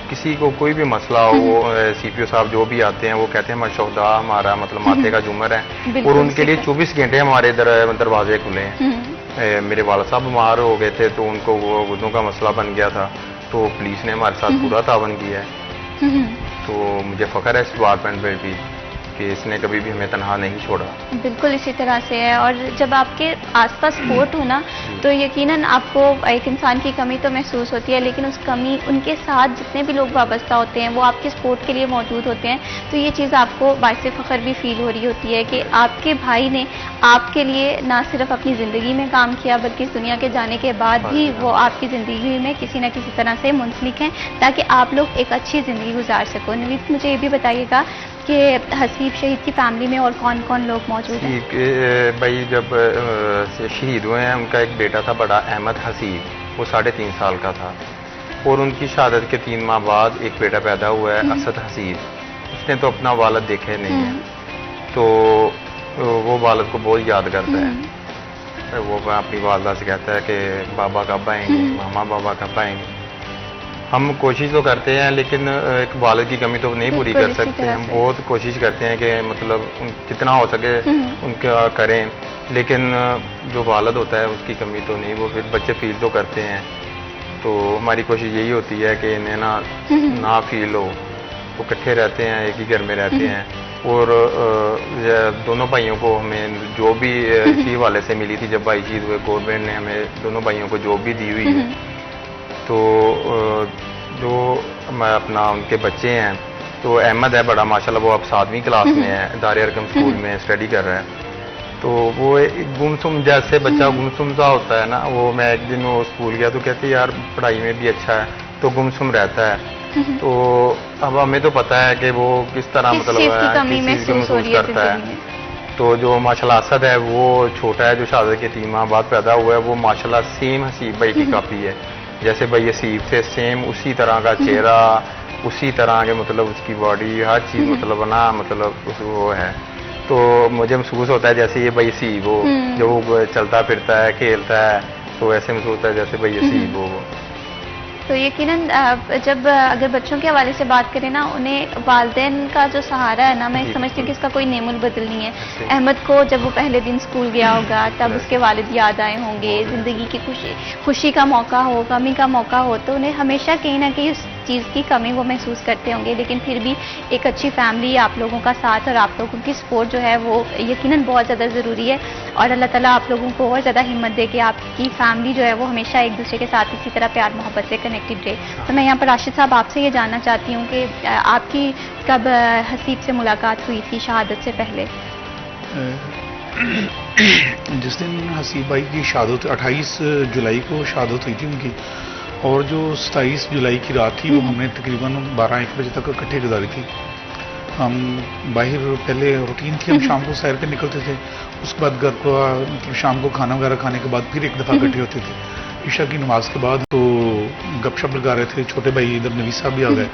किसी को कोई भी मसला हो, वो CPO साहब जो भी आते हैं वो कहते हैं हमारा शहदा हमारा मतलब माथे का झूमर है, और उनके लिए 24 घंटे हमारे दरवाजे खुले हैं। मेरे वाला साहब बीमार हो गए थे तो उनको वो गुर्दों का मसला बन गया था, तो पुलिस ने हमारे साथ पूरा तावन किया है। तो मुझे फ़ख्र है इस डिपार्टमेंट पर भी कि इसने कभी भी हमें तनहा नहीं छोड़ा। बिल्कुल इसी तरह से है, और जब आपके आसपास सपोर्ट हो ना तो यकीनन आपको एक इंसान की कमी तो महसूस होती है, लेकिन उस कमी उनके साथ जितने भी लोग वाबस्ता होते हैं वो आपके सपोर्ट के लिए मौजूद होते हैं। तो ये चीज़ आपको बाइसे फ़ख्र भी फील हो रही होती है कि आपके भाई ने आपके लिए ना सिर्फ अपनी ज़िंदगी में काम किया बल्कि इस दुनिया के जाने के बाद भी वो आपकी ज़िंदगी में किसी न किसी तरह से मुंसलिक हैं ताकि आप लोग एक अच्छी ज़िंदगी गुजार सको। नवीद मुझे ये भी बताइएगा आपके हसीब शहीद की फैमिली में और कौन कौन लोग मौजूद हैं? भाई जब शहीद हुए हैं उनका एक बेटा था बड़ा अहमद हसीब, वो 3.5 साल का था, और उनकी शहादत के 3 माह बाद एक बेटा पैदा हुआ है असद हसीब। उसने तो अपना वालिद देखे नहीं है, तो वो वालिद को बहुत याद करता है। वो अपनी वालदा से कहता है कि बाबा कब आएंगे, मामा बाबा कब आएंगे। हम कोशिश तो करते हैं लेकिन एक वालिद की कमी तो नहीं पूरी कर सकते। हम बहुत कोशिश करते हैं कि मतलब जितना हो सके उनका करें, लेकिन जो वालिद होता है उसकी कमी तो नहीं, वो फिर बच्चे फील तो करते हैं। तो हमारी कोशिश यही होती है कि इन्हें ना फील हो, वो इकट्ठे रहते हैं, एक ही घर में रहते हैं। और दोनों भाइयों को हमें जो भी इसी वाले से मिली थी, जब भाई शहीद हुए गवर्नमेंट ने हमें दोनों भाइयों को जॉब भी दी हुई है। तो जो अपना उनके बच्चे हैं, तो अहमद है बड़ा माशाल्लाह, वो अब 7वीं क्लास में है, दार अरकम स्कूल में स्टडी कर रहा है। तो वो गुमसुम जैसे बच्चा गुमसुम सा होता है ना, वो मैं एक दिन वो स्कूल गया तो कहते यार पढ़ाई में भी अच्छा है, तो गुमसुम रहता है। तो अब हमें तो पता है कि वो किस तरह मतलब महसूस करता है। तो जो माशाल्लाह असद है वो छोटा है, जो शहादत के 3 माह बाद पैदा हुआ है, वो माशाल्लाह सेम हसीब भाई की कापी है। जैसे भाई हसीब थे सेम उसी तरह का चेहरा, उसी तरह के मतलब उसकी बॉडी, हर चीज़ मतलब ना मतलब वो है। तो मुझे महसूस होता है जैसे ये भाई हसीब हो, जो वो चलता फिरता है, खेलता है, तो ऐसे महसूस होता है जैसे भाई हसीब हो। तो यकीनन जब अगर बच्चों के हवाले से बात करें ना, उन्हें वालिदैन का जो सहारा है ना, मैं समझती हूँ कि इसका कोई नेमुल बदल नहीं है। अहमद को जब वो पहले दिन स्कूल गया होगा तब उसके वालिद याद आए होंगे, ज़िंदगी की खुशी का मौका हो, गमी का मौका हो, तो उन्हें हमेशा कहीं ना कहीं उस चीज़ की कमी वो महसूस करते होंगे। लेकिन फिर भी एक अच्छी फैमिली, आप लोगों का साथ और आप लोगों की सपोर्ट जो है वो यकीनन बहुत ज़्यादा ज़रूरी है। और अल्लाह ताला आप लोगों को और ज़्यादा हिम्मत दे कि आपकी फैमिली जो है वो हमेशा एक दूसरे के साथ इसी तरह प्यार मोहब्बत से कनेक्टेड रहे। तो मैं यहाँ पर राशिद साहब आपसे ये जानना चाहती हूँ कि आपकी कब हसीब से मुलाकात हुई थी शहादत से पहले? जिस दिन हसीब भाई की शहादत 28 जुलाई को शहादत हुई थी उनकी, और जो 27 जुलाई की रात थी वो हमने तकरीबन 12-1 बजे तक इकट्ठे गुजारी थी। हम बाहर पहले रूटीन थी, हम शाम को सैर पे निकलते थे, उसके बाद घर को मतलब शाम को खाना वगैरह खाने के बाद फिर एक दफ़ा इकट्ठे होते थे ईशा की नमाज के बाद। तो गपशप लगा रहे थे, छोटे भाई इधर नवीस साहब भी आ गए,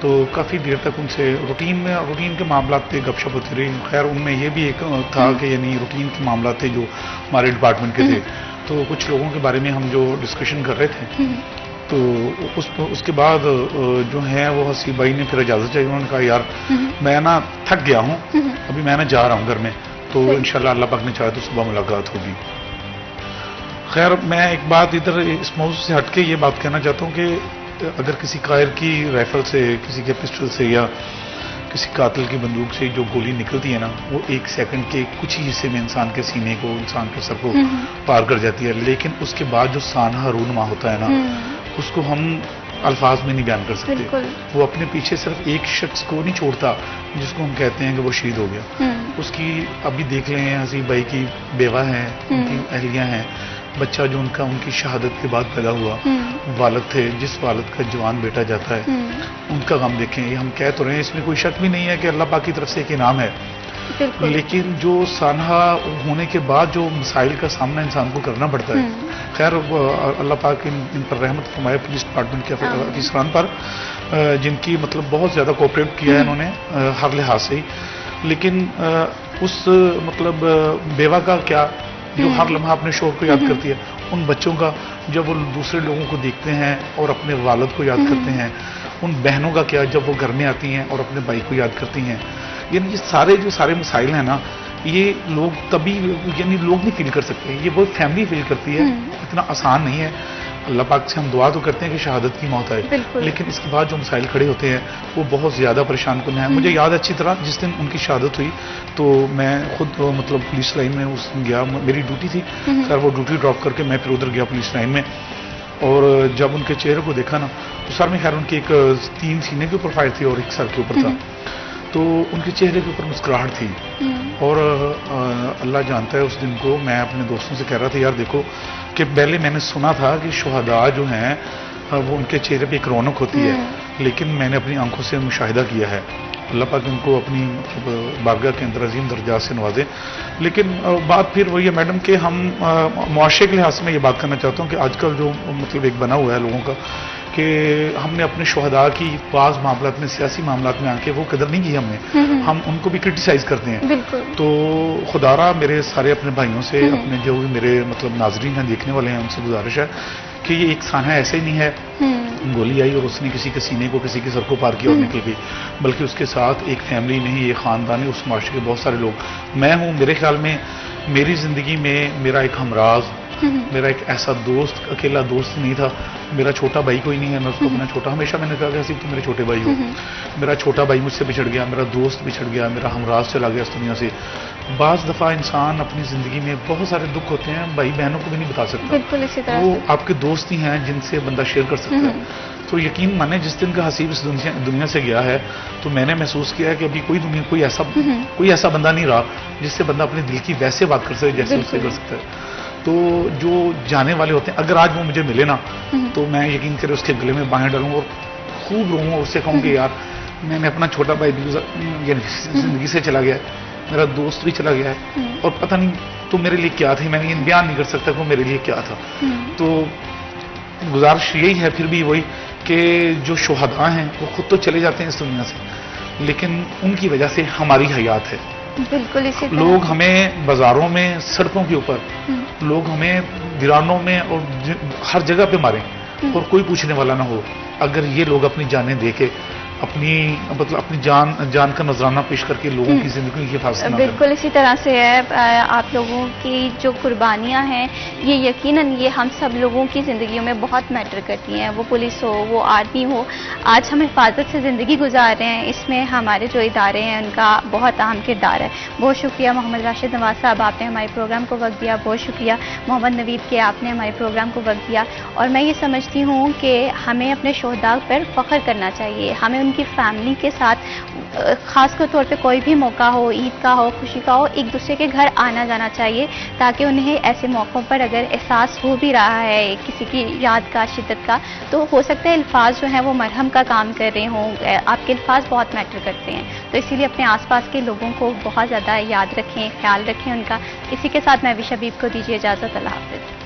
तो काफ़ी देर तक उनसे रूटीन के मामला पे गपशप होती रही। खैर उनमें ये भी एक था कि यानी रूटीन के मामला थे जो हमारे डिपार्टमेंट के थे, तो कुछ लोगों के बारे में हम जो डिस्कशन कर रहे थे, तो उसके बाद जो है वो हसीब भाई ने फिर इजाज़त चाहिए। उन्होंने कहा यार मैं ना थक गया हूँ, अभी मैं ना जा रहा हूँ घर में, तो इंशाल्लाह अल्लाह पाक ने चाहा तो सुबह मुलाकात होगी। खैर मैं एक बात इधर इस मौजूद से हटके ये बात कहना चाहता हूँ कि अगर किसी कायर की राइफल से, किसी के पिस्टल से या किसी कातिल की बंदूक से जो गोली निकलती है ना, वो 1 सेकंड के कुछ ही हिस्से में इंसान के सीने को, इंसान के सर को पार कर जाती है। लेकिन उसके बाद जो सानहा रूनमा होता है ना, उसको हम अल्फाज में नहीं बयान कर सकते। वो अपने पीछे सिर्फ एक शख्स को नहीं छोड़ता जिसको हम कहते हैं कि वो शहीद हो गया। उसकी अभी देख लें, हसीब भाई की बेवा है, उनकी अहलियाँ हैं, बच्चा जो उनकी शहादत के बाद पैदा हुआ, वालिद थे, जिस वालिद का जवान बेटा जाता है, उनका गम देखें। ये हम कह तो रहे हैं, इसमें कोई शक भी नहीं है कि अल्लाह पाक की तरफ से एक इनाम है, लेकिन जो सानहा होने के बाद जो मसाइल का सामना इंसान को करना पड़ता है, खैर अल्लाह पाक इन पर रहमत फरमाए पुलिस डिपार्टमेंट के अफसरान पर, जिनकी मतलब बहुत ज़्यादा कोऑपरेट किया है इन्होंने हर लिहाज से ही। लेकिन उस मतलब बेवा का क्या, जो हर लम्हा अपने शोर को याद करती है, उन बच्चों का जब वो दूसरे लोगों को देखते हैं और अपने वालिद को याद करते हैं, उन बहनों का क्या जब वो घर में आती हैं और अपने भाई को याद करती हैं। यानी ये सारे मसाइल हैं ना, ये लोग तभी यानी लोग नहीं फील कर सकते, ये वो फैमिली फील करती है। इतना आसान नहीं है। अल्लाह पाक से हम दुआ तो करते हैं कि शहादत की मौत आए, लेकिन इसके बाद जो मसाइल खड़े होते हैं वो बहुत ज़्यादा परेशान कुन है। मुझे याद अच्छी तरह जिस दिन उनकी शहादत हुई तो मैं खुद मतलब पुलिस लाइन में उस दिन गया, मेरी ड्यूटी थी, सर वो ड्यूटी ड्रॉप करके मैं फिर उधर गया पुलिस लाइन में, और जब उनके चेहरे को देखा ना, तो सर में खैर उनकी एक 3 सीने के ऊपर फायर थी और 1 सर के ऊपर था, तो उनके चेहरे के ऊपर मुस्कुराहट थी। और अल्लाह जानता है उस दिन को मैं अपने दोस्तों से कह रहा था, यार देखो कि पहले मैंने सुना था कि शुहदा जो हैं वो उनके चेहरे पे एक रौनक होती है, लेकिन मैंने अपनी आंखों से मुशाहिदा किया है अल्लाह पाक उनको अपनी मतलब बारगाह के अंदर अजीम दर्जात से नवाजे। लेकिन बात फिर वही है मैडम कि हम मुआशरे के लिहाज से मैं ये बात करना चाहता हूँ कि आजकल जो मतलब एक बना हुआ है लोगों का कि हमने अपने शहदा की बाज़ मामलात में, सियासी मामलात में आके वो कदर नहीं की हमने, हम उनको भी क्रिटिसाइज करते हैं। बिल्कुल। तो खुदारा मेरे सारे अपने भाइयों से, अपने जो भी मेरे मतलब नाजरीन हैं, देखने वाले हैं, उनसे गुजारिश है कि ये एक साना ऐसे ही नहीं है गोली आई और उसने किसी के सीने को, किसी के सर को पार किया और निकल गई, बल्कि उसके साथ एक फैमिली नहीं, एक खानदान है, उस माशरे के बहुत सारे लोग। मैं हूँ, मेरे ख्याल में मेरी ज़िंदगी में मेरा एक हमराज, मेरा एक ऐसा दोस्त, अकेला दोस्त नहीं था। मेरा छोटा भाई कोई नहीं है, मैं उसको अपना छोटा, हमेशा मैंने कहा कि तुम मेरे छोटे भाई हो। मेरा छोटा भाई मुझसे बिछड़ गया, मेरा दोस्त बिछड़ गया, मेरा हमराज चला गया इस दुनिया से। बाज़ दफ़ा इंसान अपनी ज़िंदगी में बहुत सारे दुख होते हैं, भाई बहनों को भी नहीं बता सकता, बिल्कुल इसी तरह वो आपके दोस्त ही हैं जिनसे बंदा शेयर कर सकता है। तो यकीन माने जिस दिन का हसीब इस दुनिया से गया है तो मैंने महसूस किया है कि अभी कोई ऐसा बंदा नहीं रहा जिससे बंदा अपने दिल की वैसे बात कर सके जैसे उससे कर सकता है। तो जो जाने वाले होते हैं, अगर आज वो मुझे मिले ना तो मैं यकीन करे उसके गले में बाहें डालूंगा और खूब रोऊंगा, उससे कहूँ कि यार मैंने अपना छोटा भाई भी जिंदगी से चला गया है, मेरा दोस्त भी चला गया है और पता नहीं तो मेरे लिए क्या थी, मैं ये बयान नहीं कर सकता कि वो मेरे लिए क्या था। तो गुजारिश यही है फिर भी वही कि जो शुहदा हैं वो खुद तो चले जाते हैं इस दुनिया से, लेकिन उनकी वजह से हमारी हयात है। बिल्कुल इसी तरह। लोग हमें बाजारों में, सड़कों के ऊपर लोग हमें वीरानों में और हर जगह पे मारें और कोई पूछने वाला ना हो, अगर ये लोग अपनी जानें दे के अपनी जान का नजराना पेश करके लोगों की जिंदगी की हिफाजत ना बिल्कुल इसी तरह से है। आप लोगों की जो कुर्बानियां हैं ये यकीनन ये हम सब लोगों की ज़िंदगियों में बहुत मैटर करती हैं, वो पुलिस हो, वो आर्मी हो। आज हम हिफाजत से ज़िंदगी गुजार रहे हैं, इसमें हमारे जो इदारे हैं उनका बहुत अहम किरदार है। बहुत शुक्रिया मोहम्मद राशिद नवाज साहब, आपने हमारे प्रोग्राम को वक्त दिया। बहुत शुक्रिया मोहम्मद नवीद के, आपने हमारे प्रोग्राम को वक्त दिया। और मैं ये समझती हूँ कि हमें अपने शोहदा पर फ़ख्र करना चाहिए, हमें उनकी फैमिली के साथ ख़ासकर तौर पे कोई भी मौका हो, ईद का हो, खुशी का हो, एक दूसरे के घर आना जाना चाहिए ताकि उन्हें ऐसे मौक़ों पर अगर एहसास हो भी रहा है किसी की याद का, शिद्दत का, तो हो सकता है अल्फाज जो हैं वो मरहम का काम कर रहे हों। आपके अल्फाज बहुत मैटर करते हैं, तो इसीलिए अपने आसपास के लोगों को बहुत ज़्यादा याद रखें, ख्याल रखें उनका। इसी के साथ मैं विश हबीब को दीजिए इजाज़त। अल्लाह हाफ़िज़।